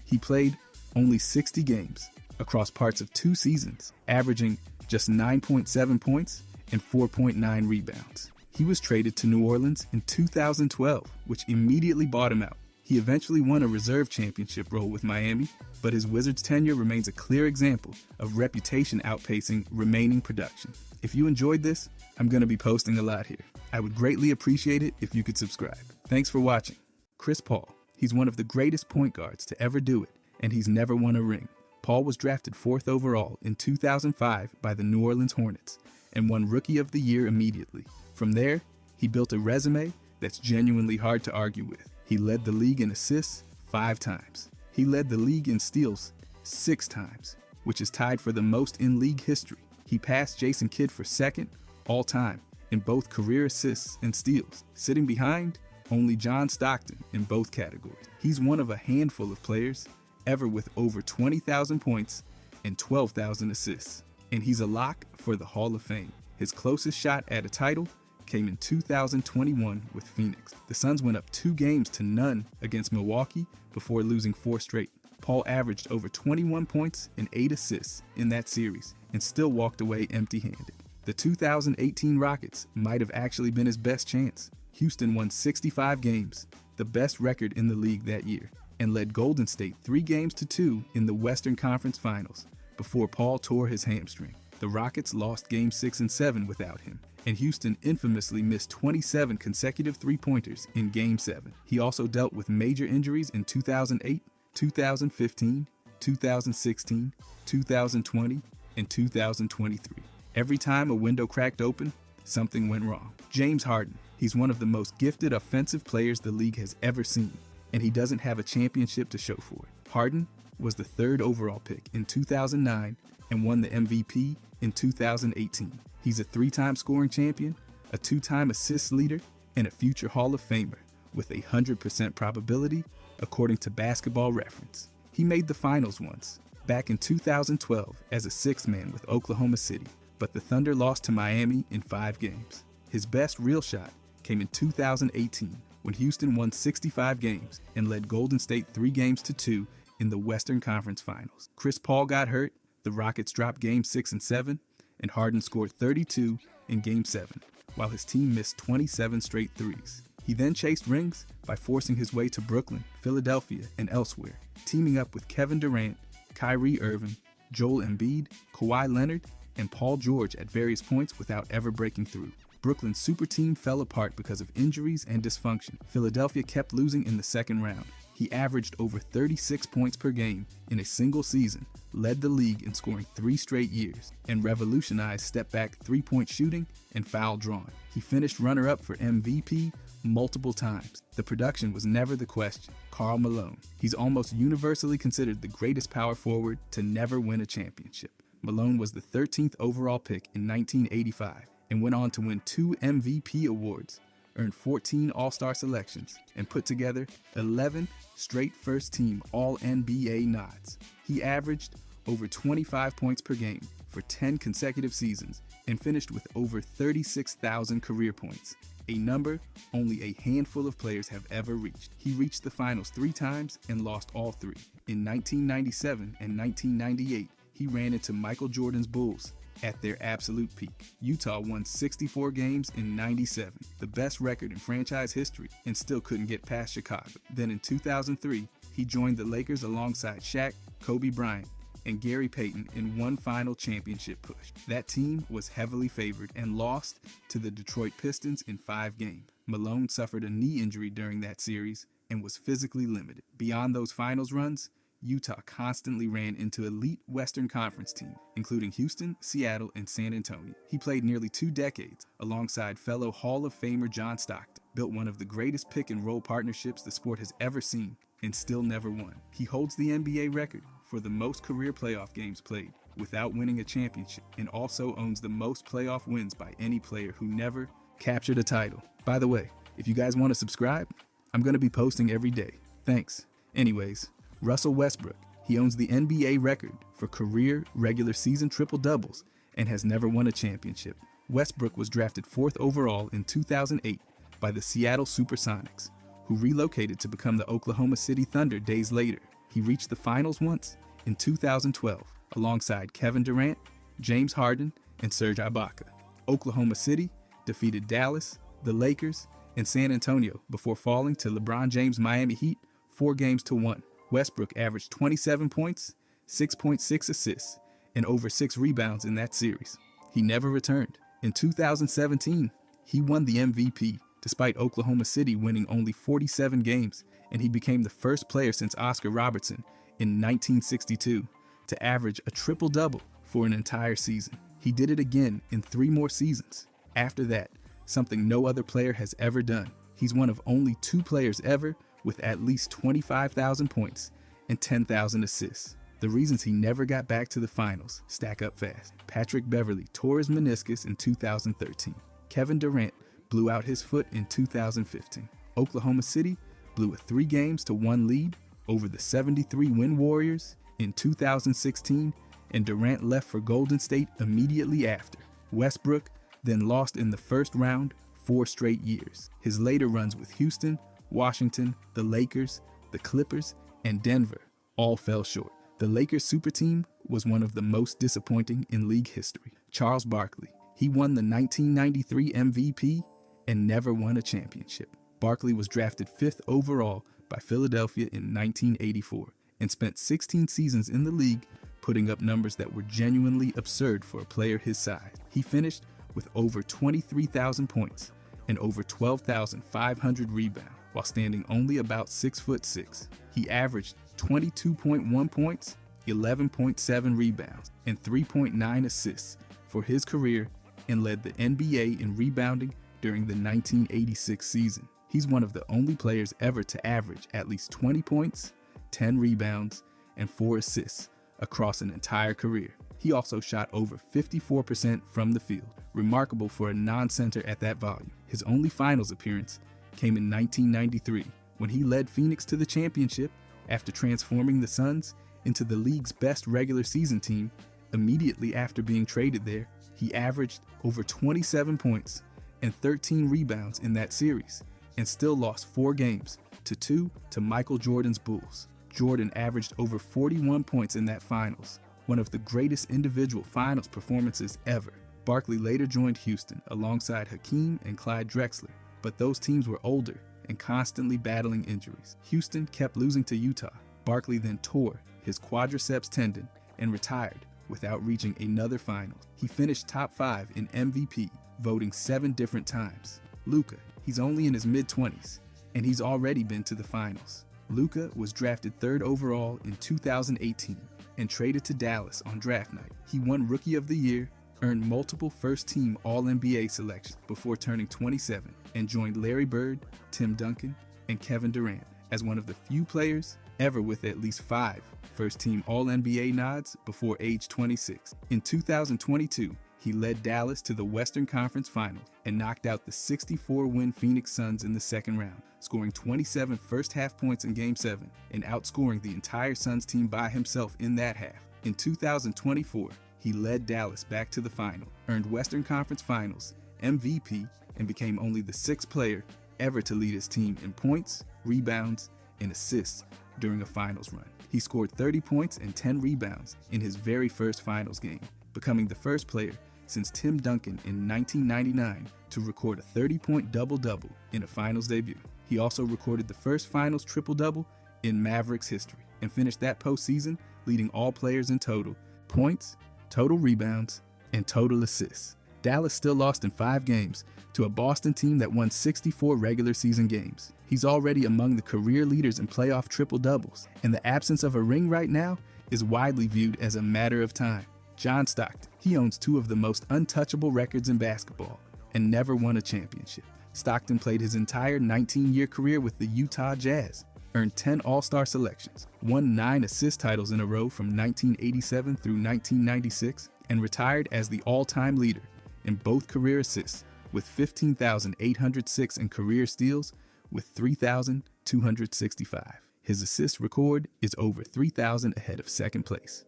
He played only 60 games across parts of 2 seasons, averaging just 9.7 points and 4.9 rebounds. He was traded to New Orleans in 2012, which immediately bought him out. He eventually won a reserve championship role with Miami, but his Wizards tenure remains a clear example of reputation outpacing remaining production. If you enjoyed this, I'm going to be posting a lot here. I would greatly appreciate it if you could subscribe. Thanks for watching. Chris Paul. He's one of the greatest point guards to ever do it, and he's never won a ring. Paul was drafted 4th overall in 2005 by the New Orleans Hornets and won Rookie of the Year immediately. From there, he built a resume that's genuinely hard to argue with. He led the league in assists 5 times. He led the league in steals 6 times, which is tied for the most in league history. He passed Jason Kidd for second all time in both career assists and steals, sitting behind only John Stockton in both categories. He's one of a handful of players ever with over 20,000 points and 12,000 assists, and he's a lock for the Hall of Fame. His closest shot at a title came in 2021 with Phoenix. The Suns went up 2 games to none against Milwaukee before losing 4 straight. Paul averaged over 21 points and 8 assists in that series and still walked away empty-handed. The 2018 Rockets might have actually been his best chance. Houston won 65 games, the best record in the league that year, and led Golden State 3-2 in the Western Conference Finals before Paul tore his hamstring. The Rockets lost Game 6 and 7 without him, and Houston infamously missed 27 consecutive three-pointers in Game 7. He also dealt with major injuries in 2008 2015, 2016, 2020, and 2023. Every time a window cracked open, something went wrong. James Harden. He's one of the most gifted offensive players the league has ever seen, and he doesn't have a championship to show for it. Harden was the 3rd overall pick in 2009 and won the MVP in 2018. He's a 3-time scoring champion, a 2-time assist leader, and a future Hall of Famer with a 100% probability, according to Basketball Reference. He made the finals once, back in 2012 as a 6th man with Oklahoma City, but the Thunder lost to Miami in 5 games. His best real shot came in 2018 when Houston won 65 games and led Golden State 3-2 in the Western Conference Finals. Chris Paul got hurt, the Rockets dropped Game 6 and 7, and Harden scored 32 in Game 7, while his team missed 27 straight threes. He then chased rings by forcing his way to Brooklyn, Philadelphia, and elsewhere, teaming up with Kevin Durant, Kyrie Irving, Joel Embiid, Kawhi Leonard, and Paul George at various points without ever breaking through. Brooklyn's super team fell apart because of injuries and dysfunction. Philadelphia kept losing in the second round. He averaged over 36 points per game in a single season, led the league in scoring 3 straight years, and revolutionized step-back three-point shooting and foul drawing. He finished runner-up for MVP multiple times. The production was never the question. Karl Malone. He's almost universally considered the greatest power forward to never win a championship. Malone was the 13th overall pick in 1985 and went on to win 2 MVP awards, earned 14 All-Star selections, and put together 11 straight first-team All-NBA nods. He averaged over 25 points per game for 10 consecutive seasons and finished with over 36,000 career points, a number only a handful of players have ever reached. He reached the finals 3 times and lost all 3. In 1997 and 1998, he ran into Michael Jordan's Bulls at their absolute peak. Utah won 64 games in 97, the best record in franchise history, and still couldn't get past Chicago. Then in 2003, he joined the Lakers alongside Shaq, Kobe Bryant, and Gary Payton in one final championship push. That team was heavily favored and lost to the Detroit Pistons in 5 games. Malone suffered a knee injury during that series and was physically limited. Beyond those finals runs, Utah constantly ran into elite Western Conference teams, including Houston, Seattle, and San Antonio. He played nearly 2 decades alongside fellow Hall of Famer John Stockton, built one of the greatest pick-and-roll partnerships the sport has ever seen, and still never won. He holds the NBA record for the most career playoff games played without winning a championship, and also owns the most playoff wins by any player who never captured a title. By the way, if you guys want to subscribe, I'm going to be posting every day. Thanks. Anyways, Russell Westbrook. He owns the NBA record for career regular season triple-doubles and has never won a championship. Westbrook was drafted 4th overall in 2008 by the Seattle Supersonics, who relocated to become the Oklahoma City Thunder days later. He reached the finals once in 2012 alongside Kevin Durant, James Harden, and Serge Ibaka. Oklahoma City defeated Dallas, the Lakers, and San Antonio before falling to LeBron James' Miami Heat 4-1. Westbrook averaged 27 points, 6.6 assists, and over 6 rebounds in that series. He never returned. In 2017, he won the MVP, despite Oklahoma City winning only 47 games, and he became the first player since Oscar Robertson in 1962 to average a triple-double for an entire season. He did it again in 3 more seasons. After that, something no other player has ever done. He's one of only 2 players ever with at least 25,000 points and 10,000 assists. The reasons he never got back to the finals stack up fast. Patrick Beverley tore his meniscus in 2013. Kevin Durant blew out his foot in 2015. Oklahoma City blew a 3-1 lead over the 73-win Warriors in 2016, and Durant left for Golden State immediately after. Westbrook then lost in the first round 4 straight years. His later runs with Houston, Washington, the Lakers, the Clippers, and Denver all fell short. The Lakers super team was one of the most disappointing in league history. Charles Barkley. He won the 1993 MVP and never won a championship. Barkley was drafted 5th overall by Philadelphia in 1984 and spent 16 seasons in the league, putting up numbers that were genuinely absurd for a player his size. He finished with over 23,000 points and over 12,500 rebounds, while standing only about 6'6". He averaged 22.1 points, 11.7 rebounds, and 3.9 assists for his career, and led the NBA in rebounding during the 1986 season. He's one of the only players ever to average at least 20 points, 10 rebounds, and 4 assists across an entire career. He also shot over 54% from the field, remarkable for a non-center at that volume. His only finals appearance came in 1993 when he led Phoenix to the championship after transforming the Suns into the league's best regular season team. Immediately after being traded there, he averaged over 27 points and 13 rebounds in that series and still lost 4 games to 2 to Michael Jordan's Bulls. Jordan averaged over 41 points in that finals, one of the greatest individual finals performances ever. Barkley later joined Houston alongside Hakeem and Clyde Drexler, but those teams were older and constantly battling injuries. Houston kept losing to Utah. Barkley then tore his quadriceps tendon and retired without reaching another final. He finished top 5 in MVP voting 7 different times. Luka, he's only in his mid-20s, and he's already been to the finals. Luka was drafted 3rd overall in 2018 and traded to Dallas on draft night. He won Rookie of the Year, earned multiple first-team All-NBA selections before turning 27, and joined Larry Bird, Tim Duncan, and Kevin Durant as one of the few players ever with at least 5 first-team All-NBA nods before age 26. In 2022, he led Dallas to the Western Conference Finals and knocked out the 64-win Phoenix Suns in the second round, scoring 27 first-half points in Game 7 and outscoring the entire Suns team by himself in that half. In 2024, he led Dallas back to the final, earned Western Conference Finals MVP, and became only the 6th player ever to lead his team in points, rebounds, and assists during a finals run. He scored 30 points and 10 rebounds in his very first finals game, becoming the first player since Tim Duncan in 1999 to record a 30-point double-double in a finals debut. He also recorded the first finals triple-double in Mavericks history and finished that postseason leading all players in total points, total rebounds, and total assists. Dallas still lost in 5 games to a Boston team that won 64 regular season games. He's already among the career leaders in playoff triple-doubles, and the absence of a ring right now is widely viewed as a matter of time. John Stockton, he owns 2 of the most untouchable records in basketball and never won a championship. Stockton played his entire 19-year career with the Utah Jazz, earned 10 All-Star selections, won 9 assist titles in a row from 1987 through 1996, and retired as the all-time leader in both career assists with 15,806 in career steals with 3,265. His assist record is over 3,000 ahead of second place.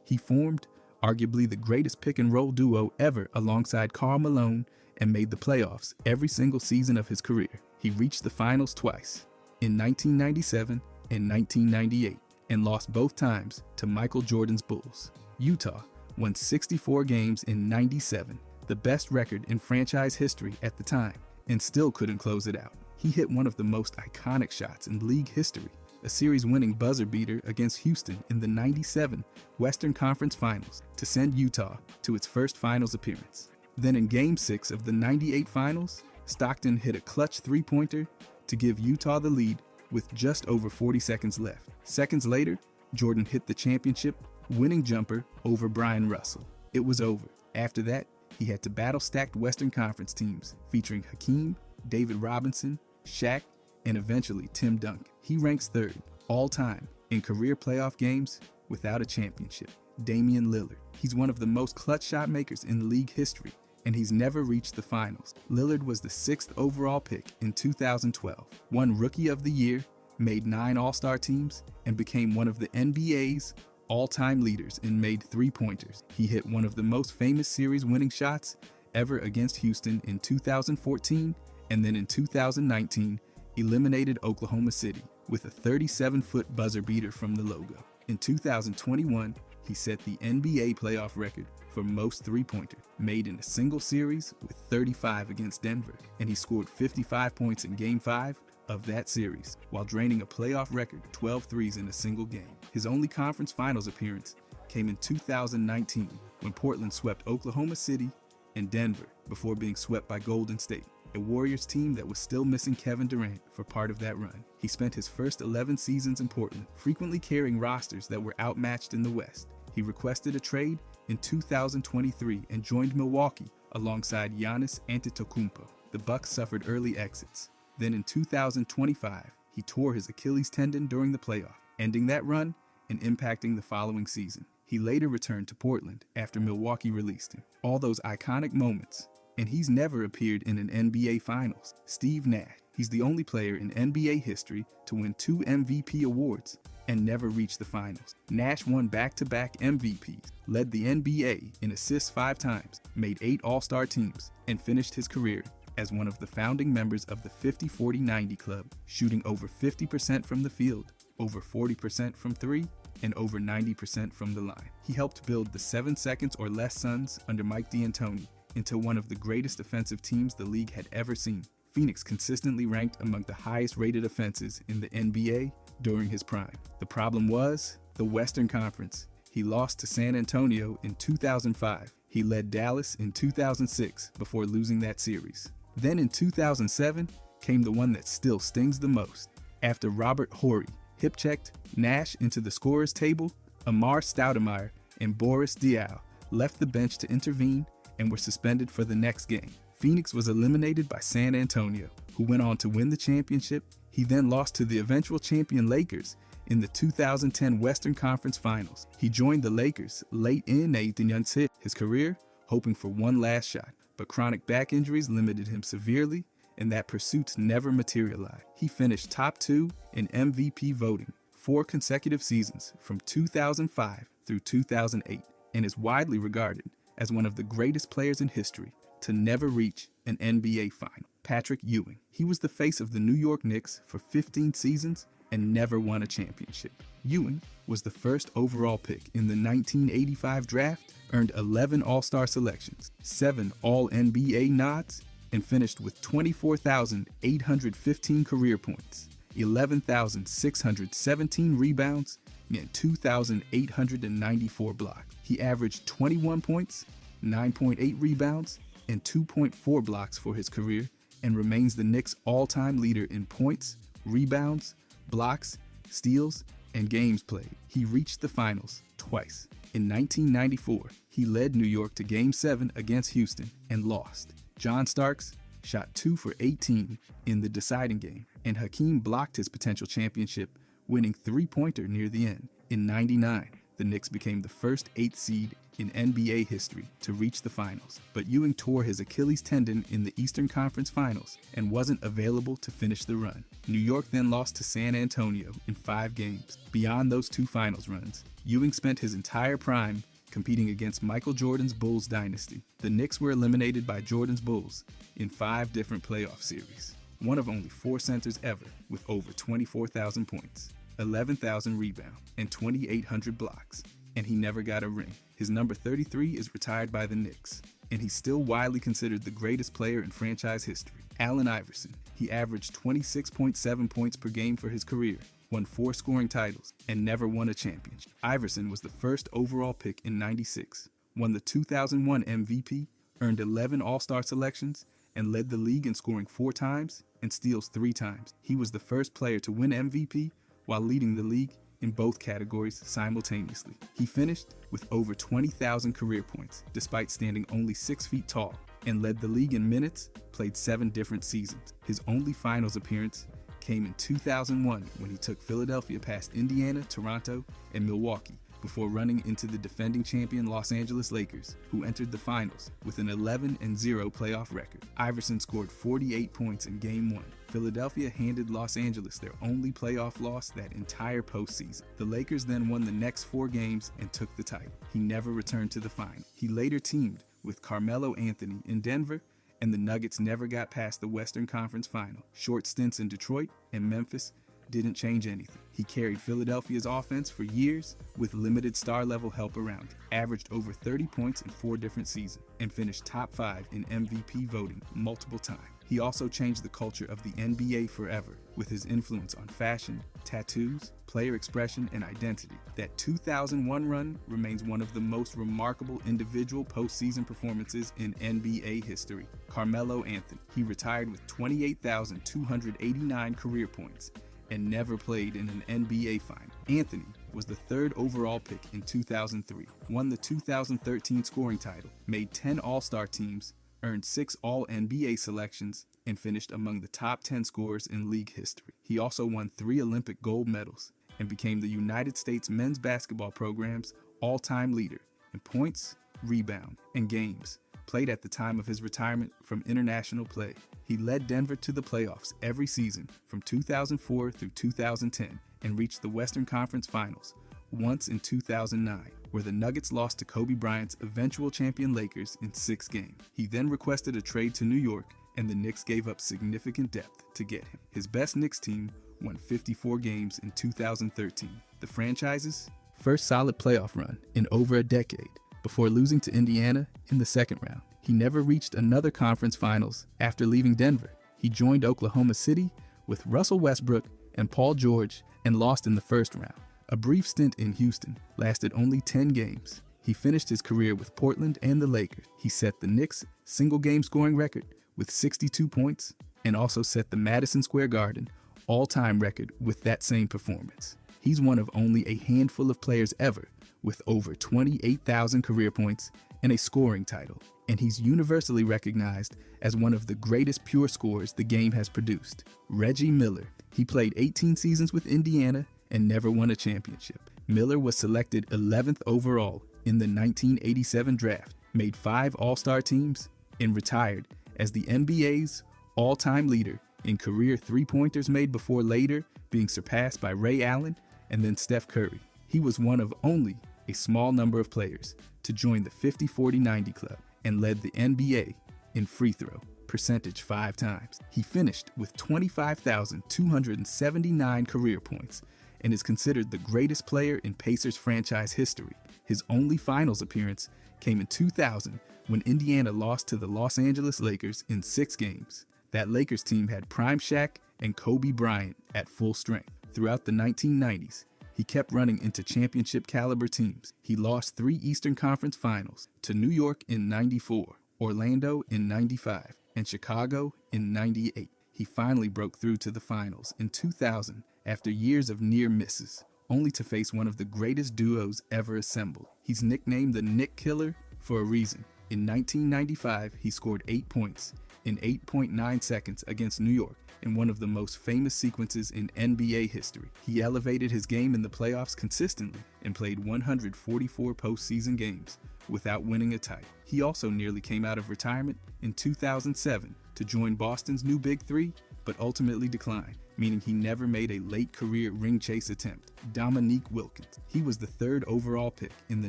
He formed arguably the greatest pick-and-roll duo ever alongside Karl Malone and made the playoffs every single season of his career. He reached the finals twice, in 1997 and 1998, and lost both times to Michael Jordan's Bulls. Utah won 64 games in 97, the best record in franchise history at the time, and still couldn't close it out. He hit one of the most iconic shots in league history, a series-winning buzzer beater against Houston in the 97 Western Conference Finals to send Utah to its first finals appearance. Then in Game 6 of the 98 Finals, Stockton hit a clutch three-pointer to give Utah the lead with just over 40 seconds left. Seconds later, Jordan hit the championship-winning jumper over Brian Russell. It was over. After that, he had to battle stacked Western Conference teams featuring Hakeem, David Robinson, Shaq, and eventually Tim Duncan. He ranks 3rd all-time in career playoff games without a championship. Damian Lillard. He's one of the most clutch shot makers in league history, and he's never reached the finals. Lillard was the 6th overall pick in 2012, won Rookie of the Year, made 9 All-Star teams, and became one of the NBA's all-time leaders in made three-pointers. He hit one of the most famous series-winning shots ever against Houston in 2014, and then in 2019, eliminated Oklahoma City with a 37-foot buzzer beater from the logo. In 2021, he set the NBA playoff record for most three-pointers made in a single series with 35 against Denver, and he scored 55 points in Game 5 of that series, while draining a playoff record 12 threes in a single game. His only conference finals appearance came in 2019 when Portland swept Oklahoma City and Denver before being swept by Golden State. a Warriors team that was still missing Kevin Durant for part of that run. He spent his first 11 seasons in Portland, frequently carrying rosters that were outmatched in the West. He requested a trade in 2023 and joined Milwaukee alongside Giannis Antetokounmpo. The Bucks suffered early exits. Then in 2025, he tore his Achilles tendon during the playoff, ending that run and impacting the following season. He later returned to Portland after Milwaukee released him. All those iconic moments, and he's never appeared in an NBA Finals. Steve Nash, he's the only player in NBA history to win 2 MVP awards and never reach the finals. Nash won back-to-back MVPs, led the NBA in assists 5 times, made 8 All-Star teams, and finished his career as one of the founding members of the 50-40-90 club, shooting over 50% from the field, over 40% from 3, and over 90% from the line. He helped build the 7 seconds or less Suns under Mike D'Antoni into one of the greatest offensive teams the league had ever seen. Phoenix consistently ranked among the highest rated offenses in the NBA during his prime. The problem was the Western Conference. He lost to San Antonio in 2005. He led Dallas in 2006 before losing that series. Then in 2007 came the one that still stings the most. After Robert Horry hip-checked Nash into the scorer's table, Amar Stoudemire and Boris Diaw left the bench to intervene and were suspended for the next game. Phoenix was eliminated by San Antonio, who went on to win the championship. He then lost to the eventual champion Lakers in the 2010 Western Conference Finals. He joined the Lakers late in his career, hoping for one last shot, but chronic back injuries limited him severely, and that pursuit never materialized. He finished top 2 in MVP voting 4 consecutive seasons from 2005 through 2008, and is widely regarded as one of the greatest players in history to never reach an NBA final. Patrick Ewing. He was the face of the New York Knicks for 15 seasons and never won a championship. Ewing was the first overall pick in the 1985 draft, earned 11 All-Star selections, 7 All-NBA nods, and finished with 24,815 career points, 11,617 rebounds, and 2,894 blocks. He averaged 21 points, 9.8 rebounds, and 2.4 blocks for his career, and remains the Knicks' all-time leader in points, rebounds, blocks, steals, and games played. He reached the finals twice. In 1994, he led New York to Game 7 against Houston and lost. John Starks shot 2 for 18 in the deciding game, and Hakeem blocked his potential championship winning three-pointer near the end. In '99, the Knicks became the first 8th seed in NBA history to reach the finals, but Ewing tore his Achilles tendon in the Eastern Conference Finals and wasn't available to finish the run. New York then lost to San Antonio in 5 games. Beyond those 2 finals runs, Ewing spent his entire prime competing against Michael Jordan's Bulls dynasty. The Knicks were eliminated by Jordan's Bulls in 5 different playoff series, one of only 4 centers ever with over 24,000 points, 11,000 rebounds, and 2,800 blocks, and he never got a ring. His number 33 is retired by the Knicks, and he's still widely considered the greatest player in franchise history. Allen Iverson. He averaged 26.7 points per game for his career, won 4 scoring titles, and never won a championship. Iverson was the first overall pick in '96, won the 2001 MVP, earned 11 All-Star selections, and led the league in scoring 4 times and steals 3 times. He was the first player to win MVP while leading the league in both categories simultaneously. He finished with over 20,000 career points, despite standing only 6 feet tall, and led the league in minutes, played 7 different seasons. His only finals appearance came in 2001 when he took Philadelphia past Indiana, Toronto, and Milwaukee, before running into the defending champion Los Angeles Lakers, who entered the finals with an 11-0 playoff record. Iverson scored 48 points in Game 1. Philadelphia handed Los Angeles their only playoff loss that entire postseason. The Lakers then won the next 4 games and took the title. He never returned to the final. He later teamed with Carmelo Anthony in Denver, and the Nuggets never got past the Western Conference Final. Short stints in Detroit and Memphis didn't change anything. He carried Philadelphia's offense for years with limited star-level help around him, averaged over 30 points in 4 different seasons, and finished top 5 in MVP voting multiple times. He also changed the culture of the NBA forever with his influence on fashion, tattoos, player expression, and identity. That 2001 run remains one of the most remarkable individual postseason performances in NBA history. Carmelo Anthony. He retired with 28,289 career points and never played in an NBA final. Anthony was the 3rd overall pick in 2003, won the 2013 scoring title, made 10 All-Star teams, earned 6 All-NBA selections, and finished among the top 10 scorers in league history. He also won 3 Olympic gold medals and became the United States men's basketball program's all-time leader in points, rebound, and games played at the time of his retirement from international play. He led Denver to the playoffs every season from 2004 through 2010 and reached the Western Conference Finals once in 2009, where the Nuggets lost to Kobe Bryant's eventual champion Lakers in 6 games. He then requested a trade to New York, and the Knicks gave up significant depth to get him. His best Knicks team won 54 games in 2013. The franchise's first solid playoff run in over a decade, before losing to Indiana in the second round. He never reached another conference finals after leaving Denver. He joined Oklahoma City with Russell Westbrook and Paul George and lost in the first round. A brief stint in Houston lasted only 10 games. He finished his career with Portland and the Lakers. He set the Knicks' single-game scoring record with 62 points and also set the Madison Square Garden all-time record with that same performance. He's one of only a handful of players ever with over 28,000 career points and a scoring title, and he's universally recognized as one of the greatest pure scorers the game has produced. Reggie Miller. He played 18 seasons with Indiana and never won a championship. Miller was selected 11th overall in the 1987 draft, made 5 All-Star teams, and retired as the NBA's all-time leader in career three-pointers made before later being surpassed by Ray Allen and then Steph Curry. He was one of only a small number of players to join the 50-40-90 club and led the NBA in free throw percentage 5 times. He finished with 25,279 career points and is considered the greatest player in Pacers franchise history. His only finals appearance came in 2000 when Indiana lost to the Los Angeles Lakers in 6 games. That Lakers team had prime Shaq and Kobe Bryant at full strength. Throughout the 1990s, he kept running into championship caliber teams. He lost 3 Eastern Conference Finals to New York in '94, Orlando in '95, and Chicago in '98. He finally broke through to the finals in 2000 after years of near misses, only to face one of the greatest duos ever assembled. He's nicknamed the Knick Killer for a reason. In 1995, he scored 8 points in 8.9 seconds against New York in one of the most famous sequences in NBA history. He elevated his game in the playoffs consistently and played 144 postseason games without winning a title. He also nearly came out of retirement in 2007 to join Boston's new Big Three, but ultimately declined, meaning he never made a late career ring chase attempt. Dominique Wilkins. He was the 3rd overall pick in the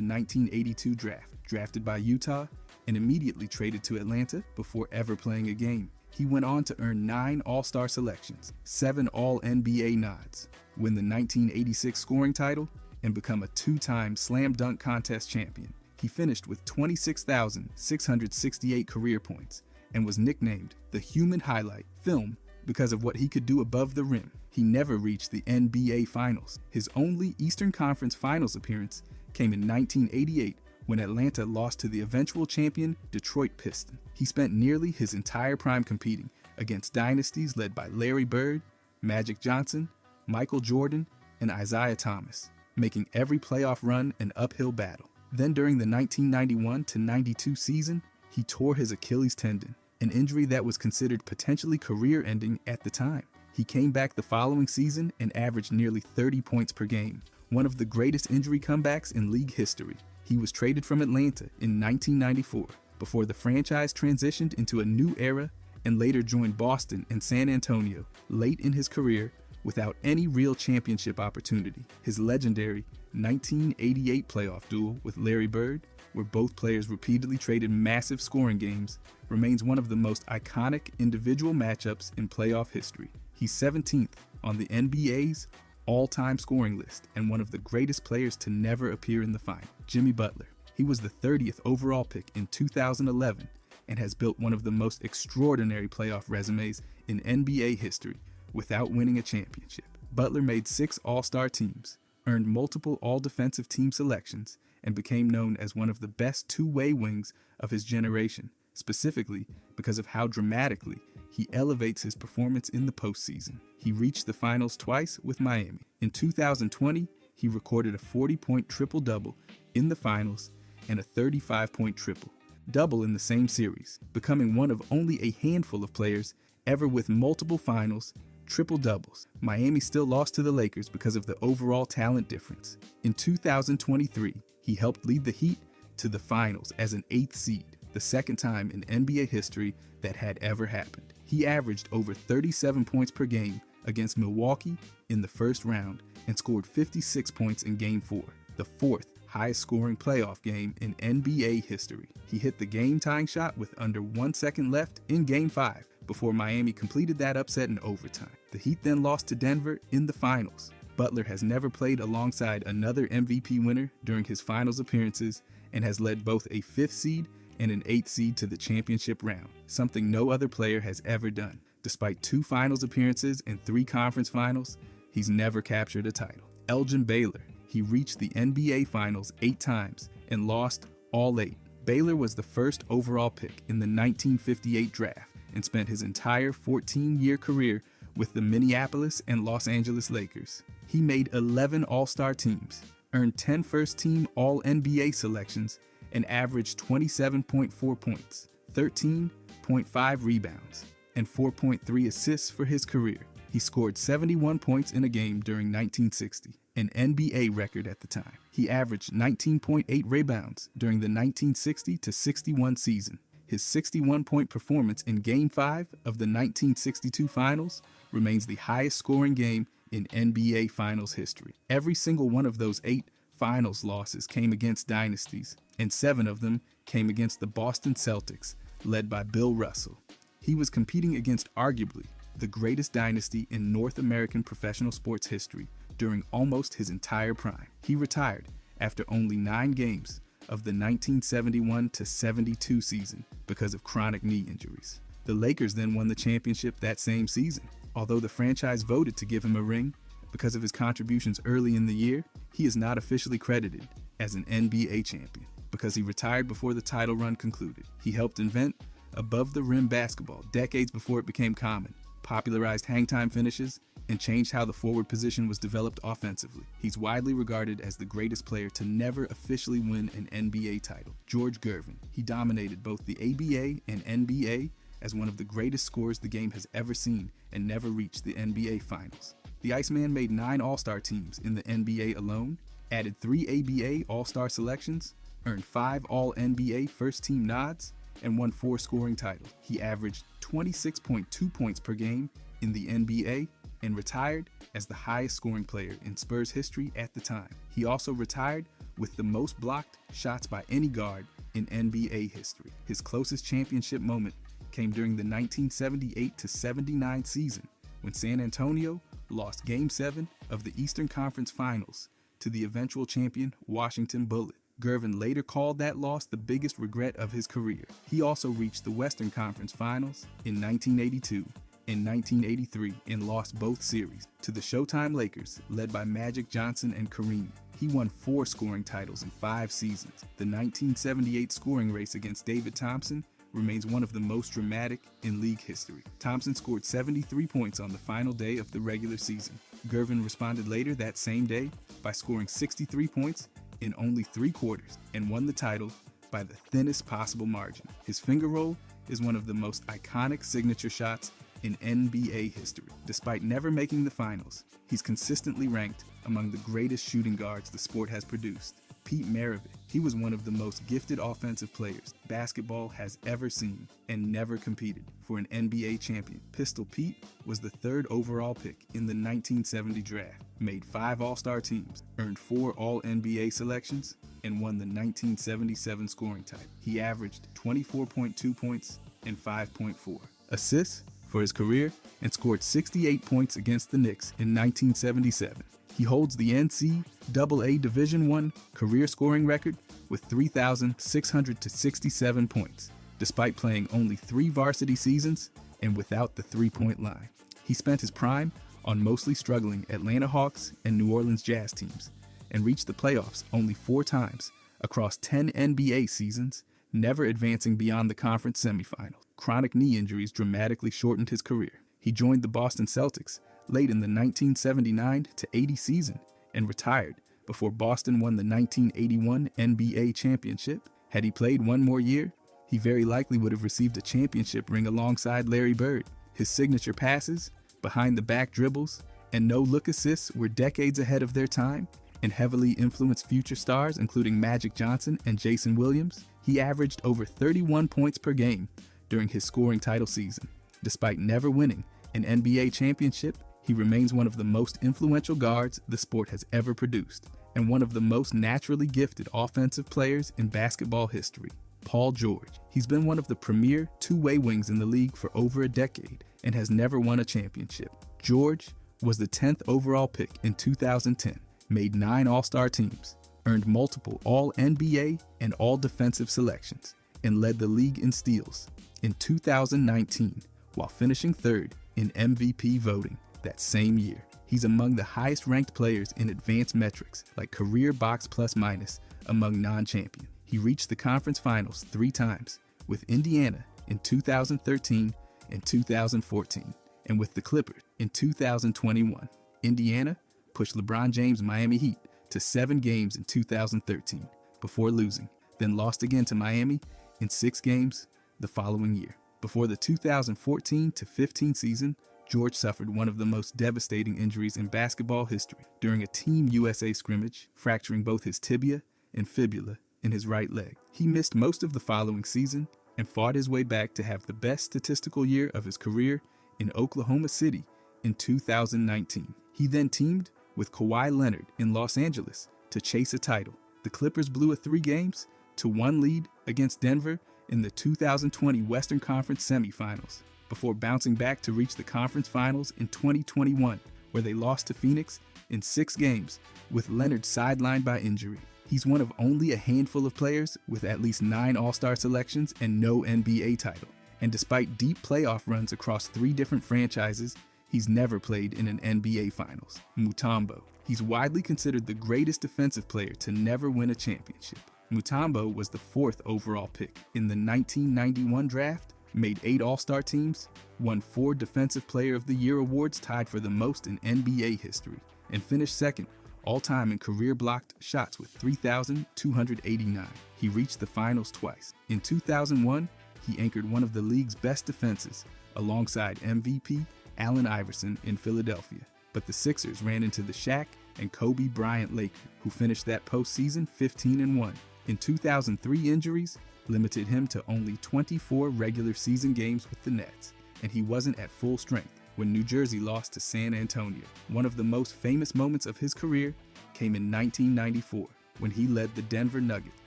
1982 draft, drafted by Utah and immediately traded to Atlanta before ever playing a game. He went on to earn 9 All-Star selections, 7 All-NBA nods, win the 1986 scoring title, and become a 2-time Slam Dunk Contest champion. He finished with 26,668 career points and was nicknamed the Human Highlight Film because of what he could do above the rim. He never reached the NBA Finals. His only Eastern Conference Finals appearance came in 1988 when Atlanta lost to the eventual champion Detroit Pistons. He spent nearly his entire prime competing against dynasties led by Larry Bird, Magic Johnson, Michael Jordan, and Isaiah Thomas, making every playoff run an uphill battle. Then during the 1991-92 season, he tore his Achilles tendon, an injury that was considered potentially career-ending at the time. He came back the following season and averaged nearly 30 points per game, one of the greatest injury comebacks in league history. He was traded from Atlanta in 1994 before the franchise transitioned into a new era and later joined Boston and San Antonio late in his career without any real championship opportunity. His legendary 1988 playoff duel with Larry Bird where both players repeatedly traded massive scoring games, remains one of the most iconic individual matchups in playoff history. He's 17th on the NBA's all-time scoring list and one of the greatest players to never appear in the final, Jimmy Butler. He was the 30th overall pick in 2011 and has built one of the most extraordinary playoff resumes in NBA history without winning a championship. Butler made 6 All-Star teams, earned multiple All-Defensive Team selections, and became known as one of the best two-way wings of his generation, specifically because of how dramatically he elevates his performance in the postseason. He reached the finals twice with Miami. In 2020, he recorded a 40-point triple-double in the finals and a 35-point triple-double in the same series, becoming one of only a handful of players ever with multiple finals triple-doubles. Miami still lost to the Lakers because of the overall talent difference. In 2023, he helped lead the Heat to the finals as an 8th seed, the second time in NBA history that had ever happened. He averaged over 37 points per game against Milwaukee in the first round and scored 56 points in Game 4, the 4th highest scoring playoff game in NBA history. He hit the game-tying shot with under 1 second left in Game 5 before Miami completed that upset in overtime. The Heat then lost to Denver in the finals. Butler has never played alongside another MVP winner during his finals appearances and has led both a 5th seed and an 8th seed to the championship round, something no other player has ever done. Despite 2 finals appearances and 3 conference finals, he's never captured a title. Elgin Baylor. He reached the NBA Finals 8 times and lost all 8. Baylor was the first overall pick in the 1958 draft and spent his entire 14-year career with the Minneapolis and Los Angeles Lakers. He made 11 All-Star teams, earned 10 first-team All-NBA selections, and averaged 27.4 points, 13.5 rebounds, and 4.3 assists for his career. He scored 71 points in a game during 1960, an NBA record at the time. He averaged 19.8 rebounds during the 1960-61 season. His 61-point performance in Game 5 of the 1962 Finals remains the highest scoring game in NBA Finals history. Every single one of those 8 Finals losses came against dynasties, and 7 of them came against the Boston Celtics, led by Bill Russell. He was competing against arguably the greatest dynasty in North American professional sports history during almost his entire prime. He retired after only 9 games of the 1971-72 season because of chronic knee injuries. The Lakers then won the championship that same season. Although the franchise voted to give him a ring because of his contributions early in the year, he is not officially credited as an NBA champion because he retired before the title run concluded. He helped invent above-the-rim basketball decades before it became common, popularized hang-time finishes, and changed how the forward position was developed offensively. He's widely regarded as the greatest player to never officially win an NBA title. George Gervin. He dominated both the ABA and NBA as one of the greatest scorers the game has ever seen and never reached the NBA Finals. The Iceman made 9 All-Star teams in the NBA alone, added 3 ABA All-Star selections, earned 5 All-NBA first-team nods, and won 4 scoring titles. He averaged 26.2 points per game in the NBA and retired as the highest scoring player in Spurs history at the time. He also retired with the most blocked shots by any guard in NBA history. His closest championship moment came during the 1978-79 season when San Antonio lost Game 7 of the Eastern Conference Finals to the eventual champion Washington Bullets. Gervin later called that loss the biggest regret of his career. He also reached the Western Conference Finals in 1982 and 1983 and lost both series to the Showtime Lakers, led by Magic Johnson and Kareem. He won 4 scoring titles in 5 seasons. The 1978 scoring race against David Thompson remains one of the most dramatic in league history. Thompson scored 73 points on the final day of the regular season. Gervin responded later that same day by scoring 63 points in only 3 quarters and won the title by the thinnest possible margin. His finger roll is one of the most iconic signature shots in NBA history. Despite never making the finals, he's consistently ranked among the greatest shooting guards the sport has produced. Pete Maravich. He was one of the most gifted offensive players basketball has ever seen and never competed for an NBA champion. Pistol Pete was the 3rd overall pick in the 1970 draft, made 5 All-Star teams, earned 4 All-NBA selections, and won the 1977 scoring title. He averaged 24.2 points and 5.4 assists for his career and scored 68 points against the Knicks in 1977. He holds the NCAA Division I career scoring record with 3,667 points, despite playing only 3 varsity seasons and without the three-point line. He spent his prime on mostly struggling Atlanta Hawks and New Orleans Jazz teams and reached the playoffs only 4 times across 10 NBA seasons, never advancing beyond the conference semifinals. Chronic knee injuries dramatically shortened his career. He joined the Boston Celtics late in the 1979-80 season and retired before Boston won the 1981 NBA championship. Had he played one more year, he very likely would have received a championship ring alongside Larry Bird. His signature passes, behind-the-back dribbles, and no-look assists were decades ahead of their time and heavily influenced future stars including Magic Johnson and Jason Williams. He averaged over 31 points per game during his scoring title season. Despite never winning an NBA championship, he remains one of the most influential guards the sport has ever produced, and one of the most naturally gifted offensive players in basketball history. Paul George. He's been one of the premier two-way wings in the league for over a decade and has never won a championship. George was the 10th overall pick in 2010, made 9 All-Star teams, earned multiple All-NBA and All-Defensive selections, and led the league in steals in 2019 while finishing 3rd in MVP voting that same year. He's among the highest-ranked players in advanced metrics like career box plus minus among non-champions. He reached the conference finals 3 times, with Indiana in 2013 and 2014, and with the Clippers in 2021. Indiana pushed LeBron James' Miami Heat to 7 games in 2013 before losing, then lost again to Miami in 6 games the following year. Before the 2014-15 season, George suffered one of the most devastating injuries in basketball history during a Team USA scrimmage, fracturing both his tibia and fibula in his right leg. He missed most of the following season and fought his way back to have the best statistical year of his career in Oklahoma City in 2019. He then teamed with Kawhi Leonard in Los Angeles to chase a title. The Clippers blew a 3-1 lead against Denver in the 2020 Western Conference semifinals, before bouncing back to reach the conference finals in 2021, where they lost to Phoenix in 6 games, with Leonard sidelined by injury. He's one of only a handful of players with at least 9 All-Star selections and no NBA title. And despite deep playoff runs across 3 different franchises, he's never played in an NBA Finals. Mutombo. He's widely considered the greatest defensive player to never win a championship. Mutombo was the 4th overall pick in the 1991 draft, made 8 All-Star teams, won 4 Defensive Player of the Year awards tied for the most in NBA history, and finished 2nd all-time in career blocked shots with 3,289. He reached the finals twice. In 2001, he anchored one of the league's best defenses alongside MVP Allen Iverson in Philadelphia. But the Sixers ran into the Shaq and Kobe Bryant Lakers, who finished that postseason 15-1. In 2003, injuries limited him to only 24 regular season games with the Nets, and he wasn't at full strength when New Jersey lost to San Antonio. One of the most famous moments of his career came in 1994 when he led the Denver Nuggets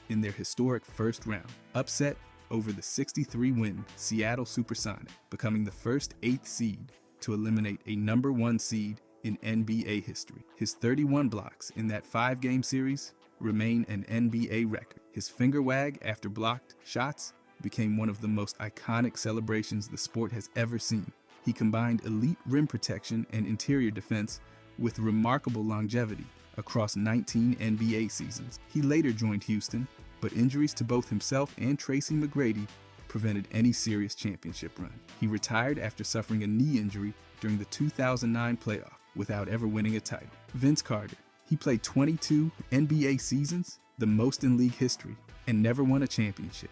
in their historic first round upset over the 63-win Seattle Supersonics, becoming the first 8th seed to eliminate a number 1 seed in NBA history. His 31 blocks in that 5-game series remain an NBA record. His finger wag after blocked shots became one of the most iconic celebrations the sport has ever seen. He combined elite rim protection and interior defense with remarkable longevity across 19 NBA seasons. He later joined Houston, but injuries to both himself and Tracy McGrady prevented any serious championship run. He retired after suffering a knee injury during the 2009 playoff without ever winning a title. Vince Carter. He played 22 NBA seasons, the most in league history, and never won a championship.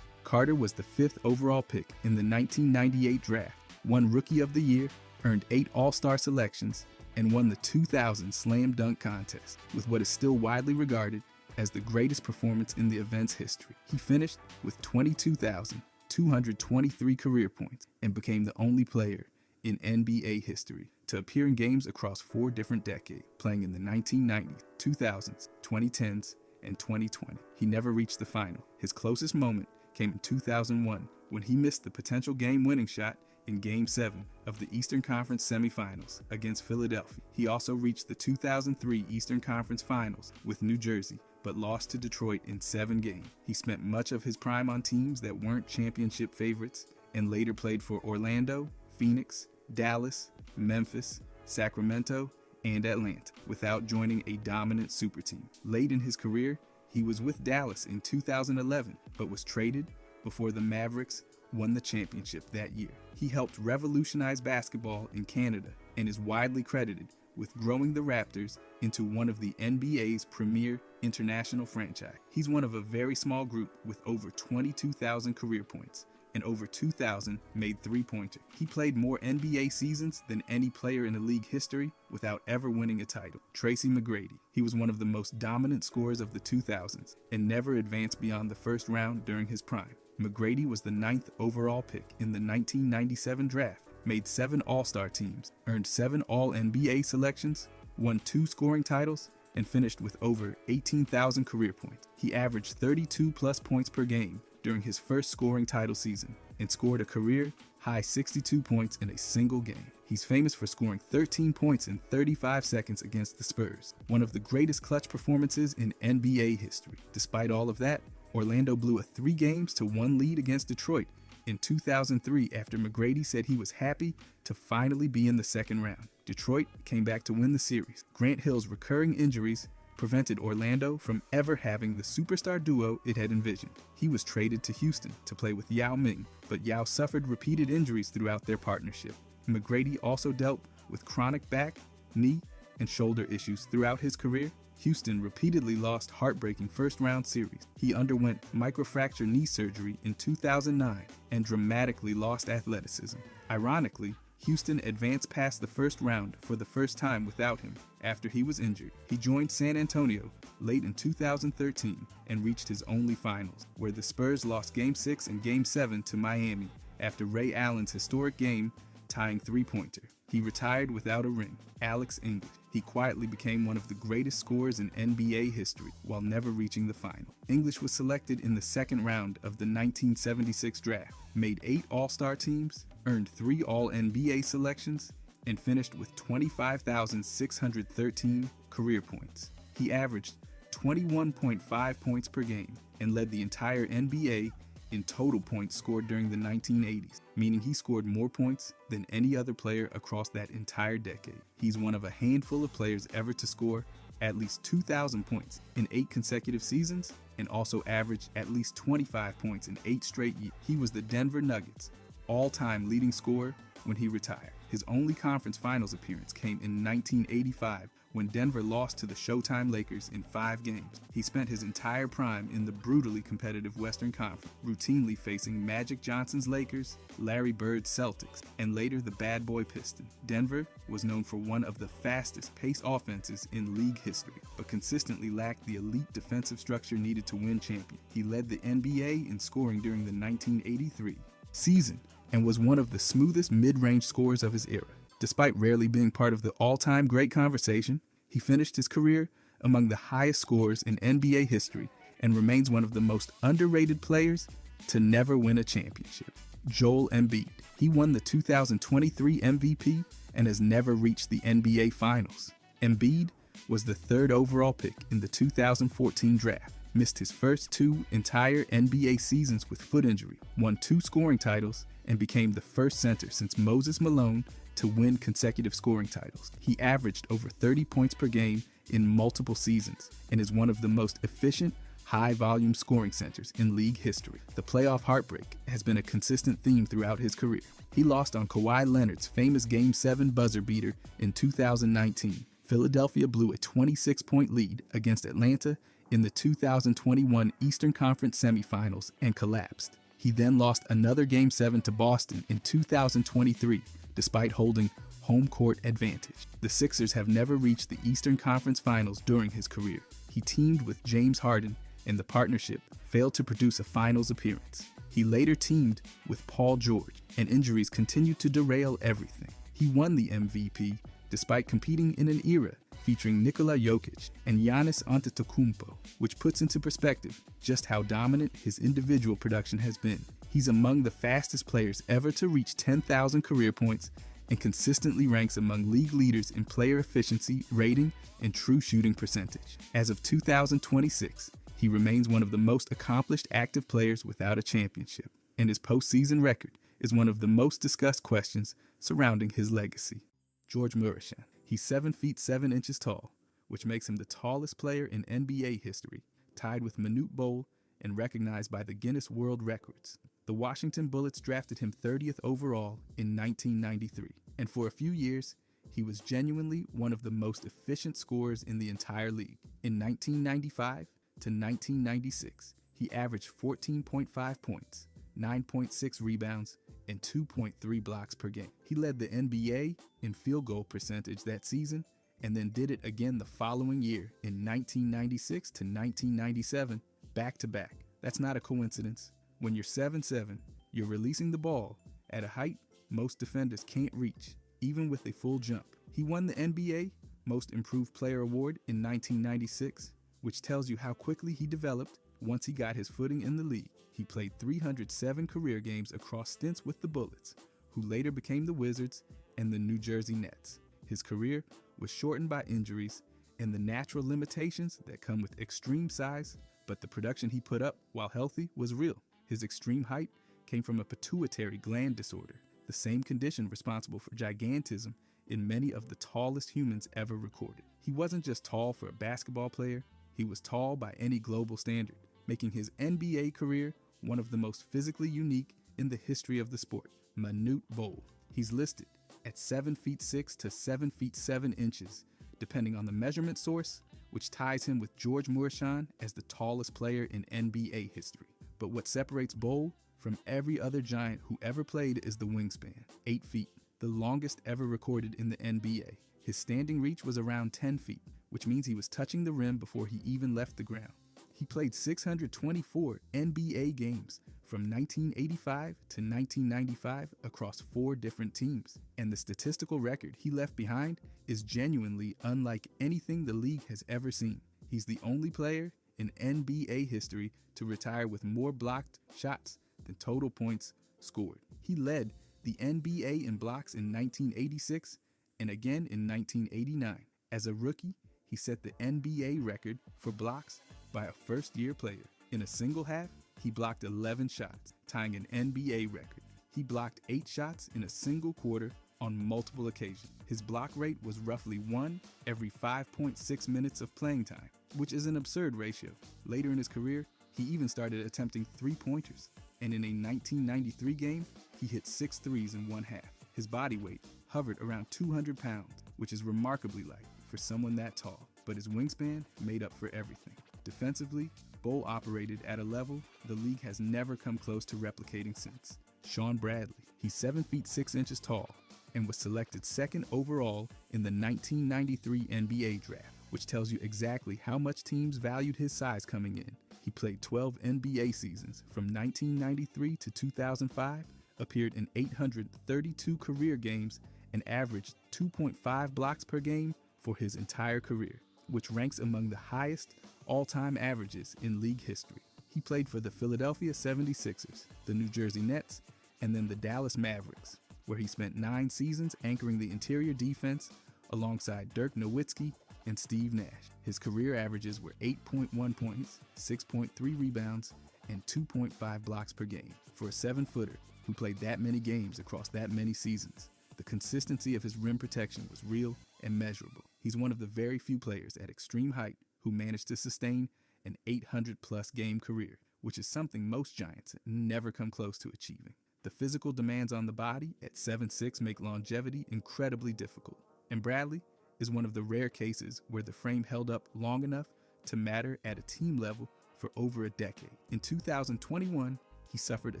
Carter was the 5th overall pick in the 1998 draft, won Rookie of the Year, earned 8 All-Star selections, and won the 2000 Slam Dunk Contest with what is still widely regarded as the greatest performance in the event's history. He finished with 22,223 career points and became the only player in NBA history to appear in games across 4 different decades, playing in the 1990s, 2000s, 2010s, and 2020. He never reached the final. His closest moment came in 2001 when he missed the potential game-winning shot in Game 7 of the Eastern Conference semifinals against Philadelphia. He also reached the 2003 Eastern Conference Finals with New Jersey, but lost to Detroit in 7 games. He spent much of his prime on teams that weren't championship favorites and later played for Orlando, Phoenix, Dallas, Memphis, Sacramento, and Atlanta without joining a dominant super team. Late in his career, he was with Dallas in 2011, but was traded before the Mavericks won the championship that year. He helped revolutionize basketball in Canada and is widely credited with growing the Raptors into one of the NBA's premier international franchise. He's one of a very small group with over 22,000 career points and over 2,000 made three-pointer. He played more NBA seasons than any player in the league history without ever winning a title. Tracy McGrady. He was one of the most dominant scorers of the 2000s and never advanced beyond the first round during his prime. McGrady was the 9th overall pick in the 1997 draft, made 7 All-Star teams, earned 7 All-NBA selections, won 2 scoring titles, and finished with over 18,000 career points. He averaged 32-plus points per game during his first scoring title season and scored a career-high 62 points in a single game. He's famous for scoring 13 points in 35 seconds against the Spurs, one of the greatest clutch performances in NBA history. Despite all of that, Orlando blew a 3-1 lead against Detroit in 2003 after McGrady said he was happy to finally be in the second round. Detroit came back to win the series. Grant Hill's recurring injuries prevented Orlando from ever having the superstar duo it had envisioned. He was traded to Houston to play with Yao Ming, but Yao suffered repeated injuries throughout their partnership. McGrady also dealt with chronic back, knee, and shoulder issues throughout his career. Houston repeatedly lost heartbreaking first-round series. He underwent microfracture knee surgery in 2009 and dramatically lost athleticism. Ironically, Houston advanced past the first round for the first time without him after he was injured. He joined San Antonio late in 2013 and reached his only finals, where the Spurs lost Game 6 and Game 7 to Miami after Ray Allen's historic game tying three-pointer. He retired without a ring. Alex English. He quietly became one of the greatest scorers in NBA history while never reaching the final. English was selected in the second round of the 1976 draft, made 8 All-Star teams, earned 3 All-NBA selections, and finished with 25,613 career points. He averaged 21.5 points per game and led the entire NBA in total points scored during the 1980s, meaning he scored more points than any other player across that entire decade. He's one of a handful of players ever to score at least 2,000 points in 8 consecutive seasons and also averaged at least 25 points in 8 straight years. He was the Denver Nuggets' all-time leading scorer when he retired. His only conference finals appearance came in 1985 when Denver lost to the Showtime Lakers in 5 games. He spent his entire prime in the brutally competitive Western Conference, routinely facing Magic Johnson's Lakers, Larry Bird's Celtics, and later the Bad Boy Pistons. Denver was known for one of the fastest paced offenses in league history, but consistently lacked the elite defensive structure needed to win champions. He led the NBA in scoring during the 1983 season and was one of the smoothest mid-range scorers of his era. Despite rarely being part of the all-time great conversation, he finished his career among the highest scorers in NBA history and remains one of the most underrated players to never win a championship. Joel Embiid. He won the 2023 MVP and has never reached the NBA Finals. Embiid was the 3rd overall pick in the 2014 draft, missed his first 2 entire NBA seasons with foot injury, won 2 scoring titles, and became the first center since Moses Malone to win consecutive scoring titles. He averaged over 30 points per game in multiple seasons and is one of the most efficient, high-volume scoring centers in league history. The playoff heartbreak has been a consistent theme throughout his career. He lost on Kawhi Leonard's famous Game 7 buzzer beater in 2019. Philadelphia blew a 26-point lead against Atlanta in the 2021 Eastern Conference semifinals and collapsed. He then lost another Game 7 to Boston in 2023, despite holding home court advantage. The Sixers have never reached the Eastern Conference Finals during his career. he teamed with James Harden, and the partnership failed to produce a finals appearance. He later teamed with Paul George, and injuries continued to derail everything. He won the MVP despite competing in an era featuring Nikola Jokic and Giannis Antetokounmpo, which puts into perspective just how dominant his individual production has been. He's among the fastest players ever to reach 10,000 career points and consistently ranks among league leaders in player efficiency, rating, and true shooting percentage. As of 2026, he remains one of the most accomplished active players without a championship, and his postseason record is one of the most discussed questions surrounding his legacy. George Muresan. He's 7 feet 7 inches tall, which makes him the tallest player in NBA history, tied with Manute Bol and recognized by the Guinness World Records. The Washington Bullets drafted him 30th overall in 1993, and for a few years, he was genuinely one of the most efficient scorers in the entire league. In 1995 to 1996, he averaged 14.5 points, 9.6 rebounds, and 2.3 blocks per game. He led the NBA in field goal percentage that season, and then did it again the following year in 1996 to 1997, back-to-back. That's not a coincidence. When you're 7'7", you're releasing the ball at a height most defenders can't reach, even with a full jump. He won the NBA Most Improved Player award in 1996, which tells you how quickly he developed once he got his footing in the league. He played 307 career games across stints with the Bullets, who later became the Wizards and the New Jersey Nets. His career was shortened by injuries and the natural limitations that come with extreme size, but the production he put up while healthy was real. His extreme height came from a pituitary gland disorder, the same condition responsible for gigantism in many of the tallest humans ever recorded. He wasn't just tall for a basketball player, he was tall by any global standard, making his NBA career one of the most physically unique in the history of the sport. Manute Bol. He's listed at 7 feet 6 to 7 feet 7 inches, depending on the measurement source, which ties him with George Muresan as the tallest player in NBA history. But what separates Bol from every other giant who ever played is the wingspan, 8 feet, the longest ever recorded in the NBA. His standing reach was around 10 feet, which means he was touching the rim before he even left the ground. He played 624 NBA games from 1985 to 1995 across 4 different teams, and the statistical record he left behind is genuinely unlike anything the league has ever seen. He's the only player in NBA history to retire with more blocked shots than total points scored. He led the NBA in blocks in 1986 and again in 1989. As a rookie, he set the NBA record for blocks by a first-year player. In a single half, he blocked 11 shots, tying an NBA record. He blocked 8 shots in a single quarter on multiple occasions. His block rate was roughly 1 every 5.6 minutes of playing time, which is an absurd ratio. Later in his career, he even started attempting 3-pointers, and in a 1993 game, he hit 6 threes in one half. His body weight hovered around 200 pounds, which is remarkably light for someone that tall, but his wingspan made up for everything. Defensively, Bol operated at a level the league has never come close to replicating since. Shawn Bradley. He's 7 feet 6 inches tall and was selected 2nd overall in the 1993 NBA draft, which tells you exactly how much teams valued his size coming in. He played 12 NBA seasons from 1993 to 2005, appeared in 832 career games, and averaged 2.5 blocks per game for his entire career, which ranks among the highest all-time averages in league history. He played for the Philadelphia 76ers, the New Jersey Nets, and then the Dallas Mavericks, where he spent 9 seasons anchoring the interior defense alongside Dirk Nowitzki and Steve Nash. His career averages were 8.1 points, 6.3 rebounds, and 2.5 blocks per game. For a 7-footer who played that many games across that many seasons, the consistency of his rim protection was real and measurable. He's one of the very few players at extreme height who managed to sustain an 800-plus game career, which is something most giants never come close to achieving. The physical demands on the body at 7'6" make longevity incredibly difficult, and Bradley is one of the rare cases where the frame held up long enough to matter at a team level for over a decade. In 2021, he suffered a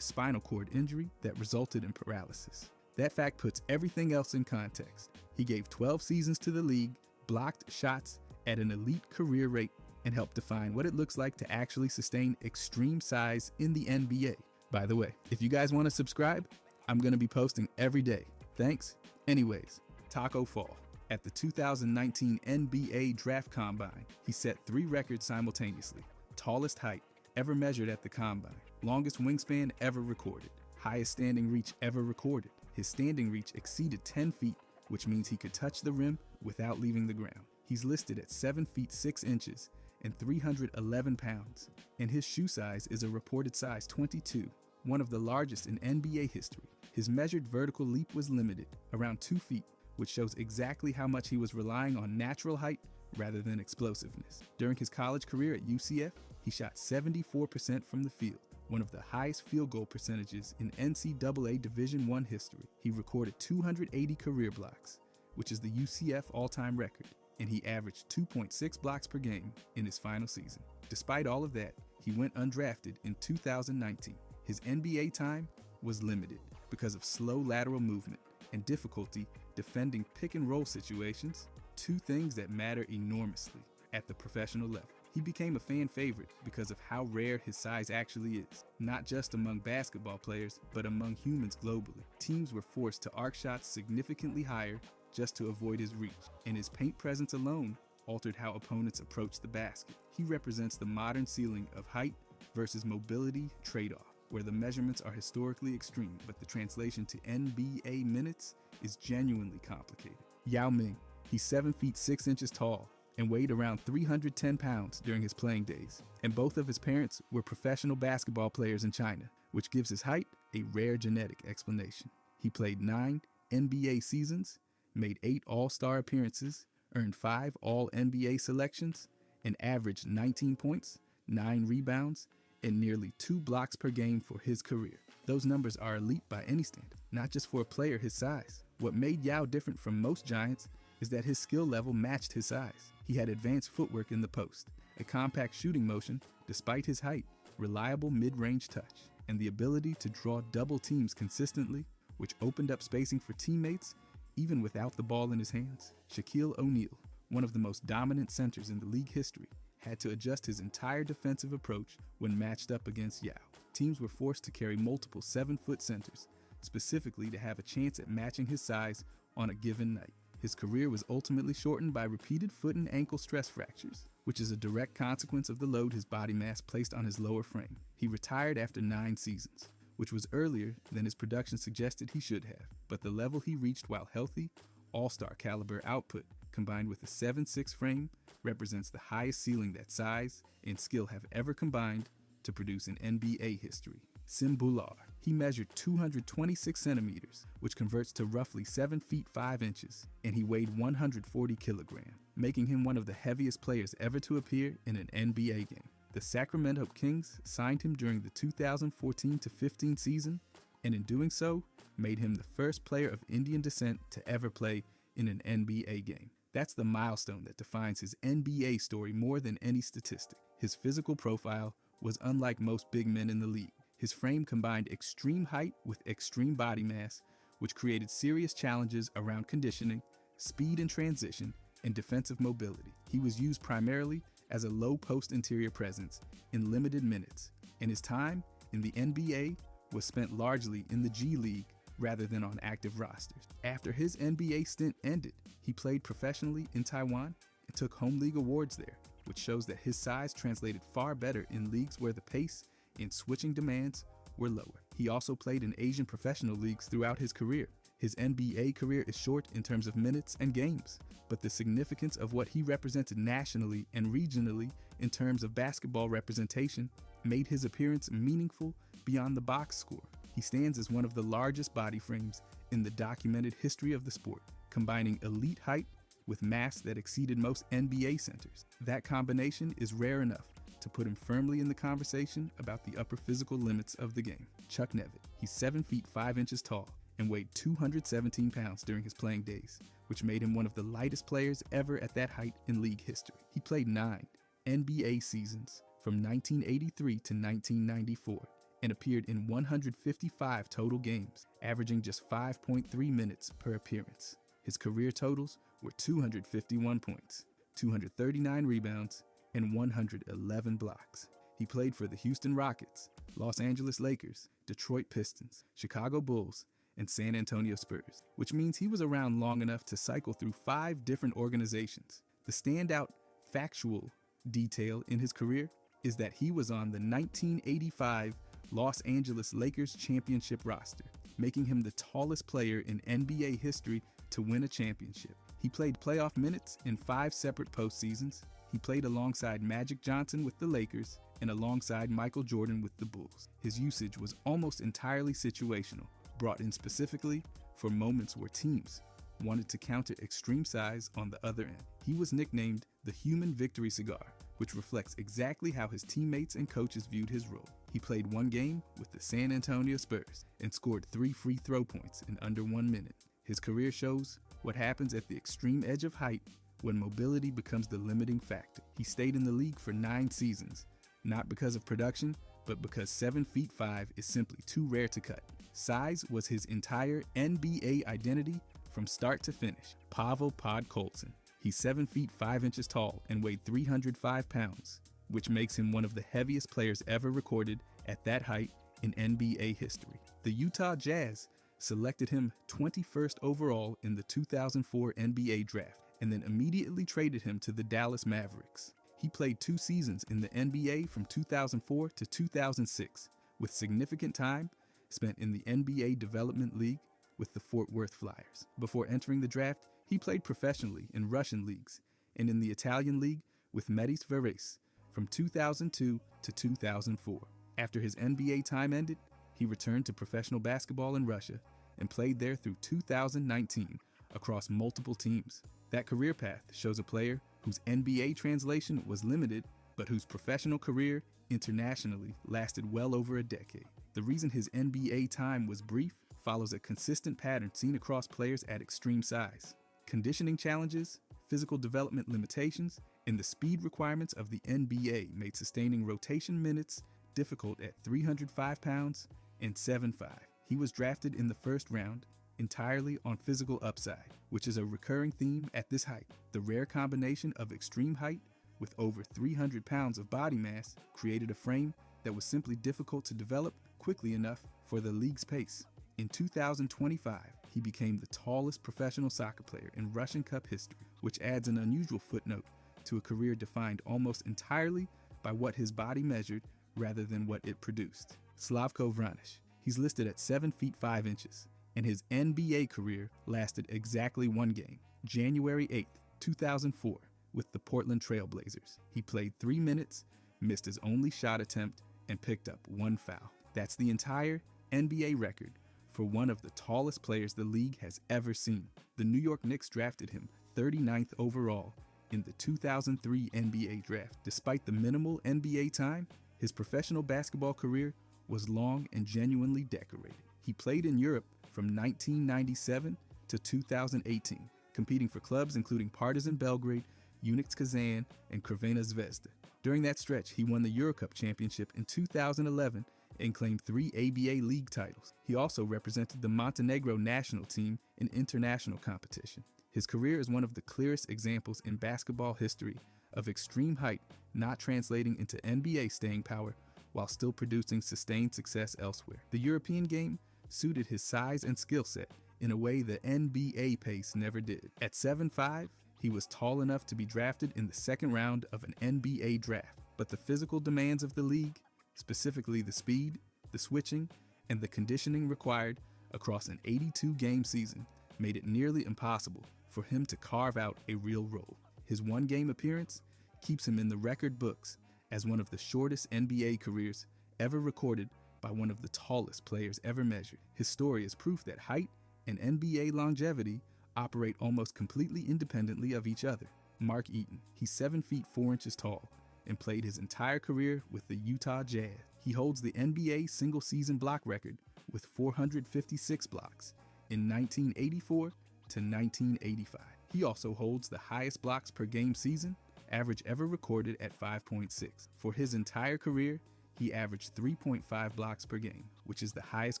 spinal cord injury that resulted in paralysis. That fact puts everything else in context. He gave 12 seasons to the league, blocked shots at an elite career rate, and helped define what it looks like to actually sustain extreme size in the NBA. By the way, if you guys want to subscribe, I'm going to be posting every day. Thanks. Anyways, Taco Fall. At the 2019 NBA Draft Combine, he set 3 records simultaneously. Tallest height ever measured at the Combine. Longest wingspan ever recorded. Highest standing reach ever recorded. His standing reach exceeded 10 feet, which means he could touch the rim without leaving the ground. He's listed at 7 feet 6 inches and 311 pounds, and his shoe size is a reported size 22, one of the largest in NBA history. His measured vertical leap was limited, around 2 feet, which shows exactly how much he was relying on natural height rather than explosiveness. During his college career at UCF, he shot 74% from the field, one of the highest field goal percentages in NCAA Division I history. He recorded 280 career blocks, which is the UCF all-time record, and he averaged 2.6 blocks per game in his final season. Despite all of that, he went undrafted in 2019. His NBA time was limited because of slow lateral movement and difficulty defending pick-and-roll situations, 2 things that matter enormously at the professional level. He became a fan favorite because of how rare his size actually is, not just among basketball players, but among humans globally. Teams were forced to arc shots significantly higher just to avoid his reach, and his paint presence alone altered how opponents approached the basket. He represents the modern ceiling of height versus mobility trade-off, where the measurements are historically extreme, but the translation to NBA minutes is genuinely complicated. Yao Ming. He's 7 feet 6 inches tall and weighed around 310 pounds during his playing days, and both of his parents were professional basketball players in China, which gives his height a rare genetic explanation. He played 9 NBA seasons, made 8 All-Star appearances, earned 5 All-NBA selections, and averaged 19 points, 9 rebounds, and nearly 2 blocks per game for his career. Those numbers are elite by any standard, not just for a player his size. What made Yao different from most giants is that his skill level matched his size. He had advanced footwork in the post, a compact shooting motion despite his height, reliable mid-range touch, and the ability to draw double teams consistently, which opened up spacing for teammates even without the ball in his hands. Shaquille O'Neal, one of the most dominant centers in the league history, had to adjust his entire defensive approach when matched up against Yao. Teams were forced to carry multiple 7-foot centers, specifically to have a chance at matching his size on a given night. His career was ultimately shortened by repeated foot and ankle stress fractures, which is a direct consequence of the load his body mass placed on his lower frame. He retired after 9 seasons, which was earlier than his production suggested he should have, but the level he reached while healthy, all-star caliber output, combined with a 7'6" frame, represents the highest ceiling that size and skill have ever combined to produce in NBA history. Sim Bhullar. He measured 226 centimeters, which converts to roughly 7 feet 5 inches, and he weighed 140 kilograms, making him one of the heaviest players ever to appear in an NBA game. The Sacramento Kings signed him during the 2014-15 season, and in doing so, made him the first player of Indian descent to ever play in an NBA game. That's the milestone that defines his NBA story more than any statistic. His physical profile was unlike most big men in the league. His frame combined extreme height with extreme body mass, which created serious challenges around conditioning, speed in transition, and defensive mobility. He was used primarily as a low-post interior presence in limited minutes, and his time in the NBA was spent largely in the G League rather than on active rosters. After his NBA stint ended, he played professionally in Taiwan and took home league awards there, which shows that his size translated far better in leagues where the pace and switching demands were lower. He also played in Asian professional leagues throughout his career. His NBA career is short in terms of minutes and games, but the significance of what he represented nationally and regionally in terms of basketball representation made his appearance meaningful beyond the box score. He stands as one of the largest body frames in the documented history of the sport, combining elite height with mass that exceeded most NBA centers. That combination is rare enough to put him firmly in the conversation about the upper physical limits of the game. Chuck Nevitt. He's 7 feet 5 inches tall and weighed 217 pounds during his playing days, which made him one of the lightest players ever at that height in league history. He played 9 NBA seasons from 1983 to 1994 and appeared in 155 total games, averaging just 5.3 minutes per appearance. His career totals were 251 points, 239 rebounds, and 111 blocks. He played for the Houston Rockets, Los Angeles Lakers, Detroit Pistons, Chicago Bulls, and San Antonio Spurs, which means he was around long enough to cycle through 5 different organizations. The standout factual detail in his career is that he was on the 1985 Los Angeles Lakers championship roster, making him the tallest player in NBA history to win a championship. He played playoff minutes in 5 separate postseasons. He played alongside Magic Johnson with the Lakers and alongside Michael Jordan with the Bulls. His usage was almost entirely situational, brought in specifically for moments where teams wanted to counter extreme size on the other end. He was nicknamed the Human Victory Cigar, which reflects exactly how his teammates and coaches viewed his role. He played 1 game with the San Antonio Spurs and scored 3 free throw points in under 1 minute. His career shows what happens at the extreme edge of height when mobility becomes the limiting factor. He stayed in the league for 9 seasons, not because of production, but because 7'5" is simply too rare to cut. Size was his entire NBA identity from start to finish. Pavel Podkolzin. He's 7 feet 5 inches tall and weighed 305 pounds, which makes him one of the heaviest players ever recorded at that height in NBA history. The Utah Jazz selected him 21st overall in the 2004 NBA draft and then immediately traded him to the Dallas Mavericks. He played 2 seasons in the NBA from 2004 to 2006, with significant time spent in the NBA Development League with the Fort Worth Flyers. Before entering the draft, he played professionally in Russian leagues and in the Italian league with Metis Varese from 2002 to 2004. After his NBA time ended, he returned to professional basketball in Russia and played there through 2019 across multiple teams. That career path shows a player whose NBA translation was limited, but whose professional career internationally lasted well over a decade. The reason his NBA time was brief follows a consistent pattern seen across players at extreme size. Conditioning challenges, physical development limitations, and the speed requirements of the NBA made sustaining rotation minutes difficult at 305 pounds and 7'5". He was drafted in the first round entirely on physical upside, which is a recurring theme at this height. The rare combination of extreme height with over 300 pounds of body mass created a frame that was simply difficult to develop quickly enough for the league's pace. In 2025, he became the tallest professional soccer player in Russian Cup history, which adds an unusual footnote to a career defined almost entirely by what his body measured rather than what it produced. Slavko Vranic. He's listed at 7 feet 5 inches, and his NBA career lasted exactly 1 game, January 8th, 2004, with the Portland Trail Blazers. He played 3 minutes, missed his only shot attempt, and picked up 1 foul. That's the entire NBA record for one of the tallest players the league has ever seen. The New York Knicks drafted him 39th overall in the 2003 NBA draft. Despite the minimal NBA time, his professional basketball career was long and genuinely decorated. He played in Europe from 1997 to 2018, competing for clubs including Partizan Belgrade, Unix Kazan, and Crvena Zvezda. During that stretch, he won the Eurocup championship in 2011 and claimed 3 ABA league titles. He also represented the Montenegro national team in international competition. His career is one of the clearest examples in basketball history of extreme height not translating into NBA staying power while still producing sustained success elsewhere. The European game suited his size and skill set in a way the NBA pace never did. At 7'5", he was tall enough to be drafted in the second round of an NBA draft, but the physical demands of the league, specifically the speed, the switching, and the conditioning required across an 82-game season, made it nearly impossible for him to carve out a real role. His 1-game appearance keeps him in the record books as one of the shortest NBA careers ever recorded by one of the tallest players ever measured. His story is proof that height and NBA longevity operate almost completely independently of each other. Mark Eaton. He's 7 feet 4 inches tall and played his entire career with the Utah Jazz. He holds the NBA single-season block record with 456 blocks in 1984 to 1985. He also holds the highest blocks per game season average ever recorded at 5.6. For his entire career, he averaged 3.5 blocks per game, which is the highest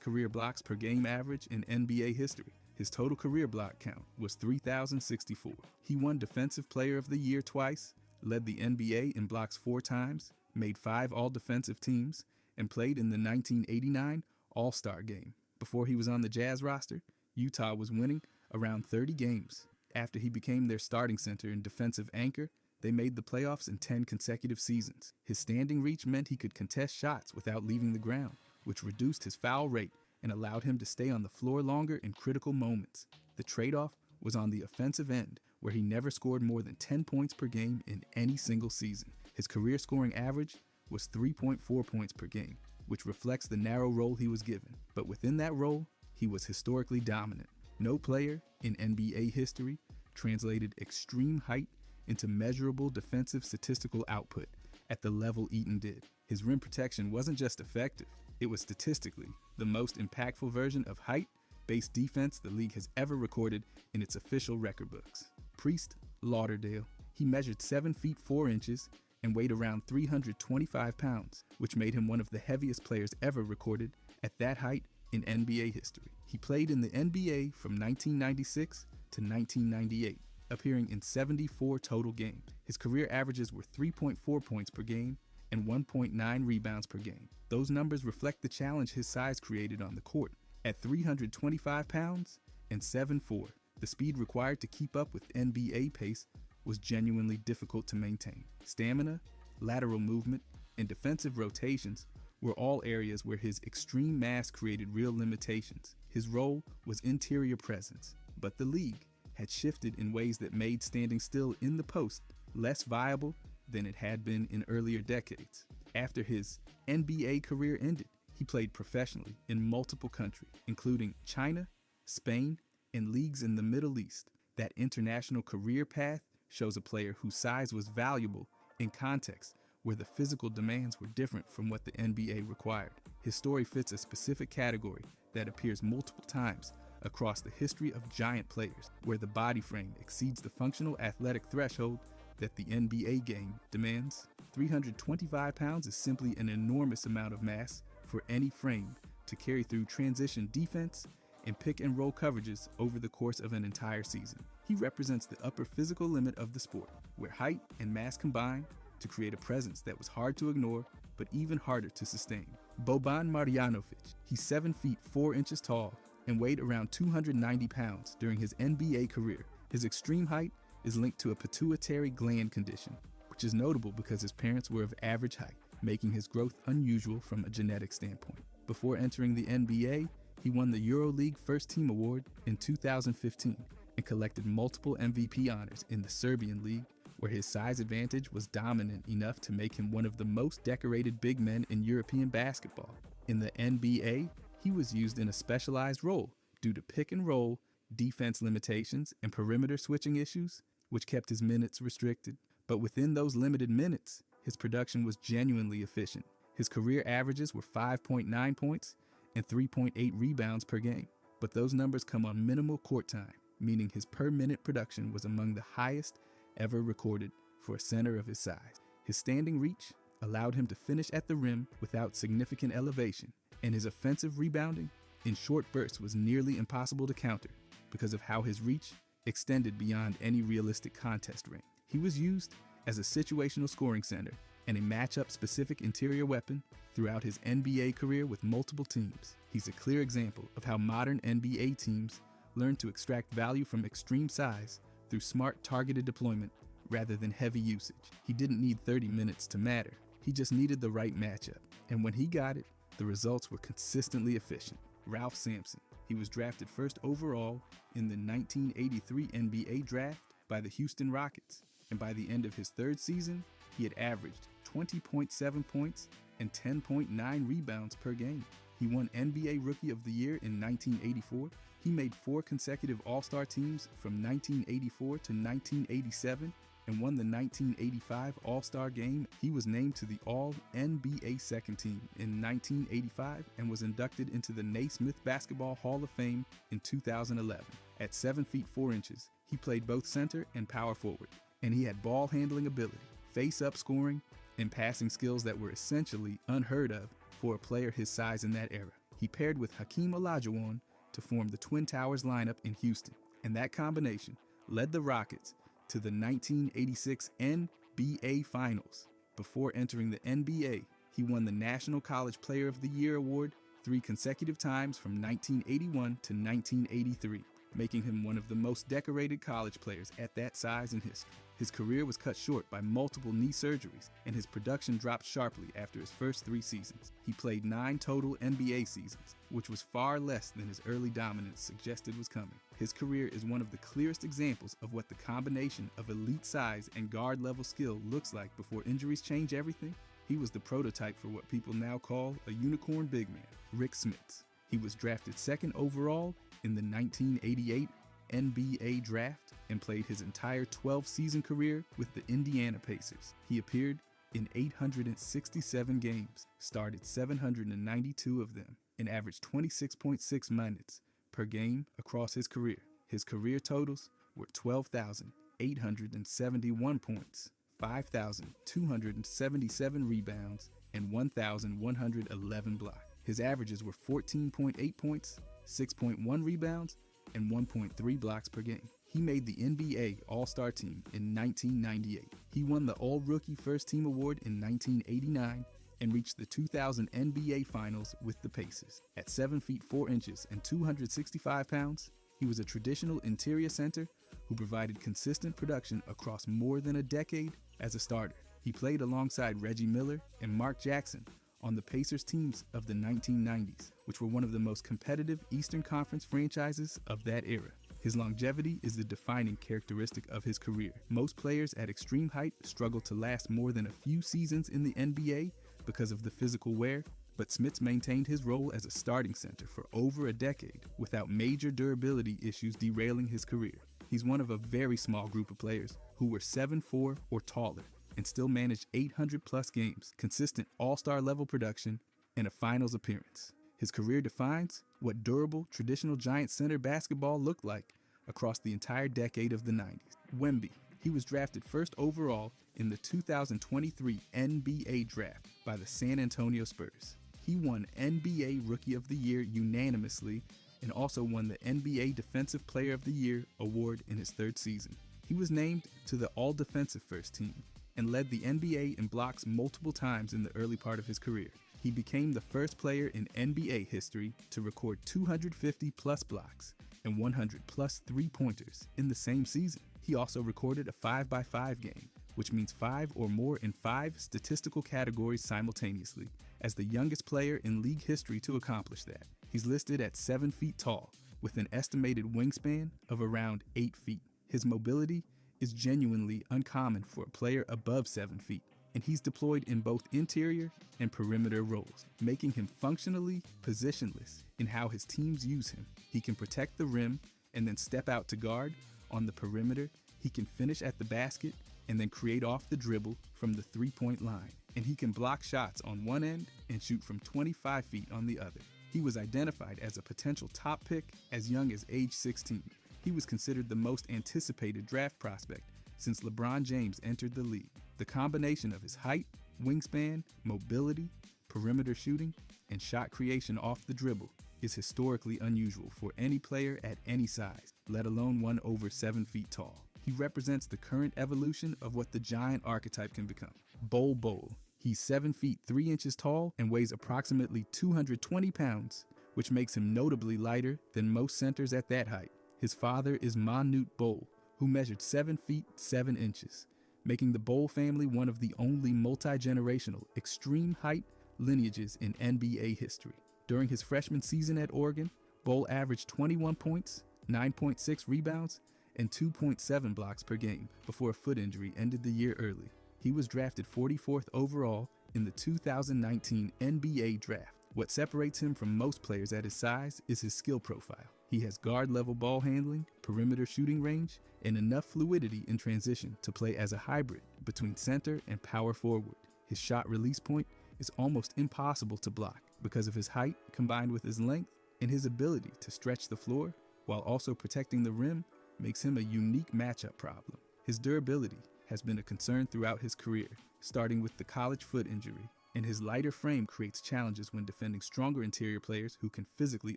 career blocks per game average in NBA history. His total career block count was 3,064. He won Defensive Player of the Year twice, led the NBA in blocks 4 times, made 5 all-defensive teams, and played in the 1989 All-Star Game. Before he was on the Jazz roster, Utah was winning around 30 games. After he became their starting center and defensive anchor, they made the playoffs in 10 consecutive seasons. His standing reach meant he could contest shots without leaving the ground, which reduced his foul rate and allowed him to stay on the floor longer in critical moments. The trade-off was on the offensive end, where he never scored more than 10 points per game in any single season. His career scoring average was 3.4 points per game, which reflects the narrow role he was given. But within that role, he was historically dominant. No player in NBA history translated extreme height into measurable defensive statistical output at the level Eaton did. His rim protection wasn't just effective, it was statistically the most impactful version of height-based defense the league has ever recorded in its official record books. Priest Lauderdale. He measured 7 feet 4 inches and weighed around 325 pounds, which made him one of the heaviest players ever recorded at that height in NBA history. He played in the NBA from 1996 to 1998, appearing in 74 total games. His career averages were 3.4 points per game and 1.9 rebounds per game. Those numbers reflect the challenge his size created on the court. At 325 pounds and 7'4", the speed required to keep up with NBA pace was genuinely difficult to maintain. Stamina, lateral movement, and defensive rotations were all areas where his extreme mass created real limitations. His role was interior presence, but the league had shifted in ways that made standing still in the post less viable than it had been in earlier decades. After his NBA career ended, he played professionally in multiple countries, including China, Spain, and leagues in the Middle East. That international career path shows a player whose size was valuable in context where the physical demands were different from what the NBA required. His story fits a specific category that appears multiple times across the history of giant players, where the body frame exceeds the functional athletic threshold that the NBA game demands. 325 pounds is simply an enormous amount of mass for any frame to carry through transition defense and pick and roll coverages over the course of an entire season. He represents the upper physical limit of the sport, where height and mass combine to create a presence that was hard to ignore, but even harder to sustain. Boban Marjanovic. He's 7 feet 4 inches tall and weighed around 290 pounds during his NBA career. His extreme height is linked to a pituitary gland condition, which is notable because his parents were of average height, making his growth unusual from a genetic standpoint. Before entering the NBA, he won the EuroLeague First Team Award in 2015 and collected multiple MVP honors in the Serbian League, where his size advantage was dominant enough to make him one of the most decorated big men in European basketball. In the NBA, he was used in a specialized role due to pick and roll, defense limitations, and perimeter switching issues, which kept his minutes restricted. But within those limited minutes, his production was genuinely efficient. His career averages were 5.9 points and 3.8 rebounds per game. But those numbers come on minimal court time, meaning his per-minute production was among the highest ever recorded for a center of his size. His standing reach allowed him to finish at the rim without significant elevation, and his offensive rebounding in short bursts was nearly impossible to counter because of how his reach extended beyond any realistic contest ring. He was used as a situational scoring center and a matchup-specific interior weapon throughout his NBA career with multiple teams. He's a clear example of how modern NBA teams learn to extract value from extreme size through smart targeted deployment rather than heavy usage. He didn't need 30 minutes to matter. He just needed the right matchup. And when he got it, the results were consistently efficient. Ralph Sampson. He was drafted first overall in the 1983 NBA draft by the Houston Rockets. And by the end of his third season, he had averaged 20.7 points and 10.9 rebounds per game. He won NBA Rookie of the Year in 1984. He made 4 consecutive All-Star teams from 1984 to 1987 and won the 1985 All-Star Game. He was named to the All-NBA Second Team in 1985 and was inducted into the Naismith Basketball Hall of Fame in 2011. At 7 feet 4 inches, he played both center and power forward, and he had ball handling ability, face-up scoring, and passing skills that were essentially unheard of for a player his size in that era. He paired with Hakeem Olajuwon to form the Twin Towers lineup in Houston, and that combination led the Rockets to the 1986 NBA NCAA Finals. Before entering the NBA, he won the National College Player of the Year award 3 consecutive times from 1981 to 1983, making him one of the most decorated college players at that size in history. His career was cut short by multiple knee surgeries, and his production dropped sharply after his first 3 seasons. He played 9 total NBA seasons, which was far less than his early dominance suggested was coming. His career is one of the clearest examples of what the combination of elite size and guard-level skill looks like before injuries change everything. He was the prototype for what people now call a unicorn big man, Rick Smits. He was drafted 2nd overall in the 1988 NBA draft and played his entire 12-season career with the Indiana Pacers. He appeared in 867 games, started 792 of them, and averaged 26.6 minutes per game across his career. His career totals were 12,871 points, 5,277 rebounds, and 1,111 blocks. His averages were 14.8 points, 6.1 rebounds, and 1.3 blocks per game. He made the NBA All-Star Team in 1998. He won the All-Rookie First Team Award in 1989 and reached the 2000 NBA Finals with the Pacers. At 7 feet 4 inches and 265 pounds, he was a traditional interior center who provided consistent production across more than a decade as a starter. He played alongside Reggie Miller and Mark Jackson on the Pacers teams of the 1990s, which were one of the most competitive Eastern Conference franchises of that era. His longevity is the defining characteristic of his career. Most players at extreme height struggle to last more than a few seasons in the NBA because of the physical wear, but Smits maintained his role as a starting center for over a decade without major durability issues derailing his career. He's one of a very small group of players who were 7'4" or taller and still managed 800-plus games, consistent all-star level production, and a finals appearance. His career defines what durable, traditional giant center basketball looked like across the entire decade of the 90s. Wemby. He was drafted 1st overall in the 2023 NBA Draft by the San Antonio Spurs. He won NBA Rookie of the Year unanimously and also won the NBA Defensive Player of the Year award in his 3rd season. He was named to the All-Defensive First Team and led the NBA in blocks multiple times in the early part of his career. He became the first player in NBA history to record 250-plus blocks and 100-plus three-pointers in the same season. He also recorded a 5x5 game, which means 5 or more in 5 statistical categories simultaneously, as the youngest player in league history to accomplish that. He's listed at 7 feet tall, with an estimated wingspan of around 8 feet. His mobility is genuinely uncommon for a player above 7 feet, and he's deployed in both interior and perimeter roles, making him functionally positionless in how his teams use him. He can protect the rim and then step out to guard. On the perimeter, he can finish at the basket and then create off the dribble from the three-point line. And he can block shots on one end and shoot from 25 feet on the other. He was identified as a potential top pick as young as age 16. He was considered the most anticipated draft prospect since LeBron James entered the league. The combination of his height, wingspan, mobility, perimeter shooting, and shot creation off the dribble is historically unusual for any player at any size, let alone one over 7 feet tall. He represents the current evolution of what the giant archetype can become. Bol. He's 7 feet 3 inches tall and weighs approximately 220 pounds, which makes him notably lighter than most centers at that height. His father is Manute Bol, who measured 7 feet 7 inches, making the Bol family one of the only multi-generational extreme height lineages in NBA history. During his freshman season at Oregon, Bol averaged 21 points, 9.6 rebounds, and 2.7 blocks per game before a foot injury ended the year early. He was drafted 44th overall in the 2019 NBA Draft. What separates him from most players at his size is his skill profile. He has guard-level ball handling, perimeter shooting range, and enough fluidity in transition to play as a hybrid between center and power forward. His shot release point is almost impossible to block because of his height combined with his length, and his ability to stretch the floor while also protecting the rim makes him a unique matchup problem. His durability has been a concern throughout his career, starting with the college foot injury, and his lighter frame creates challenges when defending stronger interior players who can physically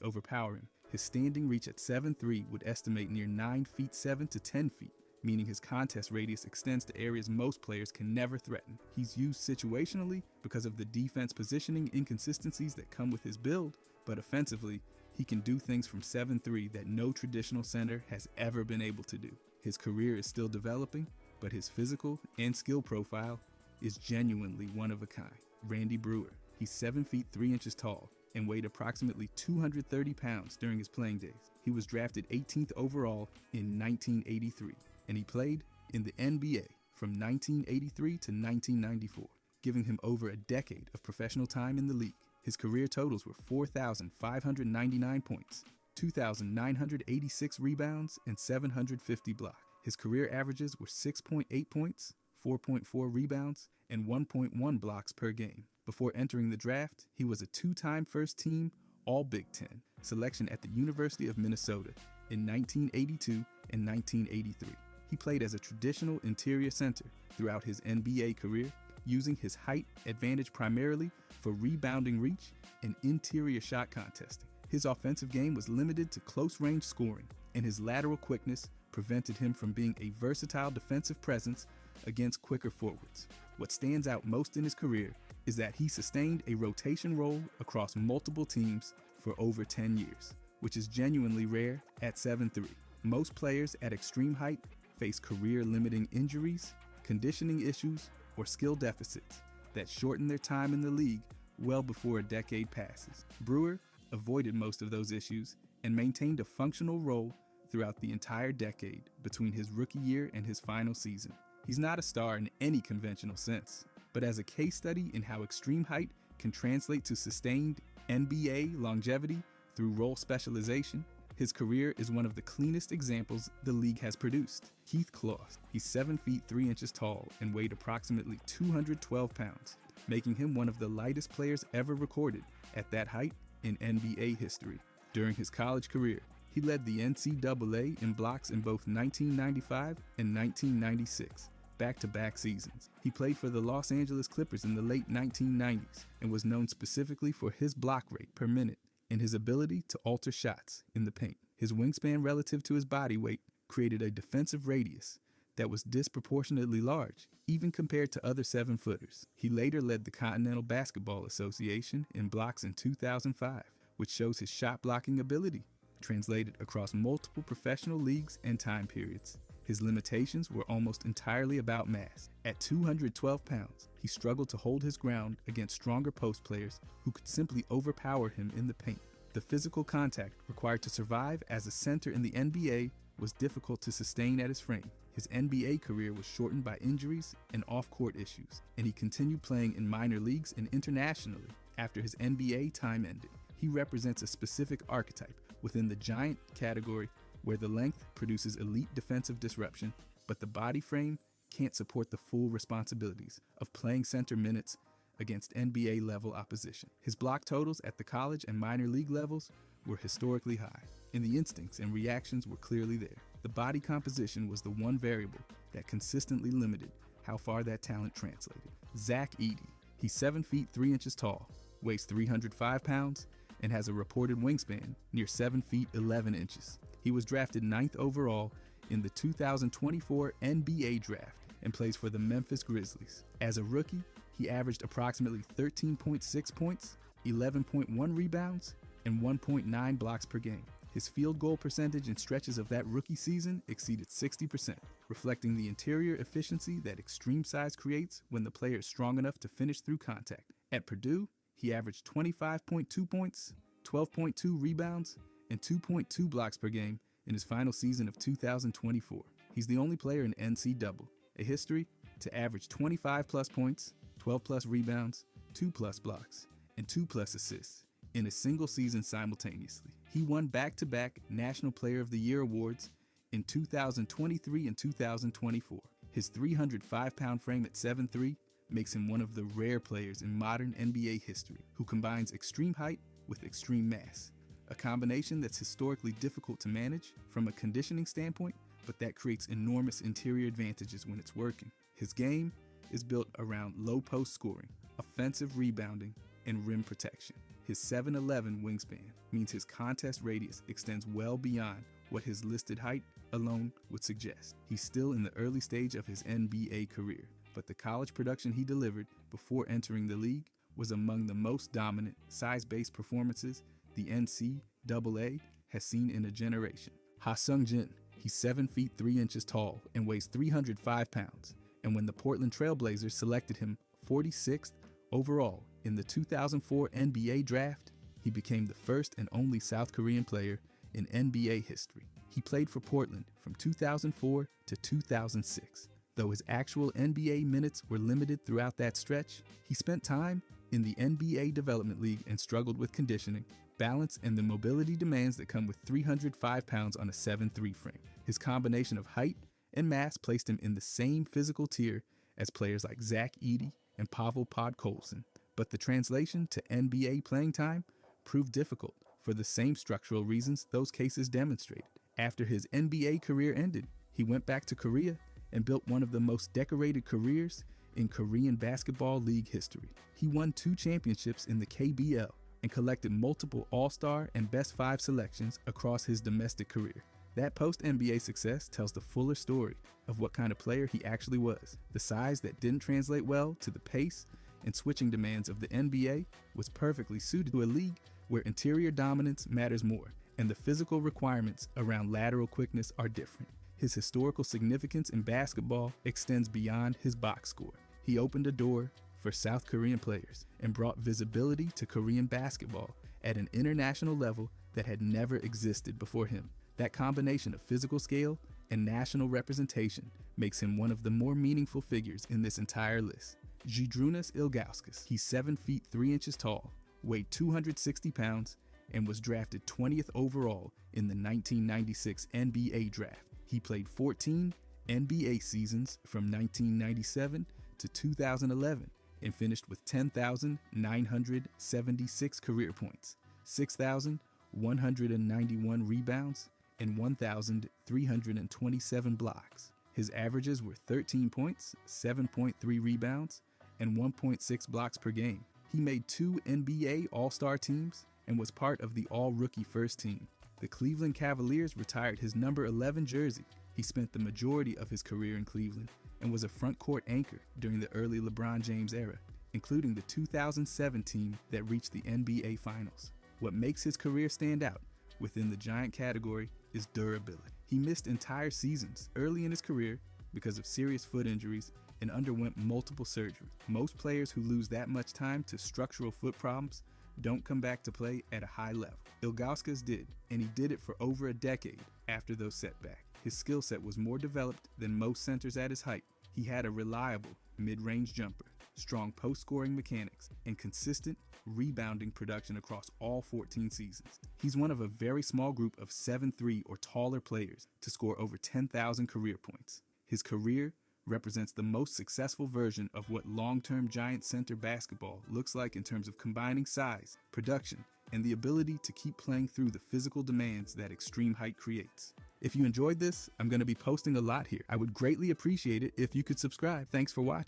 overpower him. His standing reach at 7'3" would estimate near 9 feet 7 to 10 feet, meaning his contest radius extends to areas most players can never threaten. He's used situationally because of the defense positioning inconsistencies that come with his build, but offensively, he can do things from 7-3 that no traditional center has ever been able to do. His career is still developing, but his physical and skill profile is genuinely one of a kind. Randy Brewer. He's 7 feet 3 inches tall and weighed approximately 230 pounds during his playing days. He was drafted 18th overall in 1983, and he played in the NBA from 1983 to 1994, giving him over a decade of professional time in the league. His career totals were 4,599 points, 2,986 rebounds, and 750 blocks. His career averages were 6.8 points, 4.4 rebounds, and 1.1 blocks per game. Before entering the draft, he was a two-time first-team All-Big Ten selection at the University of Minnesota in 1982 and 1983. He played as a traditional interior center throughout his NBA career, using his height advantage primarily for rebounding reach and interior shot contesting. His offensive game was limited to close-range scoring, and his lateral quickness prevented him from being a versatile defensive presence against quicker forwards. What stands out most in his career is that he sustained a rotation role across multiple teams for over 10 years, which is genuinely rare at 7'3". Most players at extreme height face career-limiting injuries, conditioning issues, or skill deficits that shorten their time in the league well before a decade passes. Brewer avoided most of those issues and maintained a functional role throughout the entire decade between his rookie year and his final season. He's not a star in any conventional sense, but as a case study in how extreme height can translate to sustained NBA longevity through role specialization, his career is one of the cleanest examples the league has produced. Keith Claus. He's 7 feet 3 inches tall and weighed approximately 212 pounds, making him one of the lightest players ever recorded at that height in NBA history. During his college career, he led the NCAA in blocks in both 1995 and 1996, back-to-back seasons. He played for the Los Angeles Clippers in the late 1990s and was known specifically for his block rate per minute and his ability to alter shots in the paint. His wingspan relative to his body weight created a defensive radius that was disproportionately large, even compared to other 7-footers. He later led the Continental Basketball Association in blocks in 2005, which shows his shot blocking ability translated across multiple professional leagues and time periods. His limitations were almost entirely about mass. At 212 pounds, he struggled to hold his ground against stronger post players who could simply overpower him in the paint. The physical contact required to survive as a center in the NBA was difficult to sustain at his frame. His NBA career was shortened by injuries and off-court issues, and he continued playing in minor leagues and internationally after his NBA time ended. He represents a specific archetype within the giant category where the length produces elite defensive disruption, but the body frame can't support the full responsibilities of playing center minutes against NBA-level opposition. His block totals at the college and minor league levels were historically high, and the instincts and reactions were clearly there. The body composition was the one variable that consistently limited how far that talent translated. Zach Edey. He's 7 feet 3 inches tall, weighs 305 pounds, and has a reported wingspan near 7 feet 11 inches. He was drafted 9th overall in the 2024 NBA draft and plays for the Memphis Grizzlies. As a rookie, he averaged approximately 13.6 points, 11.1 rebounds, and 1.9 blocks per game. His field goal percentage in stretches of that rookie season exceeded 60%, reflecting the interior efficiency that extreme size creates when the player is strong enough to finish through contact. At Purdue, he averaged 25.2 points, 12.2 rebounds, and 2.2 blocks per game in his final season of 2024. He's the only player in NC Double, a history, to average 25-plus points, 12-plus rebounds, 2-plus blocks, and 2-plus assists in a single season simultaneously. He won back-to-back National Player of the Year awards in 2023 and 2024. His 305-pound frame at 7'3" makes him one of the rare players in modern NBA history who combines extreme height with extreme mass, a combination that's historically difficult to manage from a conditioning standpoint, but that creates enormous interior advantages when it's working. His game is built around low post scoring, offensive rebounding, and rim protection. His 7'11" wingspan means his contest radius extends well beyond what his listed height alone would suggest. He's still in the early stage of his NBA career, but the college production he delivered before entering the league was among the most dominant size-based performances the NCAA has seen in a generation. Ha-Sung Jin, he's 7 feet 3 inches tall and weighs 305 pounds, and when the Portland Trail Blazers selected him 46th overall in the 2004 NBA draft, he became the first and only South Korean player in NBA history. He played for Portland from 2004 to 2006. Though his actual NBA minutes were limited throughout that stretch, he spent time in the NBA Development League and struggled with conditioning, balance, and the mobility demands that come with 305 pounds on a 7'3" frame. His combination of height and mass placed him in the same physical tier as players like Zach Edey and Pavel Podkolzin, but the translation to NBA playing time proved difficult for the same structural reasons those cases demonstrated. After his NBA career ended, he went back to Korea and built one of the most decorated careers in Korean basketball league history. He won 2 championships in the KBL and collected multiple All-Star and Best 5 selections across his domestic career. That post-NBA success tells the fuller story of what kind of player he actually was. The size that didn't translate well to the pace and switching demands of the NBA was perfectly suited to a league where interior dominance matters more and the physical requirements around lateral quickness are different. His historical significance in basketball extends beyond his box score. He opened a door for South Korean players and brought visibility to Korean basketball at an international level that had never existed before him. That combination of physical scale and national representation makes him one of the more meaningful figures in this entire list. Zydrunas Ilgauskas. He's 7 feet 3 inches tall, weighed 260 pounds, and was drafted 20th overall in the 1996 NBA draft. He played 14 NBA seasons from 1997 to 2011 and finished with 10,976 career points, 6,191 rebounds, and 1,327 blocks. His averages were 13 points, 7.3 rebounds, and 1.6 blocks per game. He made 2 NBA All-Star teams and was part of the All-Rookie First Team. The Cleveland Cavaliers retired his number 11 jersey. He spent the majority of his career in Cleveland and was a front court anchor during the early LeBron James era, including the 2007 team that reached the NBA Finals. What makes his career stand out within the giant category is durability. He missed entire seasons early in his career because of serious foot injuries and underwent multiple surgeries. Most players who lose that much time to structural foot problems don't come back to play at a high level. Ilgauskas did, and he did it for over a decade after those setbacks. His skill set was more developed than most centers at his height. He had a reliable mid-range jumper, strong post-scoring mechanics, and consistent rebounding production across all 14 seasons. He's one of a very small group of 7'3" or taller players to score over 10,000 career points. His career represents the most successful version of what long-term Giant center basketball looks like in terms of combining size, production, and the ability to keep playing through the physical demands that extreme height creates. If you enjoyed this, I'm going to be posting a lot here. I would greatly appreciate it if you could subscribe. Thanks for watching.